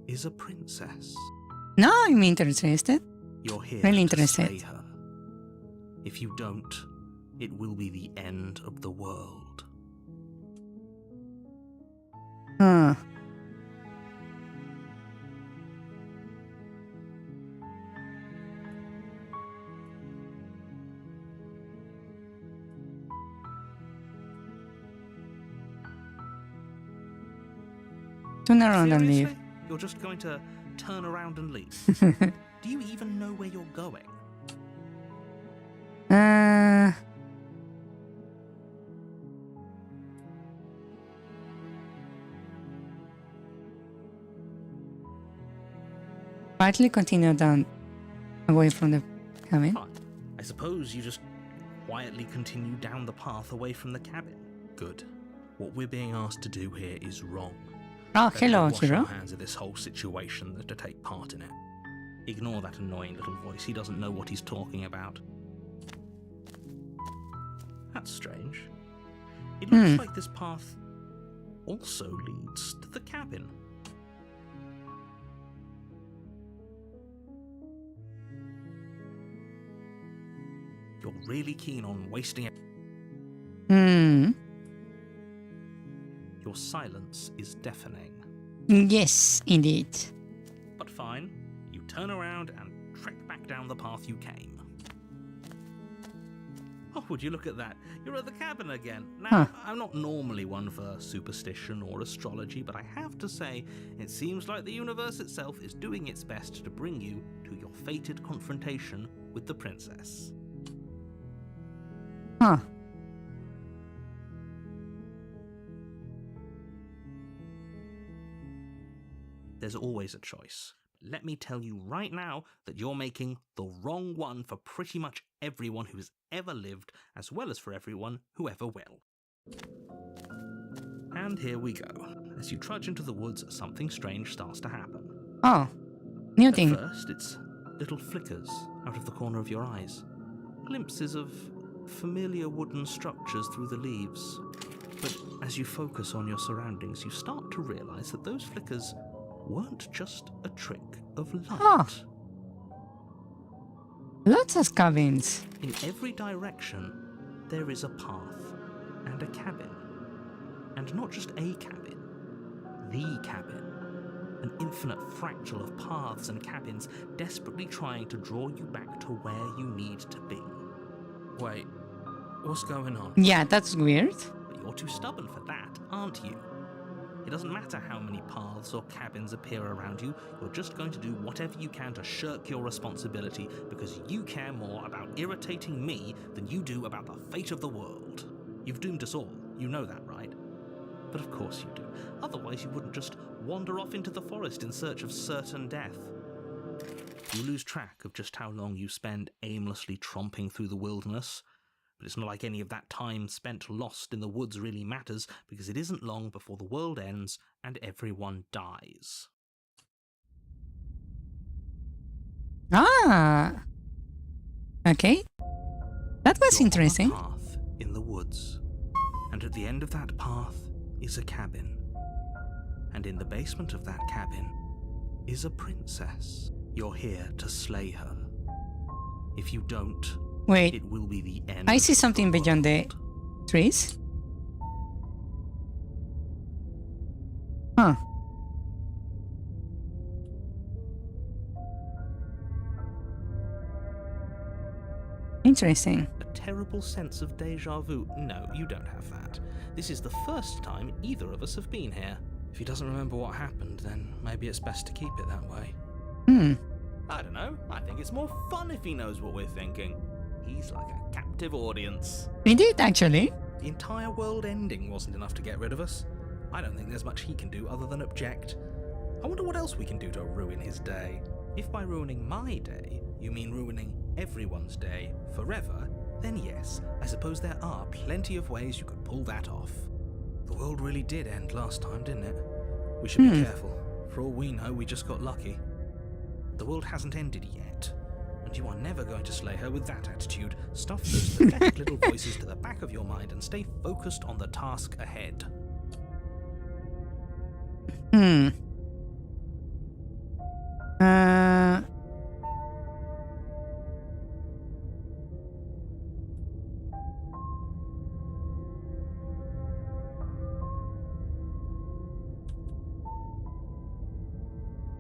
is a princess. Now I'm interested. You're here Really to interested. slay her. If you don't, it will be the end of the world. Huh. Turn around and leave. Seriously? You're just going to turn around and leave? Do you even know where you're going? Quietly continue down away from the cabin. Fine. I suppose you just quietly continue down the path away from the cabin. Good. What we're being asked to do here is wrong. Oh, Better hello, wash our hero. hands of this whole situation than to take part in it. Ignore that annoying little voice. He doesn't know what he's talking about. That's strange. It looks like this path also leads to the cabin. You're really keen on wasting it. Your silence is deafening. Yes, indeed. But fine, you turn around and trek back down the path you came. Oh, would you look at that? You're at the cabin again. Now, I'm not normally one for superstition or astrology, but I have to say, it seems like the universe itself is doing its best to bring you to your fated confrontation with the princess. Huh. There's always a choice. Let me tell you right now that you're making the wrong one for pretty much everyone who's ever lived, as well as for everyone who ever will. And here we go. As you trudge into the woods, something strange starts to happen. Oh, new At thing. first, it's little flickers out of the corner of your eyes. Glimpses of familiar wooden structures through the leaves. But as you focus on your surroundings, you start to realize that those flickers weren't just a trick of light. Huh. Lots of cabins. In every direction, there is a path and a cabin. And not just a cabin, the cabin. An infinite fractal of paths and cabins desperately trying to draw you back to where you need to be. Wait, what's going on? Yeah, that's weird. But you're too stubborn for that, aren't you? It doesn't matter how many paths or cabins appear around you, you're just going to do whatever you can to shirk your responsibility because you care more about irritating me than you do about the fate of the world. You've doomed us all, you know that, right? But of course you do. Otherwise you wouldn't just wander off into the forest in search of certain death. You lose track of just how long you spend aimlessly tromping through the wilderness. But it's not like any of that time spent lost in the woods really matters, because it isn't long before the world ends and everyone dies. Ah. Okay. That was You're interesting. on a path in the woods. And at the end of that path is a cabin. And in the basement of that cabin is a princess. You're here to slay her. If you don't, Wait, it will be the end. I see of something the beyond the world. trees. Huh. Interesting. A terrible sense of deja vu. No, you don't have that. This is the first time either of us have been here. If he doesn't remember what happened, then maybe it's best to keep it that way. I don't know. I think it's more fun if he knows what we're thinking. He's like a captive audience. We did actually. The entire world ending wasn't enough to get rid of us. I don't think there's much he can do other than object. I wonder what else we can do to ruin his day. If by ruining my day, you mean ruining everyone's day forever, then yes, I suppose there are plenty of ways you could pull that off. The world really did end last time, didn't it? We should be careful. For all we know, we just got lucky. The world hasn't ended yet, and you are never going to slay her with that attitude. Stuff those pathetic little voices to the back of your mind and stay focused on the task ahead.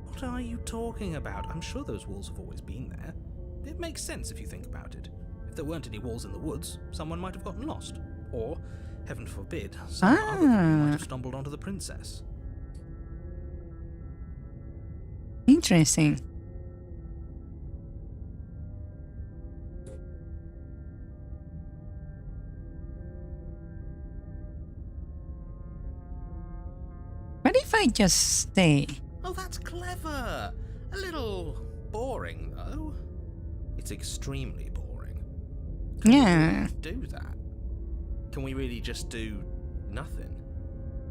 What are you talking about? I'm sure those walls have always been there. It makes sense if you think about it. If there weren't any walls in the woods, someone might have gotten lost. Or, heaven forbid, someone other than you might have stumbled onto the princess. Interesting. What if I just stay? Oh, that's clever! A little boring, though. It's extremely boring. Can we Yeah. really do that? Can we really just do nothing?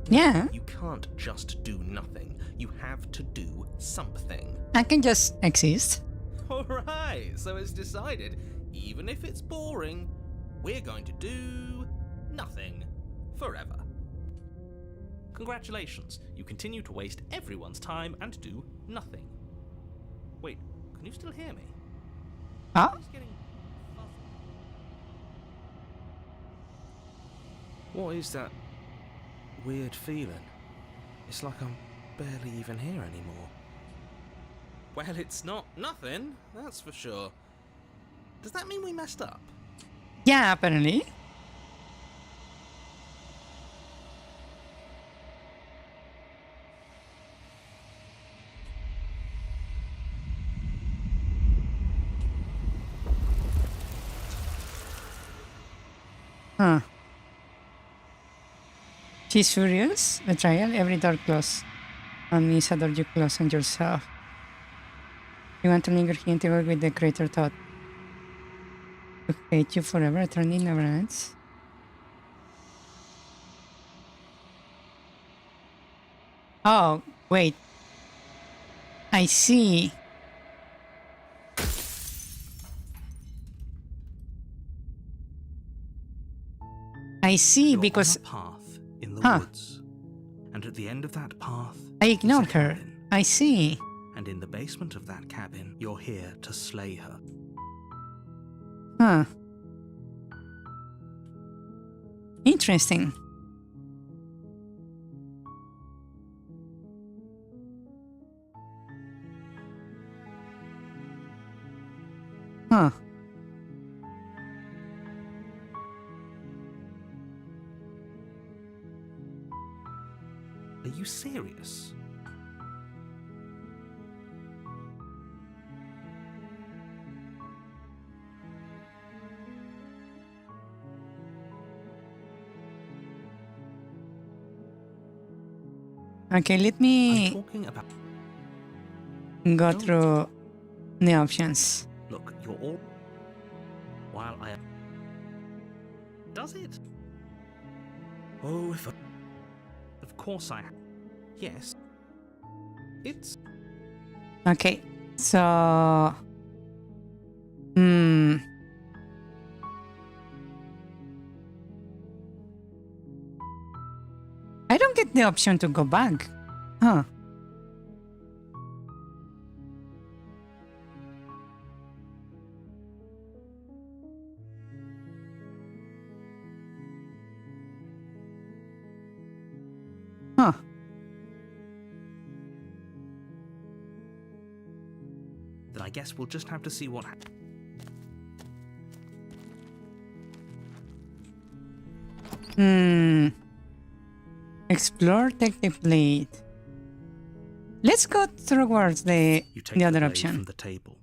Yeah. You can't just do nothing. You have to do something. I can just exist. Alright, so it's decided. Even if it's boring, we're going to do nothing forever. Congratulations, you continue to waste everyone's time and do nothing. Wait, can you still hear me? Oh, It's getting fuzzy. What is that weird feeling? It's like I'm barely even here anymore. Well, it's not nothing, that's for sure. Does that mean we messed up? yeah, apparently. Huh. She's furious. Betrayal. Every door closed. And is a door you close on yourself. You want to linger here until with the creator thought to hate you forever, eternity never ends. Oh, wait. I see. I see, You're because on a path in the Huh. woods, and at the end of that path, I is a ignored her. cabin. I see. And in the basement of that cabin, you're here to slay her. Huh. Interesting. Huh. Are you serious? Okay, let I'm me talking about. go Don't. through the options. Look, you're all. While I. Does it? Oh, if. Of course I. Yes. It's. Okay, so... Hmm... I don't get the option to go back. Huh. Huh. Then I guess we'll just have to see what happens. Explore Detective Blade. Let's go towards the You take other blade option. from the table.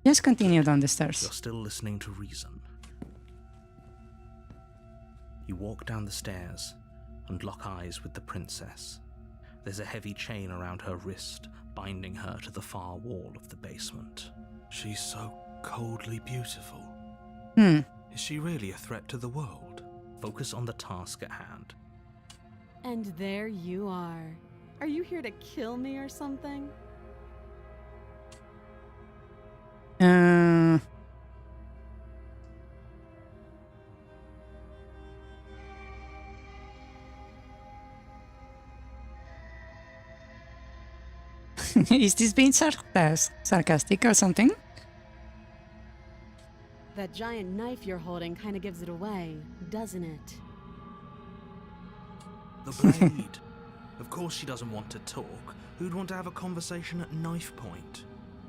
Just continue down the You're stairs. still listening to reason. You walk down the stairs and lock eyes with the princess. There's a heavy chain around her wrist, binding her to the far wall of the basement. She's so coldly beautiful. Is she really a threat to the world? Focus on the task at hand. And there you are. Are you here to kill me or something? Is this being sarcastic or something? That giant knife you're holding kind of gives it away, doesn't it? The blade. Of course she doesn't want to talk. Who'd want to have a conversation at knife point?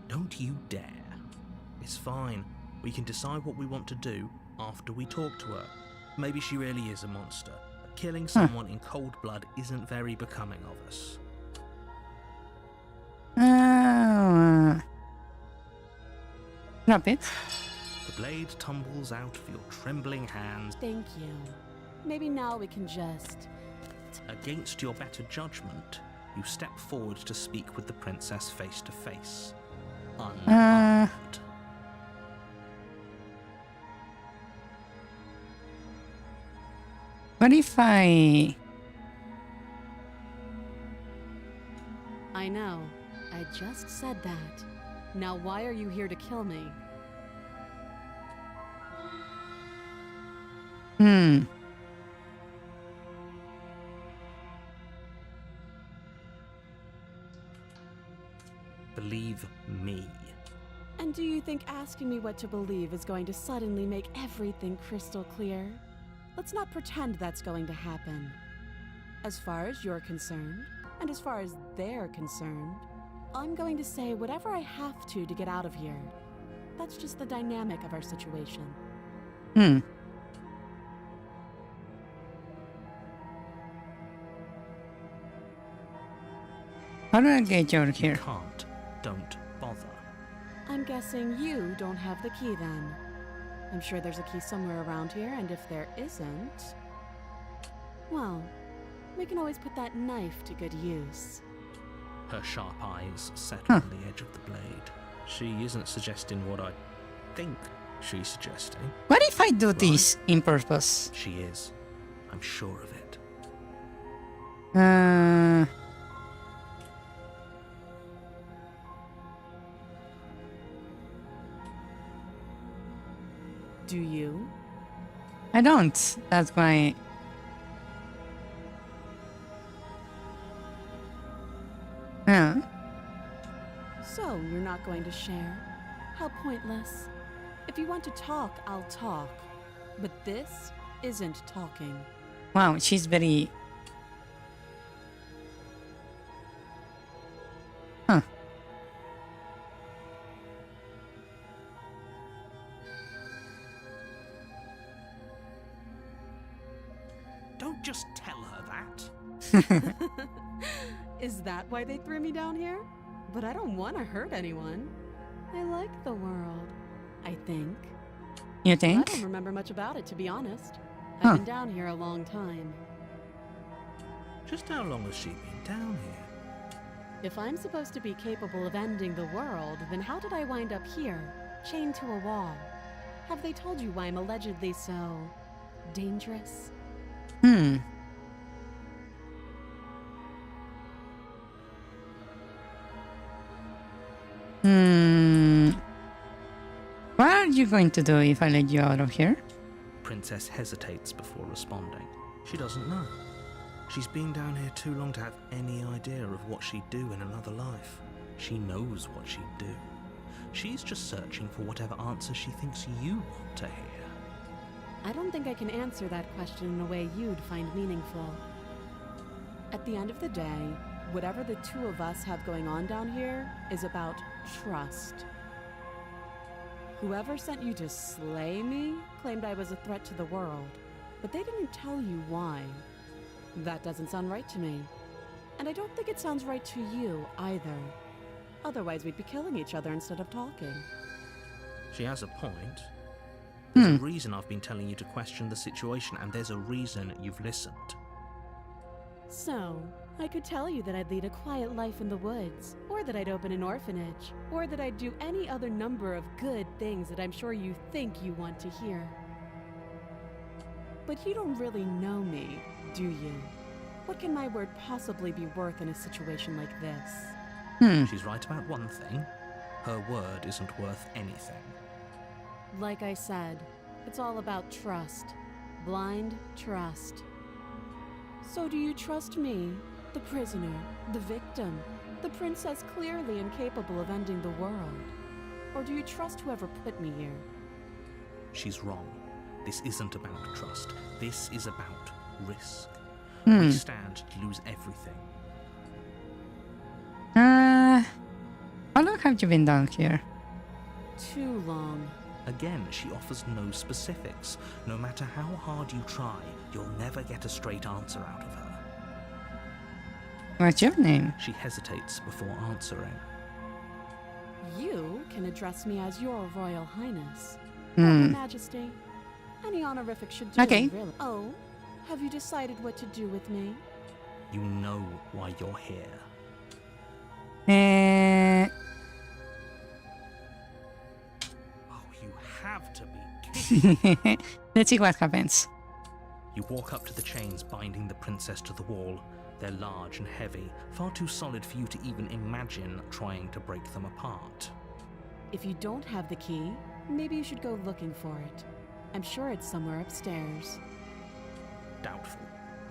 Don't you dare. It's fine. We can decide what we want to do after we talk to her. Maybe she really is a monster. But killing someone in cold blood isn't very becoming of us. Drop it. The blade tumbles out of your trembling hands. Thank you. Maybe now we can just... Against your better judgment, you step forward to speak with the princess face to face. Unarmed. What if I... I know. I just said that. Now why are you here to kill me? Believe me. And do you think asking me what to believe is going to suddenly make everything crystal clear? Let's not pretend that's going to happen. As far as you're concerned, and as far as they're concerned, I'm going to say whatever I have to get out of here. That's just the dynamic of our situation. How do I get you out of here? Can't. Don't bother. I'm guessing you don't have the key then. I'm sure there's a key somewhere around here, and if there isn't... Well, we can always put that knife to good use. Her sharp eyes settle on the edge of the blade. She isn't suggesting what I think she's suggesting. What if I do this in purpose? She is. I'm sure of it. Do you? I don't. That's why. Yeah. So, you're not going to share? How pointless. If you want to talk, I'll talk. But this isn't talking. Wow, she's very. Huh. Don't just tell her that. Is that why they threw me down here? But I don't want to hurt anyone. I like the world, I think. You I think? don't remember much about it, to be honest. Huh. I've been down here a long time. Just how long has she been down here? If I'm supposed to be capable of ending the world, then how did I wind up here, chained to a wall? Have they told you why I'm allegedly so dangerous? Hmm. What are you going to do if I let you out of here? Princess hesitates before responding. She doesn't know. She's been down here too long to have any idea of what she'd do in another life. She knows what she'd do. She's just searching for whatever answer she thinks you want to hear. I don't think I can answer that question in a way you'd find meaningful. At the end of the day, whatever the two of us have going on down here is about trust. Whoever sent you to slay me claimed I was a threat to the world, but they didn't tell you why. That doesn't sound right to me. And I don't think it sounds right to you either. Otherwise, we'd be killing each other instead of talking. She has a point. There's a reason I've been telling you to question the situation, and there's a reason you've listened. So, I could tell you that I'd lead a quiet life in the woods, or that I'd open an orphanage, or that I'd do any other number of good things that I'm sure you think you want to hear. But you don't really know me, do you? What can my word possibly be worth in a situation like this? She's right about one thing. Her word isn't worth anything. Like I said, it's all about trust. Blind trust. So do you trust me, the prisoner, the victim, the princess clearly incapable of ending the world? Or do you trust whoever put me here? She's wrong. This isn't about trust. This is about risk. We stand to lose everything. How long have you been down here? Too long. Again, she offers no specifics. No matter how hard you try, you'll never get a straight answer out of her. What's your name? She hesitates before answering. You can address me as your Royal Highness. Or Her Majesty. Any honorific should do, Okay. really. Oh, have you decided what to do with me? You know why you're here. Oh, you have to be kidding. Let's see what happens. You walk up to the chains binding the princess to the wall. They're large and heavy, far too solid for you to even imagine trying to break them apart. If you don't have the key, maybe you should go looking for it. I'm sure it's somewhere upstairs. Doubtful.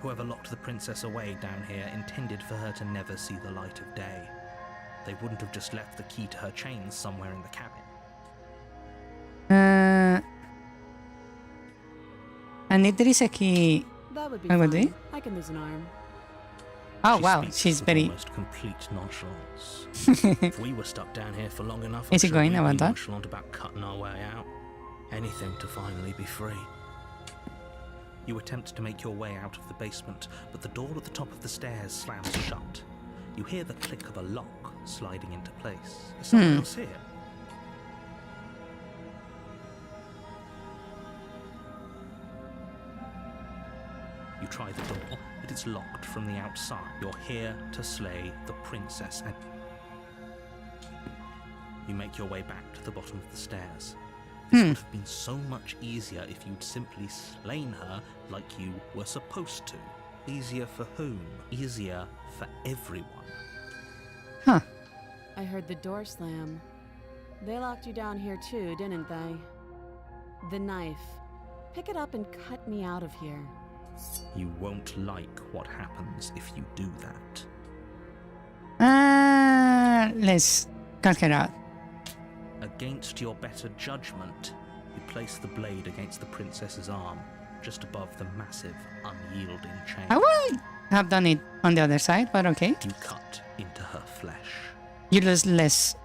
Whoever locked the princess away down here intended for her to never see the light of day. They wouldn't have just left the key to her chains somewhere in the cabin. And if there is a key... That would be What would fine. be? I can lose an arm. Oh She wow, speaks she's with very... almost complete nonchalance. If we were stuck down here for long enough, Is I'm it sure going we'd about be that? nonchalant about cutting our way out. Anything to finally be free. You attempt to make your way out of the basement, but the door at the top of the stairs slams shut. You hear the click of a lock sliding into place. Is someone else here? You You try the door, but it's locked from the outside. You're here to slay the princess, and you make your way back to the bottom of the stairs. This would have been so much easier if you'd simply slain her like you were supposed to. Easier for whom? Easier for everyone. Huh. I heard the door slam. They locked you down here too, didn't they? The knife. Pick it up and cut me out of here. You won't like what happens if you do that. Let's cut her out. Against your better judgment, you place the blade against the princess's arm, just above the massive, unyielding chain. I would have done it on the other side, but okay. You cut into her flesh. You lose less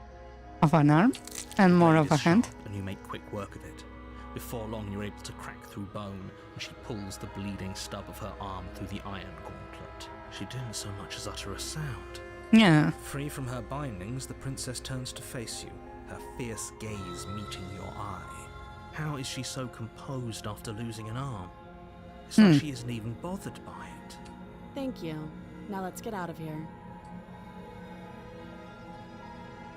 of an arm and more Blade of a is hand. sharp, and you make quick work of it. Before long, you're able to crack through bone, and she pulls the bleeding stub of her arm through the iron gauntlet. She didn't so much as utter a sound. Yeah. Free from her bindings, the princess turns to face you, her fierce gaze meeting your eye. How is she so composed after losing an arm? It's like she isn't even bothered by it. Thank you. Now let's get out of here.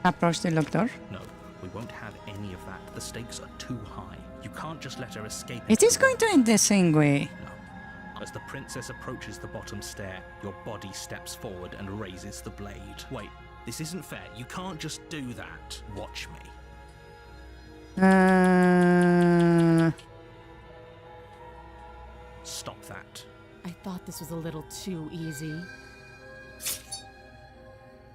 Approach the locked door. No, we won't have any of that. The stakes are too high. You can't just let her escape. It is going to end the same way. No. As the princess approaches the bottom stair, your body steps forward and raises the blade. Wait, this isn't fair. You can't just do that. Watch me. Stop that. I thought this was a little too easy.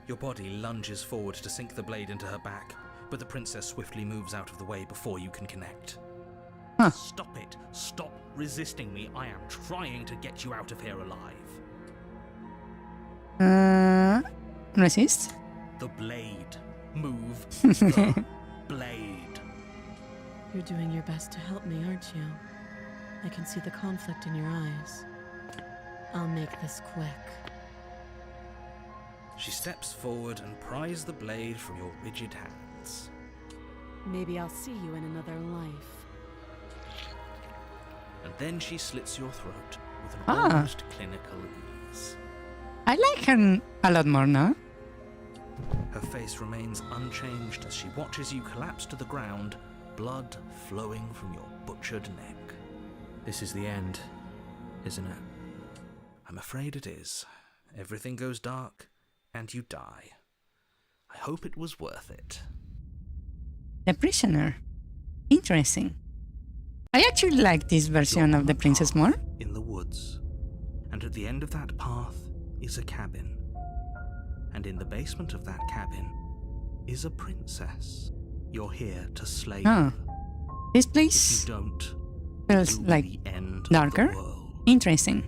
Your body lunges forward to sink the blade into her back, but the princess swiftly moves out of the way before you can connect. Huh. Stop it. Stop resisting me. I am trying to get you out of here alive. Resist. The blade. Move the blade. You're doing your best to help me, aren't you? I can see the conflict in your eyes. I'll make this quick. She steps forward and pries the blade from your rigid hands. Maybe I'll see you in another life. And then she slits your throat with an Ah. almost clinical ease. I like her a lot more now. Her face remains unchanged as she watches you collapse to the ground, blood flowing from your butchered neck. This is the end, isn't it? I'm afraid it is. Everything goes dark, and you die. I hope it was worth it. The prisoner. Interesting. I actually like this version of the princess more. In the woods. And at the end of that path is a cabin. And in the basement of that cabin is a princess. You're here to slay Ah. her. This If place you don't, feels it'll like be the end darker. of the world. Interesting.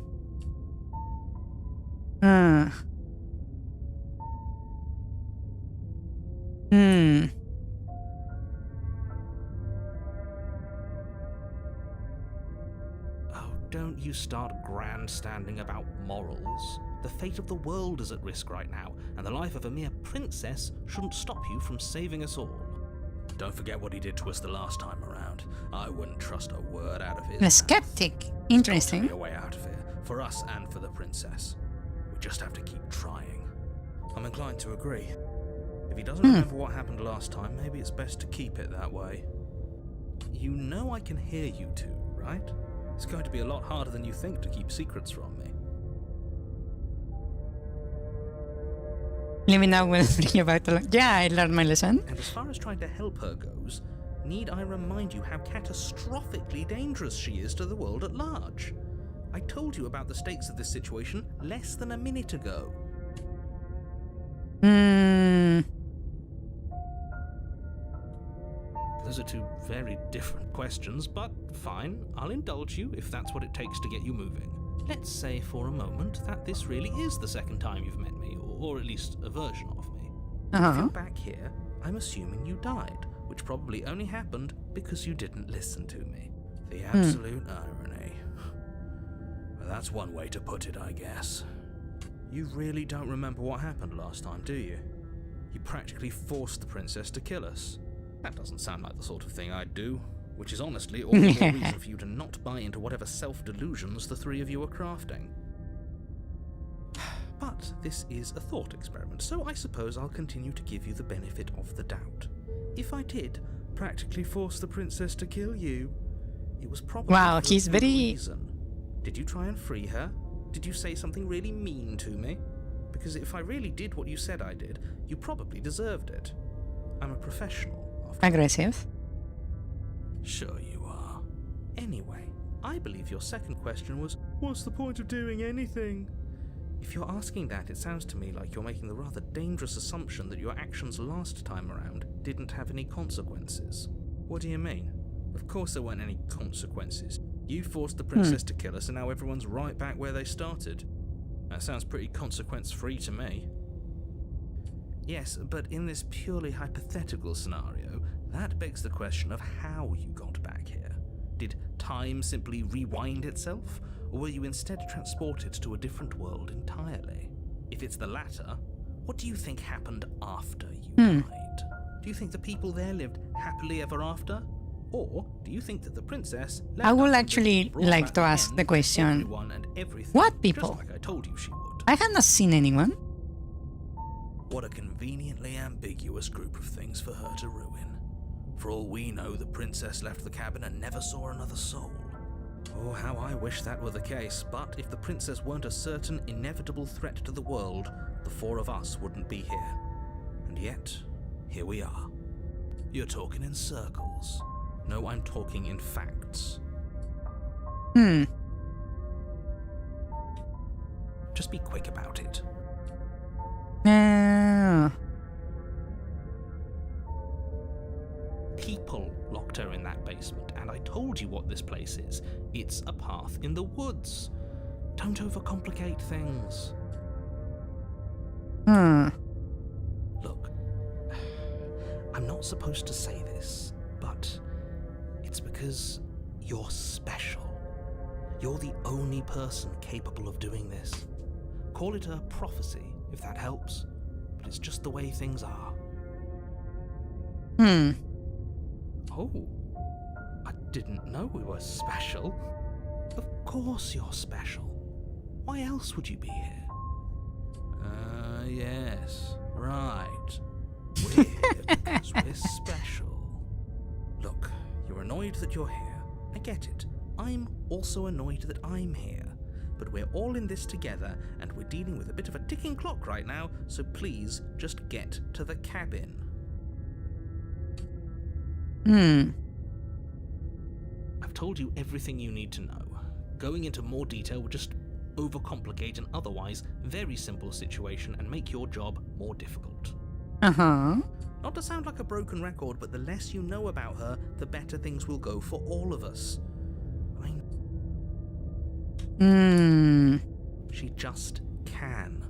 Oh, don't you start grandstanding about morals. The fate of the world is at risk right now, and the life of a mere princess shouldn't stop you from saving us all. Don't forget what he did to us the last time around. I wouldn't trust a word out of his The mouth. skeptic. Got Interesting. a way out of here, for us and for the princess. We just have to keep trying. I'm inclined to agree. If he doesn't remember what happened last time, maybe it's best to keep it that way. You know I can hear you two, right? It's going to be a lot harder than you think to keep secrets from me. Living out will bring about a lot. Yeah, I learned my lesson. And as far as trying to help her goes, need I remind you how catastrophically dangerous she is to the world at large? I told you about the stakes of this situation less than a minute ago. Those are two very different questions, but fine, I'll indulge you if that's what it takes to get you moving. Let's say for a moment that this really is the second time you've met me, or at least a version of me. If you're back here, I'm assuming you died, which probably only happened because you didn't listen to me. The absolute irony. Well, that's one way to put it, I guess. You really don't remember what happened last time, do you? You practically forced the princess to kill us. That doesn't sound like the sort of thing I'd do. which is honestly all the more reason for you to not buy into whatever self-delusions the three of you are crafting. But this is a thought experiment, so I suppose I'll continue to give you the benefit of the doubt. If I did practically force the princess to kill you, it was probably Wow, for he's a good very... reason. Did you try and free her? Did you say something really mean to me? Because if I really did what you said I did, you probably deserved it. I'm a professional, after all. aggressive. Sure you are. Anyway, I believe your second question was, what's the point of doing anything? If you're asking that, it sounds to me like you're making the rather dangerous assumption that your actions last time around didn't have any consequences. What do you mean? Of course there weren't any consequences. You forced the princess to kill us and now everyone's right back where they started. That sounds pretty consequence-free to me. Yes, but in this purely hypothetical scenario, that begs the question of how you got back here. Did time simply rewind itself, or were you instead transported to a different world entirely? If it's the latter, what do you think happened after you died? Do you think the people there lived happily ever after? Or do you think that the princess... I would actually like to ask the question, what people? Just like I told you she would. I have not seen anyone. What a conveniently ambiguous group of things for her to ruin. For all we know, the princess left the cabin and never saw another soul. Oh, how I wish that were the case, but if the princess weren't a certain, inevitable threat to the world, the four of us wouldn't be here. And yet, here we are. You're talking in circles. No, I'm talking in facts. Just be quick about it. People locked her in that basement, and I told you what this place is. It's a path in the woods. Don't overcomplicate things. Look, I'm not supposed to say this, but it's because you're special. You're the only person capable of doing this. Call it a prophecy, if that helps, but it's just the way things are. Oh, I didn't know we were special. Of course you're special. Why else would you be here? Yes, right. We're here because we're special. Look, you're annoyed that you're here. I get it. I'm also annoyed that I'm here. But we're all in this together, and we're dealing with a bit of a ticking clock right now, so please just get to the cabin. I've told you everything you need to know. Going into more detail would just overcomplicate an otherwise very simple situation and make your job more difficult. Not to sound like a broken record, but the less you know about her, the better things will go for all of us. She just can.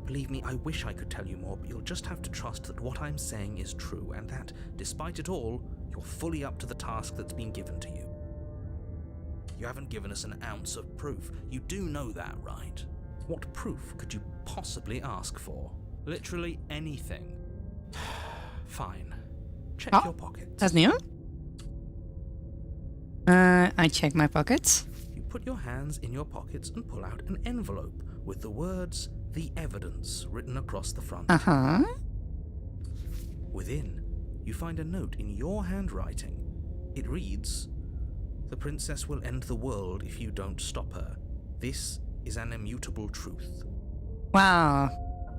Believe me, I wish I could tell you more, but you'll just have to trust that what I'm saying is true, and that, despite it all, you're fully up to the task that's been given to you. You haven't given us an ounce of proof. You do know that, right? What proof could you possibly ask for? Literally anything. Fine. Check your pockets. That's new. I check my pockets. You put your hands in your pockets and pull out an envelope with the words, "The Evidence," written across the front. Within, you find a note in your handwriting. It reads, "The princess will end the world if you don't stop her. This is an immutable truth." Wow.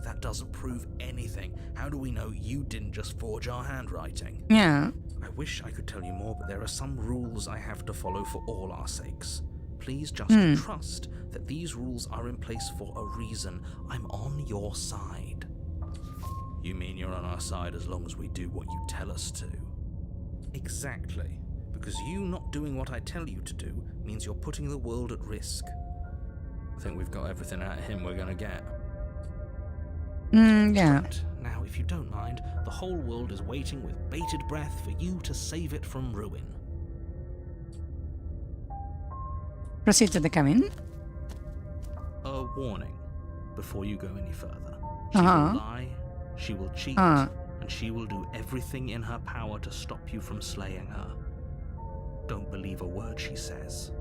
That doesn't prove anything. How do we know you didn't just forge our handwriting? Yeah. I wish I could tell you more, but there are some rules I have to follow for all our sakes. Please just trust that these rules are in place for a reason. I'm on your side. You mean you're on our side as long as we do what you tell us to? Exactly. Because you not doing what I tell you to do means you're putting the world at risk. I think we've got everything out of him we're gonna get. Yeah. Right. Now, if you don't mind, the whole world is waiting with bated breath for you to save it from ruin. Proceed to the cabin. A warning before you go any further. She will lie, she will cheat, and she will do everything in her power to stop you from slaying her. Don't believe a word she says.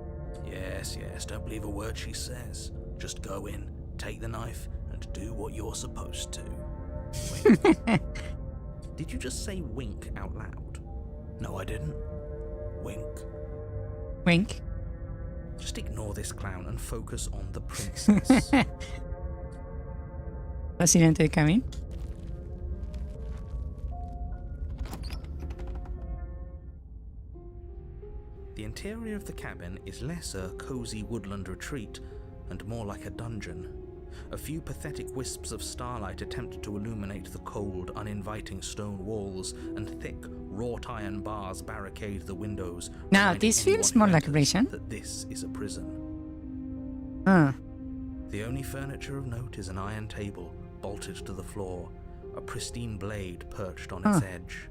Yes, don't believe a word she says. Just go in, take the knife, and do what you're supposed to. Wink. Did you just say wink out loud? No, I didn't. Wink. Wink. Just ignore this clown and focus on the princess. Fácil antes de camino. The interior of the cabin is less a cozy woodland retreat and more like a dungeon. A few pathetic wisps of starlight attempt to illuminate the cold, uninviting stone walls, and thick, wrought iron bars barricade the windows. Now, this feels more like a prison. That this is a prison. Huh. The only furniture of note is an iron table bolted to the floor, a pristine blade perched on its edge.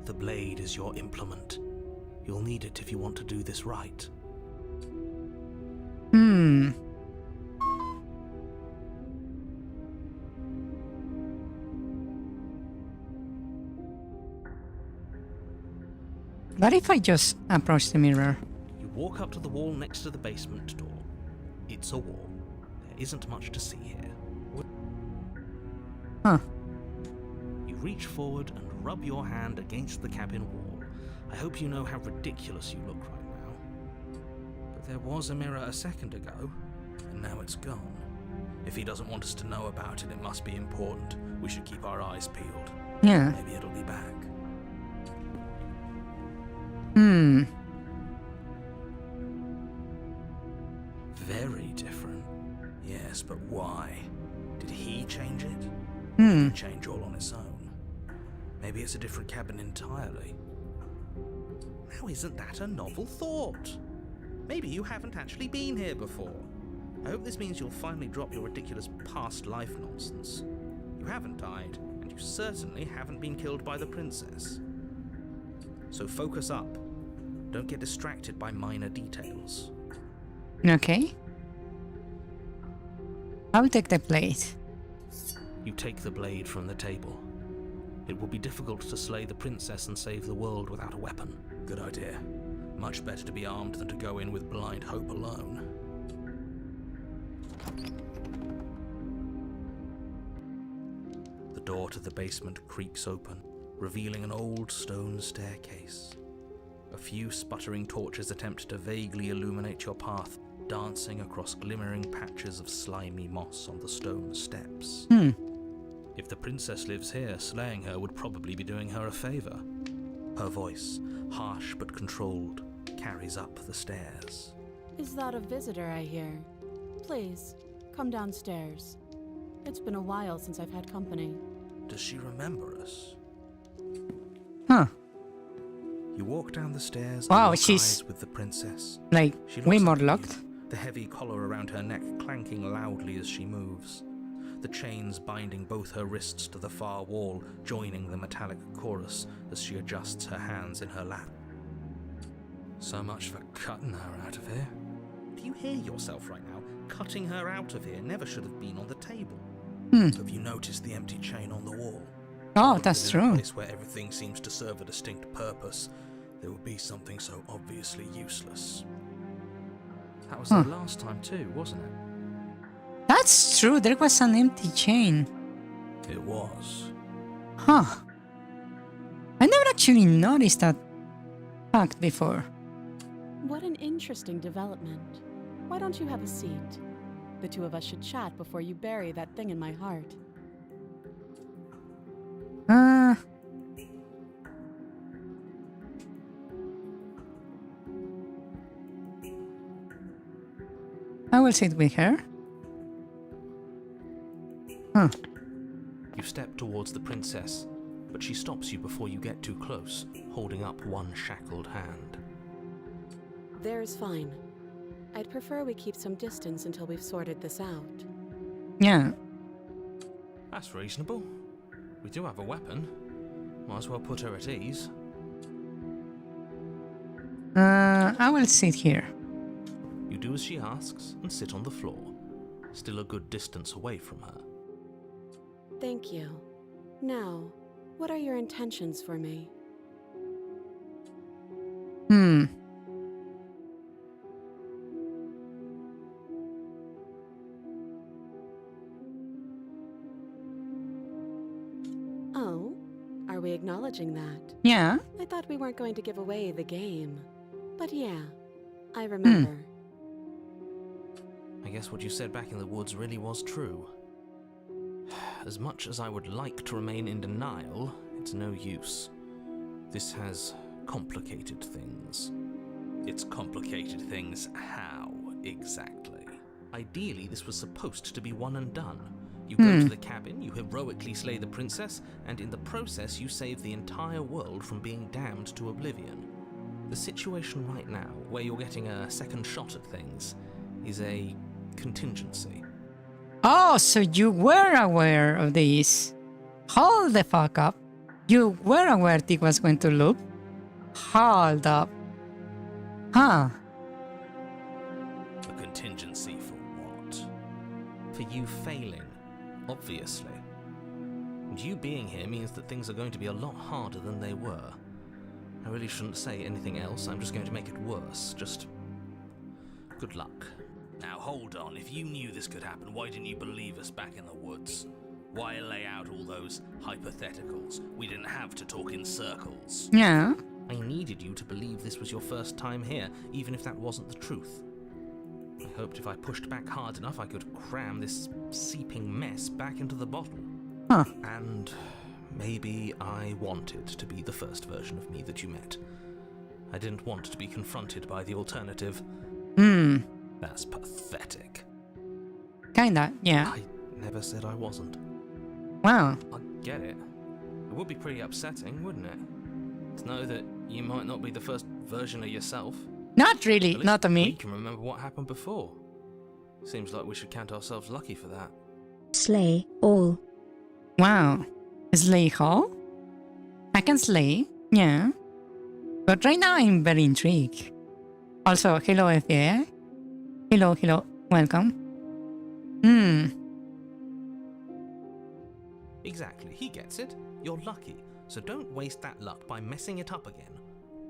The blade is your implement. You'll need it if you want to do this right. What if I just approach the mirror? You walk up to the wall next to the basement door. It's a wall. There isn't much to see here. Huh. You reach forward and rub your hand against the cabin wall. I hope you know how ridiculous you look right now. But there was a mirror a second ago, and now it's gone. If he doesn't want us to know about it, it must be important. We should keep our eyes peeled. Yeah. Maybe it'll be back. Very different. Yes, but why? Did he change it? Or did it change all on its own? Maybe it's a different cabin entirely. Now isn't that a novel thought? Maybe you haven't actually been here before. I hope this means you'll finally drop your ridiculous past life nonsense. You haven't died, and you certainly haven't been killed by the princess. So focus up. Don't get distracted by minor details. Okay. I'll take the plate. You take the blade from the table. It will be difficult to slay the princess and save the world without a weapon. Good idea. Much better to be armed than to go in with blind hope alone. The door to the basement creaks open, revealing an old stone staircase. A few sputtering torches attempt to vaguely illuminate your path, dancing across glimmering patches of slimy moss on the stone steps. If the princess lives here, slaying her would probably be doing her a favor. Her voice, harsh but controlled, carries up the stairs. Is that a visitor I hear? Please, come downstairs. It's been a while since I've had company. Does she remember us? Huh. You walk down the stairs Wow, and lock she's eyes with the princess. like She way looks more up at you, locked. the heavy collar around her neck clanking loudly as she moves. The chains binding both her wrists to the far wall, joining the metallic chorus as she adjusts her hands in her lap. So much for cutting her out of here. Do you hear yourself right now? Cutting her out of here never should have been on the table. Have you noticed the empty chain on the wall? Oh, that's In a true. place where everything seems to serve a distinct purpose, there would be something so obviously useless. That was the last time too, wasn't it? That's true. There was an empty chain. It was. Huh. I never actually noticed that fact before. What an interesting development. Why don't you have a seat? The two of us should chat before you bury that thing in my heart. I will sit with her. Huh. You step towards the princess, but she stops you before you get too close, holding up one shackled hand. There's fine. I'd prefer we keep some distance until we've sorted this out. Yeah. That's reasonable. We do have a weapon. Might as well put her at ease. I will sit here. You do as she asks and sit on the floor, still a good distance away from her. Thank you. Now, what are your intentions for me? Hmm. Oh, are we acknowledging that? Yeah. I thought we weren't going to give away the game. But yeah, I remember. I guess what you said back in the woods really was true. As much as I would like to remain in denial, it's no use. This has complicated things. It's complicated things how, exactly? Ideally, this was supposed to be one and done. You go to the cabin, you heroically slay the princess, and in the process you save the entire world from being damned to oblivion. The situation right now, where you're getting a second shot at things, is a contingency. Oh, so you were aware of this. Hold the fuck up. You were aware it was going to loop? Hold up. Huh. A contingency for what? For you failing, obviously. And you being here means that things are going to be a lot harder than they were. I really shouldn't say anything else, I'm just going to make it worse. Just good luck. Now hold on, if you knew this could happen, why didn't you believe us back in the woods? Why lay out all those hypotheticals? We didn't have to talk in circles. Yeah. I needed you to believe this was your first time here, even if that wasn't the truth. I hoped if I pushed back hard enough I could cram this seeping mess back into the bottle. Huh. And maybe I wanted to be the first version of me that you met. I didn't want to be confronted by the alternative. That's pathetic. Kinda, yeah. I never said I wasn't. Wow. I get it. It would be pretty upsetting, wouldn't it? To know that you might not be the first version of yourself. Not really, At least not to we me. can remember what happened before. Seems like we should count ourselves lucky for that. Slay all. Wow. Slay how? I can slay, yeah. But right now I'm very intrigued. Also, hello FA. Hello, welcome. Exactly, he gets it. You're lucky, so don't waste that luck by messing it up again.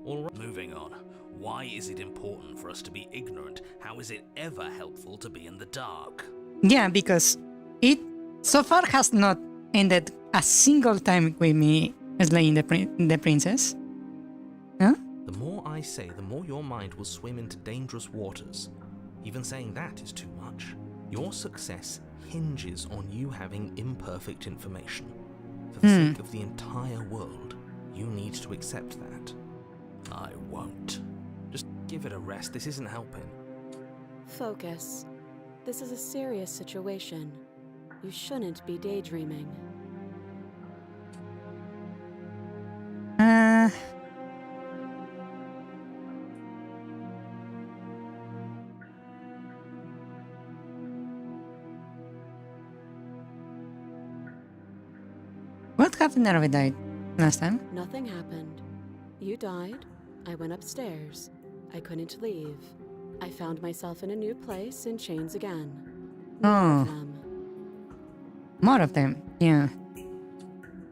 All right. Moving on. Why is it important for us to be ignorant? How is it ever helpful to be in the dark? Yeah, because it so far has not ended a single time with me slaying the princess. Huh? The more I say, the more your mind will swim into dangerous waters. Even saying that is too much. Your success hinges on you having imperfect information. For the sake of the entire world, you need to accept that. I won't. Just give it a rest, this isn't helping. Focus. This is a serious situation. You shouldn't be daydreaming. What happened that I died last time? Nothing happened. You died. I went upstairs. I couldn't leave. I found myself in a new place in chains again. More of them. More of them, yeah.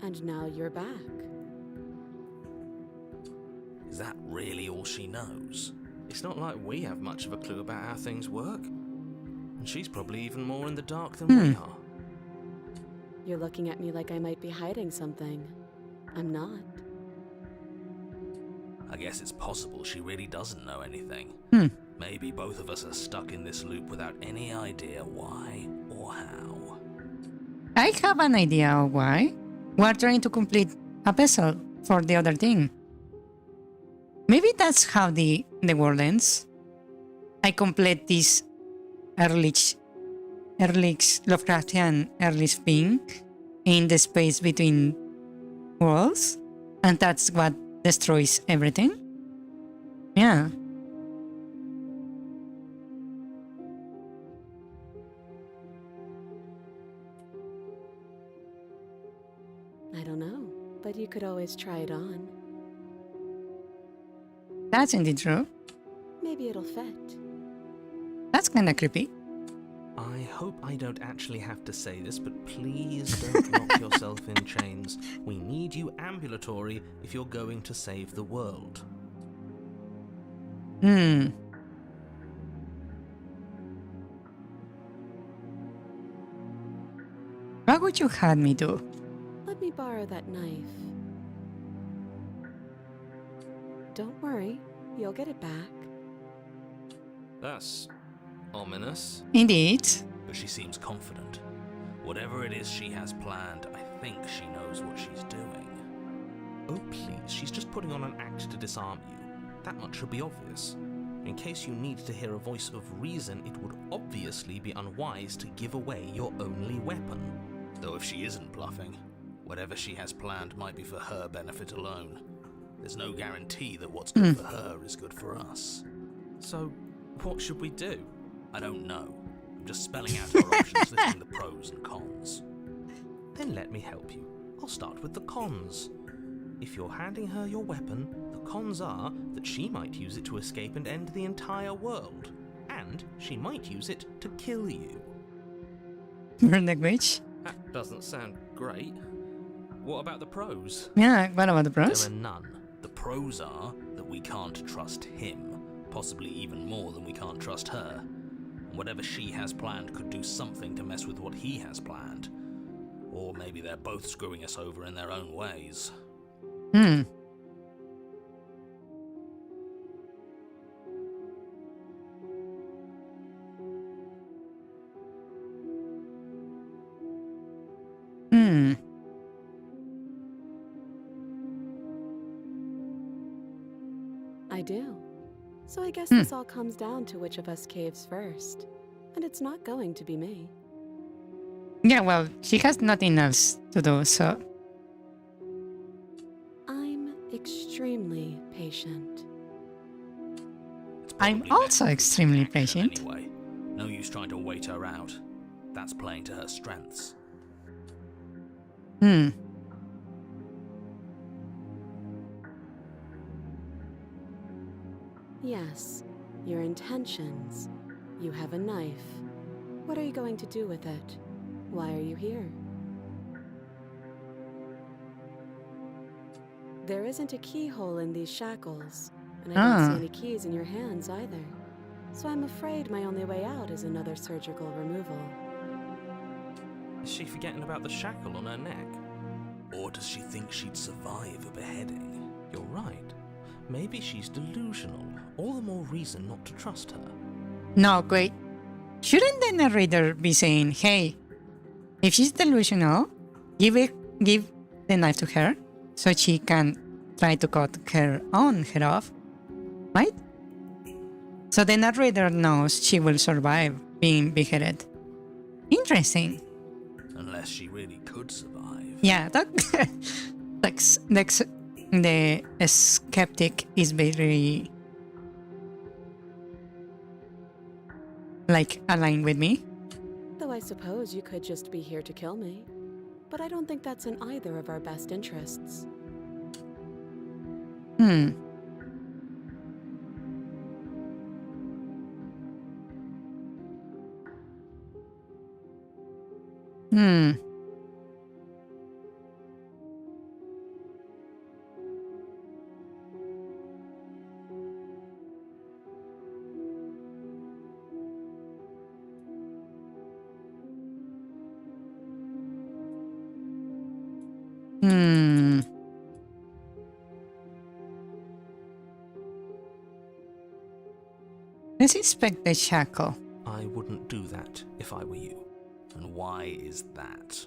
And now you're back. Is that really all she knows? It's not like we have much of a clue about how things work. And she's probably even more in the dark than we are. You're looking at me like I might be hiding something. I'm not. I guess it's possible she really doesn't know anything. Maybe both of us are stuck in this loop without any idea why or how. I have an idea of why. We're trying to complete a puzzle for the other thing. Maybe that's how the world ends. I complete this Ehrlich Lovecraftian Ehrlich thing in the space between worlds, and that's what destroys everything. Yeah. I don't know, but you could always try it on. That's indeed true. Maybe it'll fit. That's kinda creepy. I hope I don't actually have to say this, but please don't lock yourself in chains. We need you ambulatory if you're going to save the world. Hmm. What would you have me do? Let me borrow that knife. Don't worry, you'll get it back. That's ominous. Indeed. But she seems confident. Whatever it is she has planned, I think she knows what she's doing. Oh, please, she's just putting on an act to disarm you. That much should be obvious. In case you need to hear a voice of reason, it would obviously be unwise to give away your only weapon. Though if she isn't bluffing, whatever she has planned might be for her benefit alone. There's no guarantee that what's good for her is good for us. So, what should we do? I don't know. I'm just spelling out our options, listing the pros and cons. Then let me help you. I'll start with the cons. If you're handing her your weapon, the cons are that she might use it to escape and end the entire world. And she might use it to kill you. Language? That doesn't sound great. What about the pros? Yeah, what about the pros? There are none. The pros are that we can't trust him, possibly even more than we can't trust her. And whatever she has planned could do something to mess with what he has planned. Or maybe they're both screwing us over in their own ways. Hmm. Hmm. I do. So I guess this all comes down to which of us caves first. And it's not going to be me. Yeah, well, she has nothing else to do, so... I'm extremely patient. It's I'm probably also better extremely action patient. Anyway. No use trying to wait her out. That's playing to her strengths. Hmm. Yes, your intentions. You have a knife. What are you going to do with it? Why are you here? There isn't a keyhole in these shackles, and I don't see any keys in your hands either. So I'm afraid my only way out is another surgical removal. Is she forgetting about the shackle on her neck? Or does she think she'd survive a beheading? You're right. Maybe she's delusional. All the more reason not to trust her. No, wait. Shouldn't the narrator be saying, hey, if she's delusional, give the knife to her so she can try to cut her own head off, right? So the narrator knows she will survive being beheaded. Interesting. Unless she really could survive. Yeah, the skeptic is very aligned with me. Though I suppose you could just be here to kill me. But I don't think that's in either of our best interests. Hmm. Hmm. Hmm. Let's inspect the shackle. I wouldn't do that if I were you. And why is that?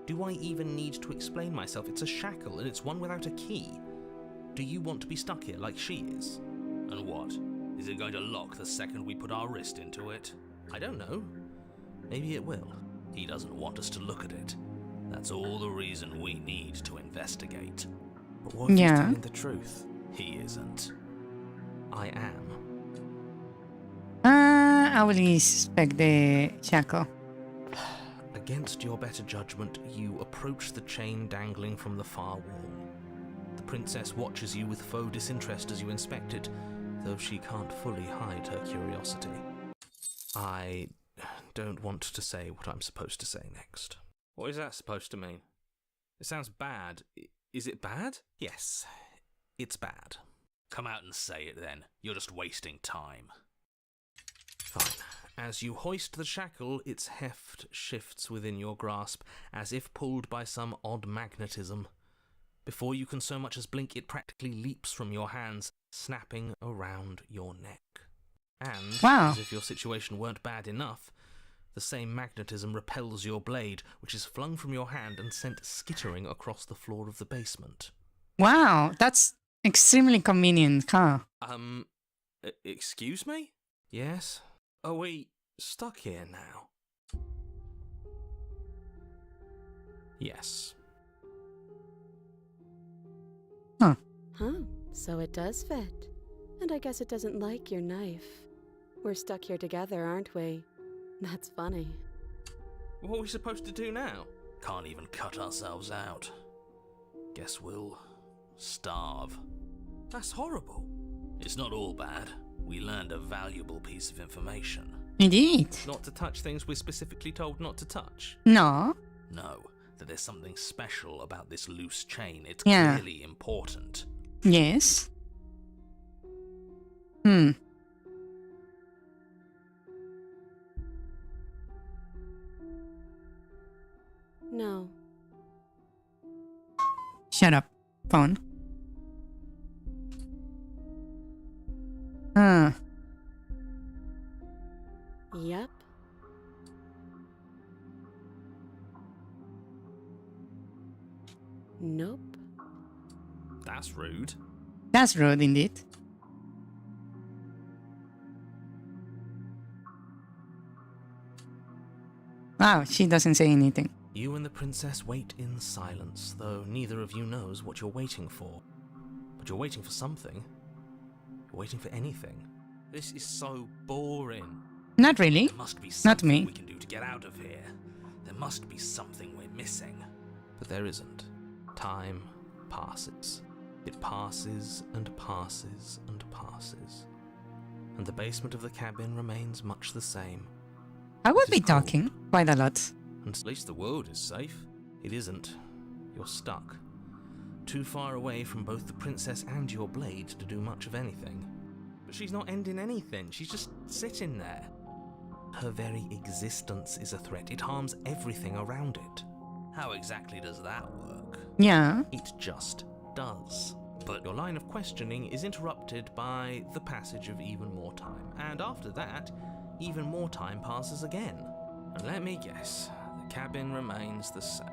Do I even need to explain myself? It's a shackle and it's one without a key. Do you want to be stuck here like she is? And what? Is it going to lock the second we put our wrist into it? I don't know. Maybe it will. He doesn't want us to look at it. That's all the reason we need to investigate. But what if he's Yeah. telling the truth? He isn't. I am. I will inspect the shackle. Against your better judgment, you approach the chain dangling from the far wall. The princess watches you with faux disinterest as you inspect it, though she can't fully hide her curiosity. I don't want to say what I'm supposed to say next. What is that supposed to mean? It sounds bad. Is it bad? Yes, it's bad. Come out and say it then. You're just wasting time. Fine. As you hoist the shackle, its heft shifts within your grasp, as if pulled by some odd magnetism. Before you can so much as blink, it practically leaps from your hands, snapping around your neck. And, Wow. as if your situation weren't bad enough, the same magnetism repels your blade, which is flung from your hand and sent skittering across the floor of the basement. Wow, that's extremely convenient, huh? Excuse me? Yes? Are we stuck here now? Yes. Huh. Huh, so it does fit. And I guess it doesn't like your knife. We're stuck here together, aren't we? That's funny. What are we supposed to do now? Can't even cut ourselves out. Guess we'll starve. That's horrible. It's not all bad. We learned a valuable piece of information. Indeed. Not to touch things we're specifically told not to touch. No. No, that there's something special about this loose chain. It's Yeah. clearly important. Yes. No. Shut up, phone. Huh. Yep. Nope. That's rude. That's rude indeed. Wow, she doesn't say anything. You and the princess wait in silence, though neither of you knows what you're waiting for. But you're waiting for something. You're waiting for anything. This is so boring. Not really. There must be Not something me. we can do to get out of here. There must be something we're missing. But there isn't. Time passes. It passes and passes and passes. And the basement of the cabin remains much the same. I would It be is cold. talking quite a lot. And at least the world is safe. It isn't. You're stuck. Too far away from both the princess and your blade to do much of anything. But she's not ending anything. She's just sitting there. Her very existence is a threat. It harms everything around it. How exactly does that work? Yeah. It just does. But your line of questioning is interrupted by the passage of even more time. And after that, even more time passes again. And let me guess, the cabin remains the same.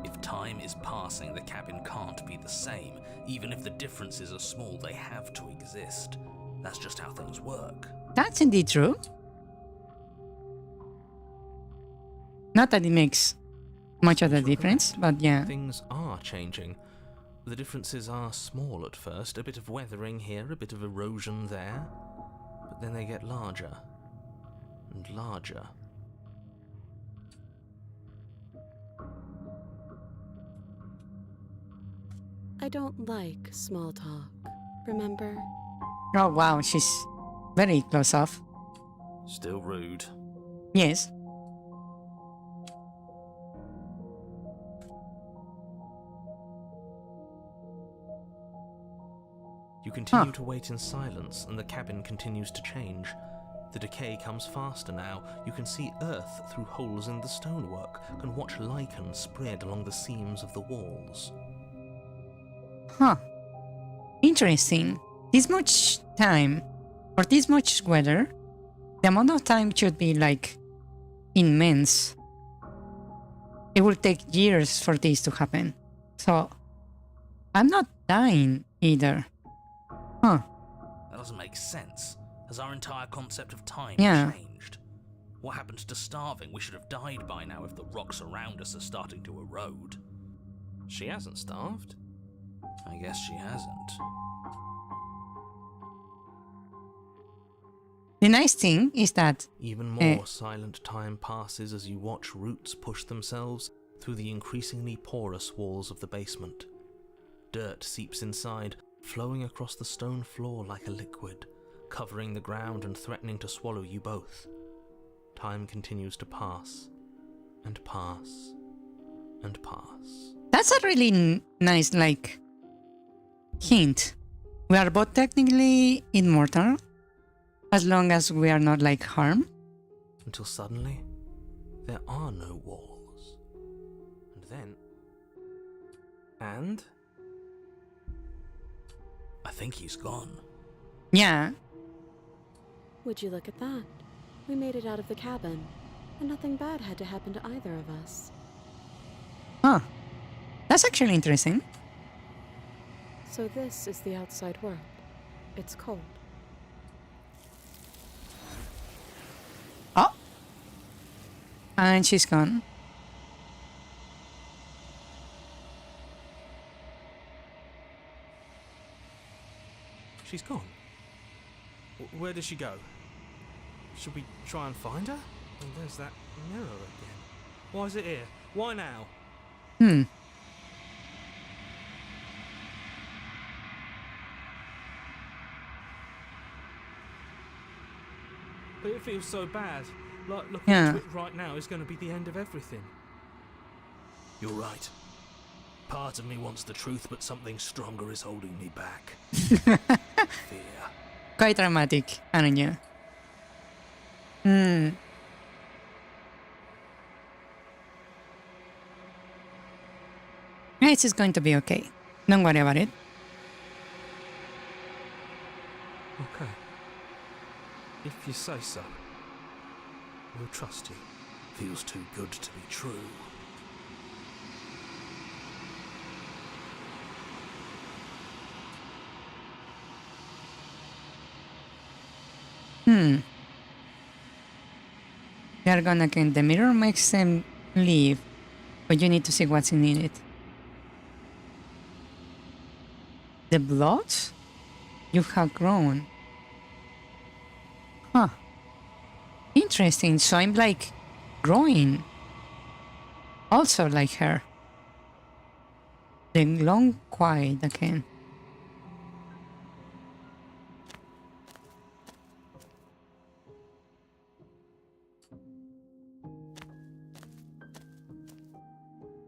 If time is passing, the cabin can't be the same. Even if the differences are small, they have to exist. That's just how things work. That's indeed true. Not that it makes much of a difference, but yeah. Things are changing. The differences are small at first, a bit of weathering here, a bit of erosion there. But then they get larger and larger. I don't like small talk, remember? Oh wow, she's very close off. Still rude. Yes. You continue to wait in silence, and the cabin continues to change. The decay comes faster now. You can see earth through holes in the stonework, can watch lichen spread along the seams of the walls. Huh. Interesting. This much time, or this much weather, the amount of time should be like immense. It will take years for this to happen. So, I'm not dying either. Huh. That doesn't make sense. Has our entire concept of time Yeah. changed? What happened to starving? We should have died by now if the rocks around us are starting to erode. She hasn't starved. I guess she hasn't. The nice thing is that Even more silent time passes as you watch roots push themselves through the increasingly porous walls of the basement. Dirt seeps inside, flowing across the stone floor like a liquid, covering the ground and threatening to swallow you both. Time continues to pass, and pass, and pass. that's a really nice, like, hint We are both technically immortal, as long as we are not like harmed. Until suddenly, there are no walls. And then... And... I think he's gone. Yeah. Would you look at that? We made it out of the cabin, and nothing bad had to happen to either of us. Huh. That's actually interesting. So this is the outside world. It's cold. Oh. And she's gone. She's gone. Where did she go? Should we try and find her? Oh, there's that mirror again. Why is it here? Why now? But it feels so bad. Like looking Yeah. into it right now is going to be the end of everything. You're right. Part of me wants the truth, but something stronger is holding me back. Fear. Quite dramatic, ano niya? It's just going to be okay. Don't worry about it. Okay. If you say so. We'll trust you. Feels too good to be true. They're gonna get the mirror makes them leave, but you need to see what's in it. The blood? You have grown. Huh. Interesting. So I'm like growing. Also like her. The long quiet again.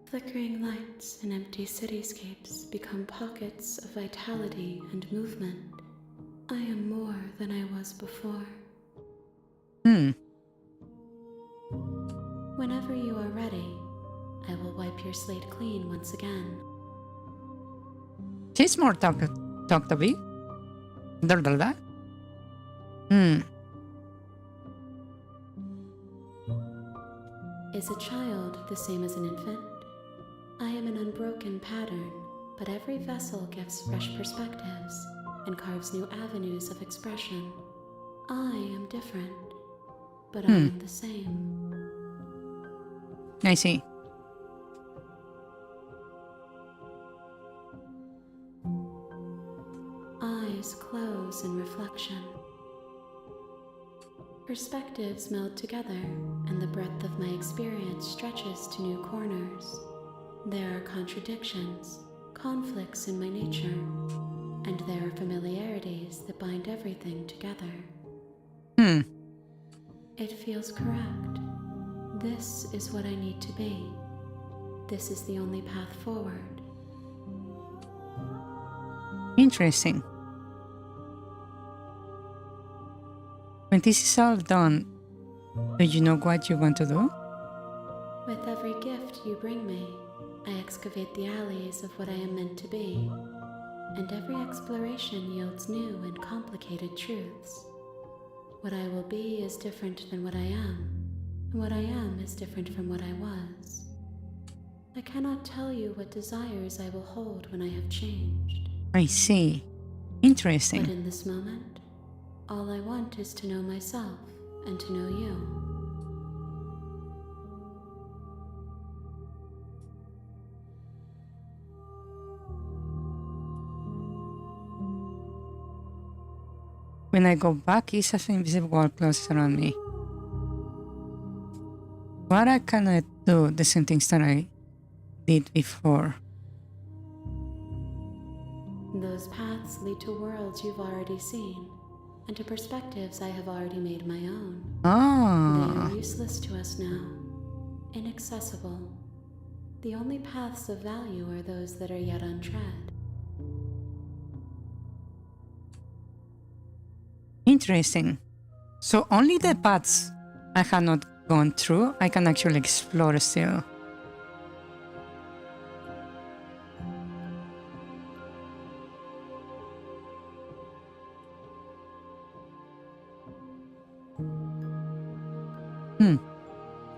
Flickering lights and empty cityscapes become pockets of vitality and movement. I am more than I was before. Whenever you are ready, I will wipe your slate clean once again. She's more talkative. Blah. Is a child the same as an infant? I am an unbroken pattern, but every vessel gives fresh perspectives and carves new avenues of expression. I am different, but I am the same. I see. Eyes close in reflection. Perspectives meld together, and the breadth of my experience stretches to new corners. There are contradictions, conflicts in my nature, and there are familiarities that bind everything together. It feels correct. This is what I need to be. This is the only path forward. Interesting. When this is all done, do you know what you want to do? With every gift you bring me, I excavate the alleys of what I am meant to be, and every exploration yields new and complicated truths. What I will be is different than what I am, and what I am is different from what I was. I cannot tell you what desires I will hold when I have changed. I see. But Interesting. in this moment, all I want is to know myself and to know you. When I go back, is an invisible wall closes around me. What I cannot do the same things that I did before. Those paths lead to worlds you've already seen, and to perspectives I have already made my own. They Ah, are useless to us now, inaccessible. The only paths of value are those that are yet untread. Interesting. So only the paths I have not gone through, I can actually explore still.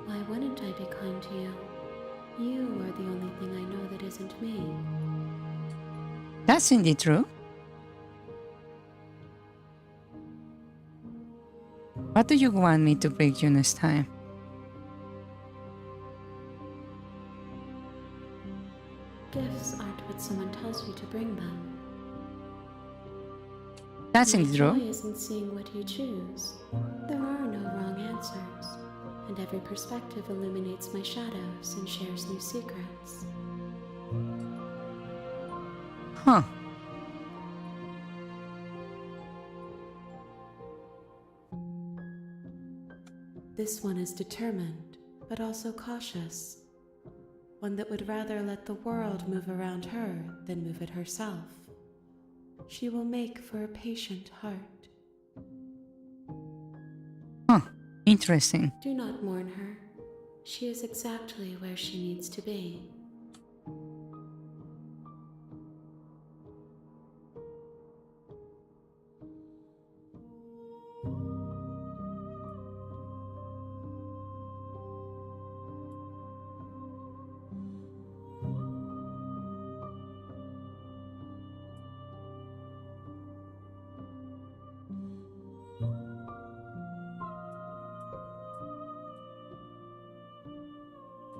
Why wouldn't I be kind to you? You are the only thing I know that isn't me. That's indeed true. What do you want me to bring you next time? Gifts aren't what someone tells you to bring them. That's My indeed joy true. isn't seeing what you choose. There are no wrong answers, and every perspective illuminates my shadows and shares new secrets. Huh. This one is determined, but also cautious. One that would rather let the world move around her than move it herself. She will make for a patient heart. Huh. Interesting. Do not mourn her. She is exactly where she needs to be.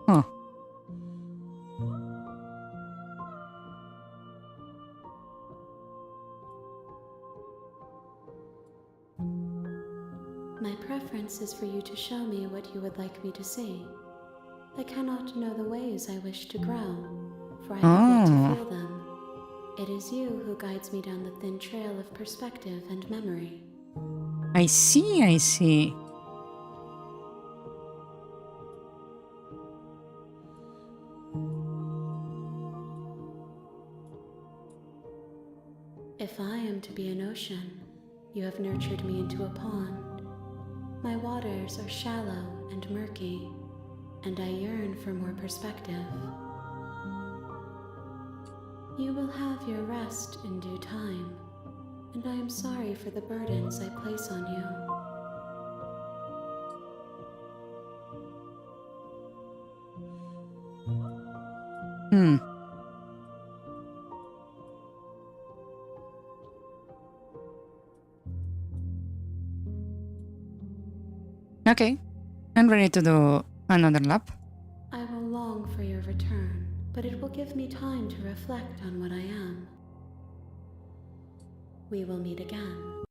Huh. My preference is for you to show me what you would like me to see. I cannot know the ways I wish to grow, for I have yet to feel them. It is you who guides me down the thin trail of perspective and memory. I see, I see. If I am to be an ocean, you have nurtured me into a pond. My waters are shallow and murky, and I yearn for more perspective. You will have your rest in due time, and I am sorry for the burdens I place on you. Hmm. Okay. I'm ready to do another lap. I will long for your return, but it will give me time to reflect on what I am. We will meet again.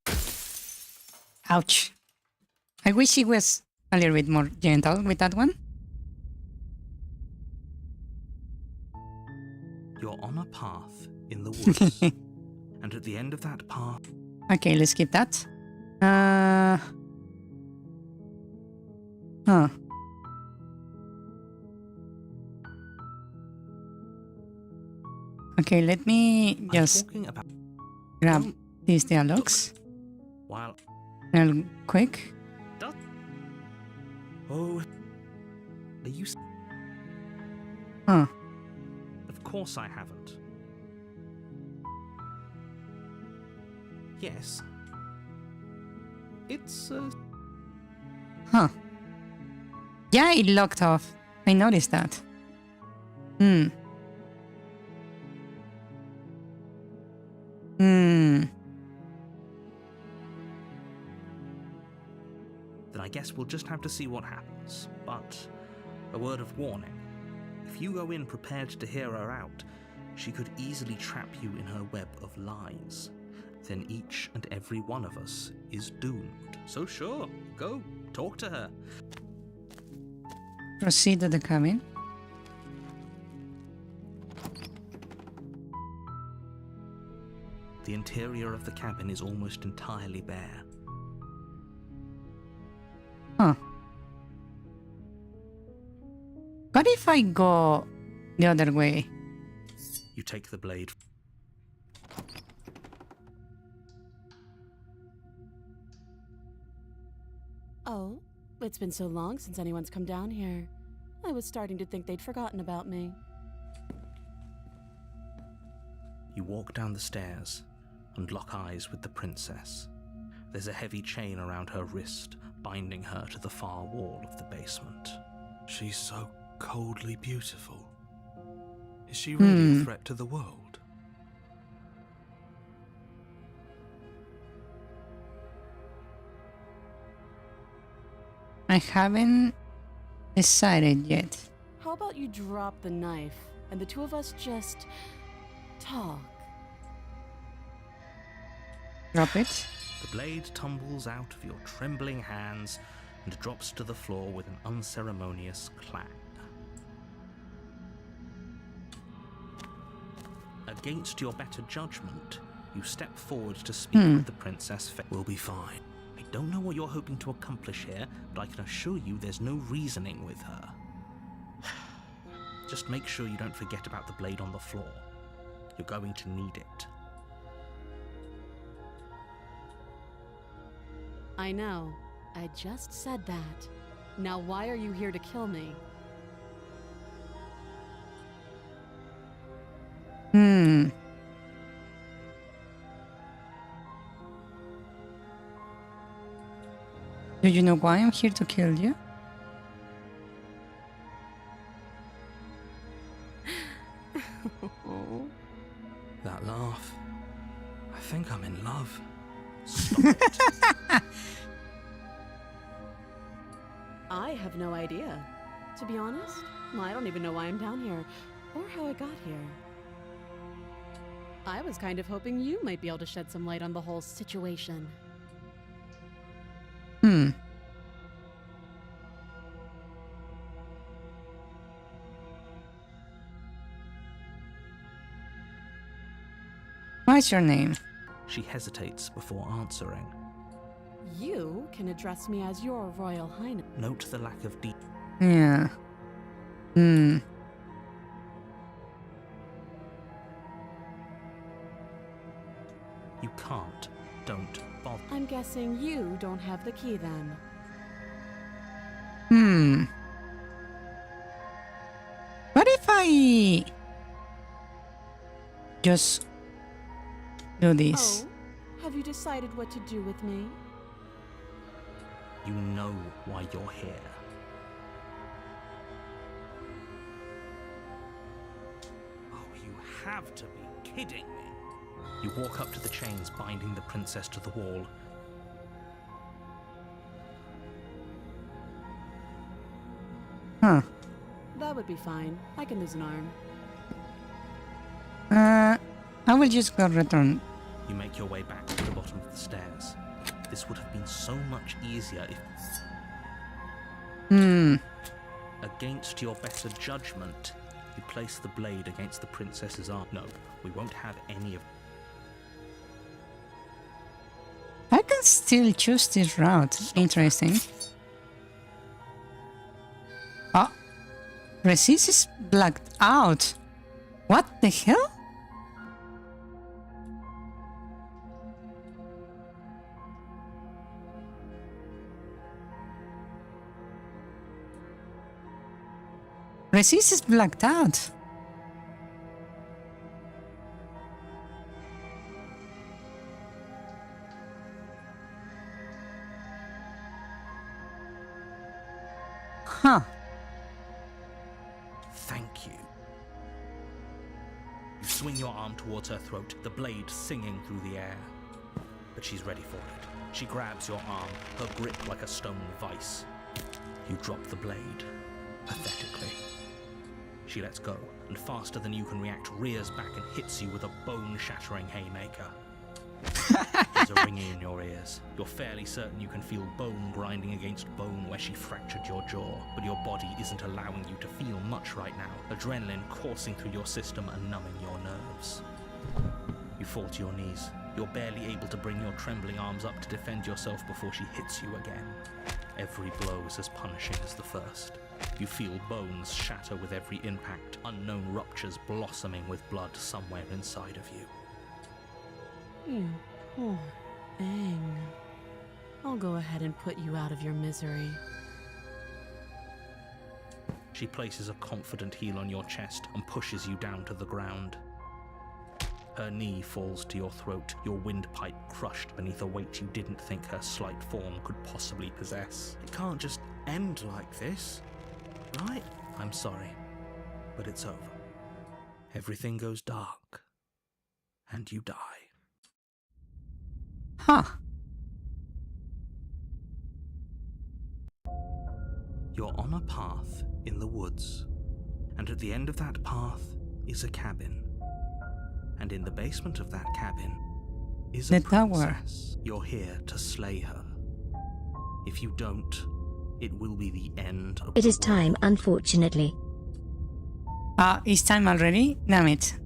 Ouch. I wish he was a little bit more gentle with that one. You're on a path in the woods, and at the end of that path, Okay, let's skip that. Huh. Okay, let me I'm just talking about grab these dialogues while real quick. does. Oh, are you? Huh. Of course I haven't. Yes. It's Huh. Yeah, it locked off. I noticed that. Hmm. Hmm. Then I guess we'll just have to see what happens. But a word of warning. If you go in prepared to hear her out, she could easily trap you in her web of lies. Then each and every one of us is doomed. So sure, go, talk to her. Proceed to the cabin. The interior of the cabin is almost entirely bare. Huh. What if I go the other way? You take the blade. Oh, it's been so long since anyone's come down here. I was starting to think they'd forgotten about me. You walk down the stairs and lock eyes with the princess. There's a heavy chain around her wrist, binding her to the far wall of the basement. She's so coldly beautiful. Is she really a threat to the world? I haven't decided yet. How about you drop the knife and the two of us just talk? Drop it. The blade tumbles out of your trembling hands and drops to the floor with an unceremonious clang. Against your better judgment, you step forward to speak with the princess. We'll be fine. I don't know what you're hoping to accomplish here, but I can assure you there's no reasoning with her. Just make sure you don't forget about the blade on the floor. You're going to need it. I know. I just said that. Now why are you here to kill me? Do you know why I'm here to kill you? That laugh. I think I'm in love. Stop it. I have no idea. To be honest, I don't even know why I'm down here, or how I got here. I was kind of hoping you might be able to shed some light on the whole situation. What's your name? She hesitates before answering. You can address me as your Royal Highness. Note the lack of detail. Yeah. You can't. Don't bother. I'm guessing you don't have the key then. What if I just do this? Oh, have you decided what to do with me? You know why you're here. Oh, you have to be kidding me. You walk up to the chains binding the princess to the wall. That would be fine. I can lose an arm. I will just go return. You make your way back to the bottom of the stairs. This would have been so much easier if... Against your better judgment, you place the blade against the princess's arm. No, we won't have any of... I can still choose this route. Interesting. Oh, resist is blacked out. What the hell? Resist is blacked out. Huh. Thank you. You swing your arm towards her throat, the blade singing through the air. But she's ready for it. She grabs your arm, her grip like a stone vice. You drop the blade, pathetically. She lets go, and faster than you can react, rears back and hits you with a bone-shattering haymaker. There's a ringing in your ears. You're fairly certain you can feel bone grinding against bone where she fractured your jaw, but your body isn't allowing you to feel much right now, adrenaline coursing through your system and numbing your nerves. You fall to your knees. You're barely able to bring your trembling arms up to defend yourself before she hits you again. Every blow is as punishing as the first. You feel bones shatter with every impact, unknown ruptures blossoming with blood somewhere inside of you. You poor thing. I'll go ahead and put you out of your misery. She places a confident heel on your chest and pushes you down to the ground. Her knee falls to your throat, your windpipe crushed beneath a weight you didn't think her slight form could possibly possess. It can't just end like this, right? I'm sorry, but it's over. Everything goes dark, and you die. Huh. You're on a path in the woods, and at the end of that path is a cabin. And in the basement of that cabin is a The tower. princess. You're here to slay her. If you don't, it will be the end of It the is time, world. unfortunately. It's time already? Damn it.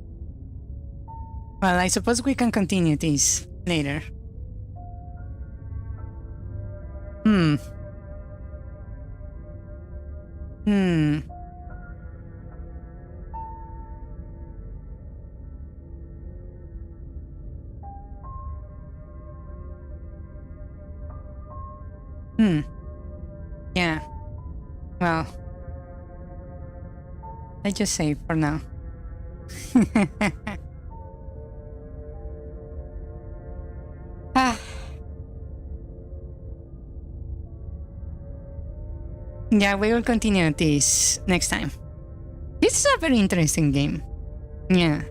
Well, I suppose we can continue this later. Hmm. Yeah. Well. Let's just say for now. Ah. Yeah, we will continue this next time. This is a very interesting game. Yeah.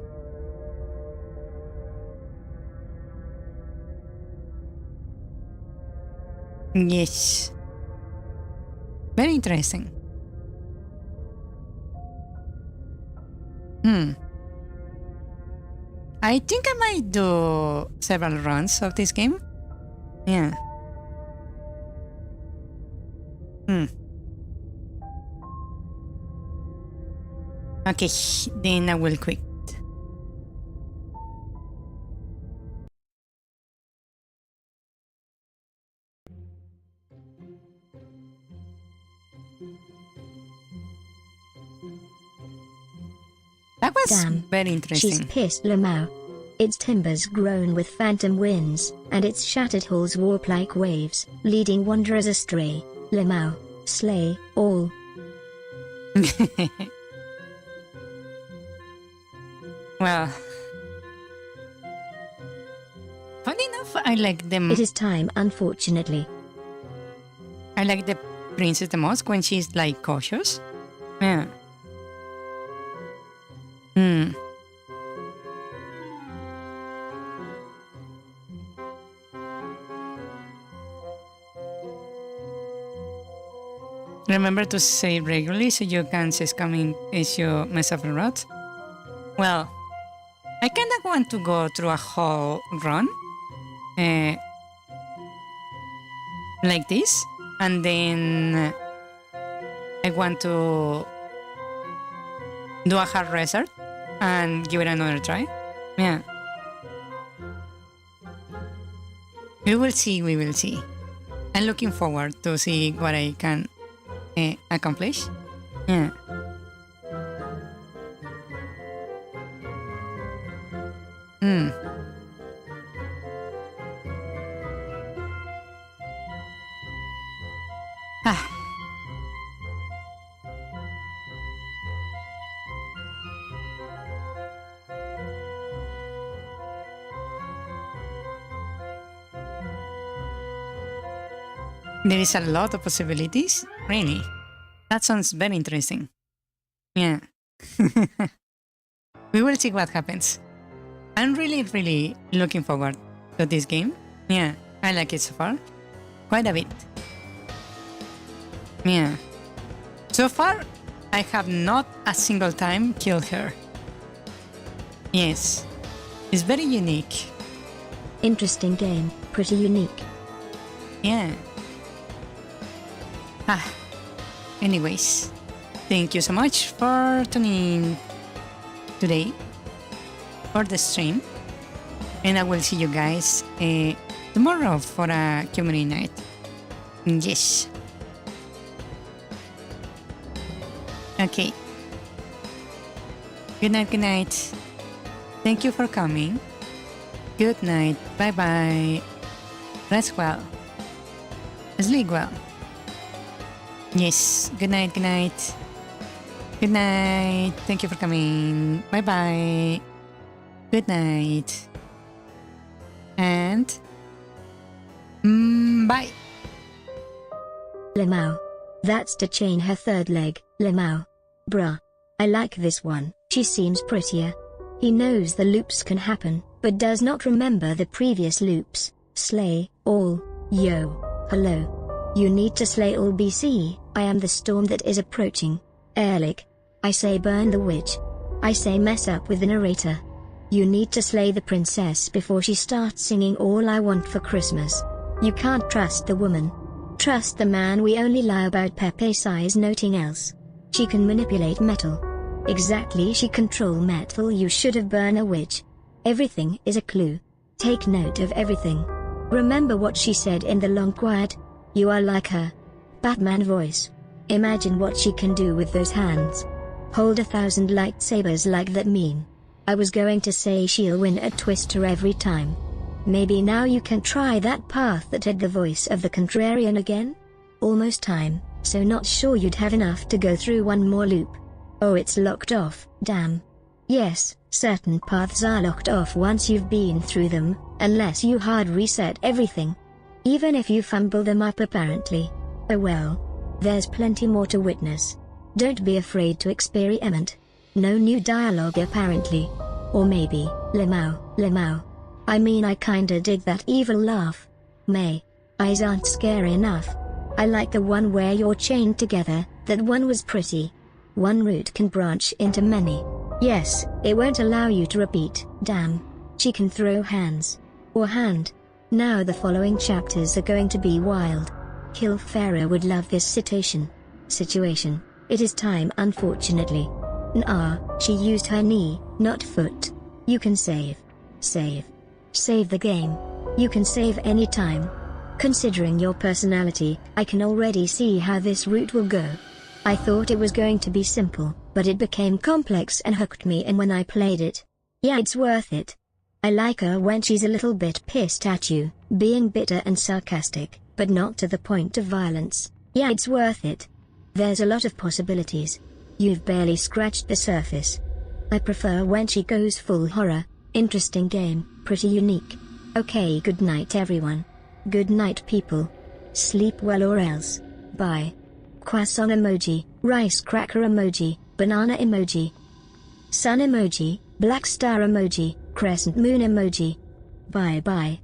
Yes. Very interesting. I think I might do several runs of this game. Yeah. Okay, then I will quit. That was Damn. very She's interesting. pissed, Lamau. Its timbers groan with phantom winds, and its shattered hulls warp like waves, leading wanderers astray. Lamau, slay all. Well, funny enough, I like them. It is time, unfortunately. I like the princess the most when she's like cautious. Yeah. Remember to save regularly so you can see coming as you mess up the route. Well, I kinda want to go through a whole run. Like this. And then I want to do a hard reset and give it another try. Yeah. We will see, we will see. I'm looking forward to see what I can accomplish. Yeah. Ah. There is a lot of possibilities, really. That sounds very interesting. Yeah. We will see what happens. I'm really, really looking forward to this game. Yeah, I like it so far. Quite a bit. Yeah. So far, I have not a single time killed her. Yes. It's very unique. Interesting game, pretty unique. Yeah. Anyways, thank you so much for tuning in today for the stream. And I will see you guys tomorrow for a community night. Yes. Okay. Good night, good night. Thank you for coming. Good night. Bye bye. Rest well. Sleep well. Yes. Good night, good night. Good night. Thank you for coming. Bye-bye. Good night. And... bye. Lemao. That's to chain her third leg, Lemao. Bruh. I like this one, she seems prettier. He knows the loops can happen, but does not remember the previous loops. Slay all. Yo. Hello. You need to slay all BC. I am the storm that is approaching. Erlich. I say burn the witch. I say mess up with the narrator. You need to slay the princess before she starts singing All I Want for Christmas. You can't trust the woman. Trust the man. We only lie about Pepe size. Nothing else. She can manipulate metal. Exactly, she control metal. You should have burned a witch. Everything is a clue. Take note of everything. Remember what she said in the long quiet. You are like her. Batman voice. Imagine what she can do with those hands. Hold 1,000 lightsabers like that meme. I was going to say she'll win a twister every time. Maybe now you can try that path that had the voice of the contrarian again? Almost time, so not sure you'd have enough to go through one more loop. Oh, it's locked off, damn. Yes, certain paths are locked off once you've been through them, unless you hard reset everything. Even if you fumble them up apparently. Oh well. There's plenty more to witness. Don't be afraid to experiment. No new dialogue apparently. Or maybe, Lemao. I mean, I kinda dig that evil laugh. May. Eyes aren't scary enough. I like the one where you're chained together, that one was pretty. One route can branch into many. Yes, it won't allow you to repeat. Damn. She can throw hands. Or hand. Now the following chapters are going to be wild. Kill Pharaoh would love this situation. It is time, unfortunately. Nah, she used her knee, not foot. You can save. Save the game. You can save any time. Considering your personality, I can already see how this route will go. I thought it was going to be simple, but it became complex and hooked me in when I played it. Yeah, it's worth it. I like her when she's a little bit pissed at you, being bitter and sarcastic, but not to the point of violence. Yeah, it's worth it. There's a lot of possibilities. You've barely scratched the surface. I prefer when she goes full horror. Interesting game, pretty unique. Okay, good night everyone. Good night people. Sleep well or else. Bye. Croissant emoji, rice cracker emoji, banana emoji, sun emoji, black star emoji, crescent moon emoji. Bye bye.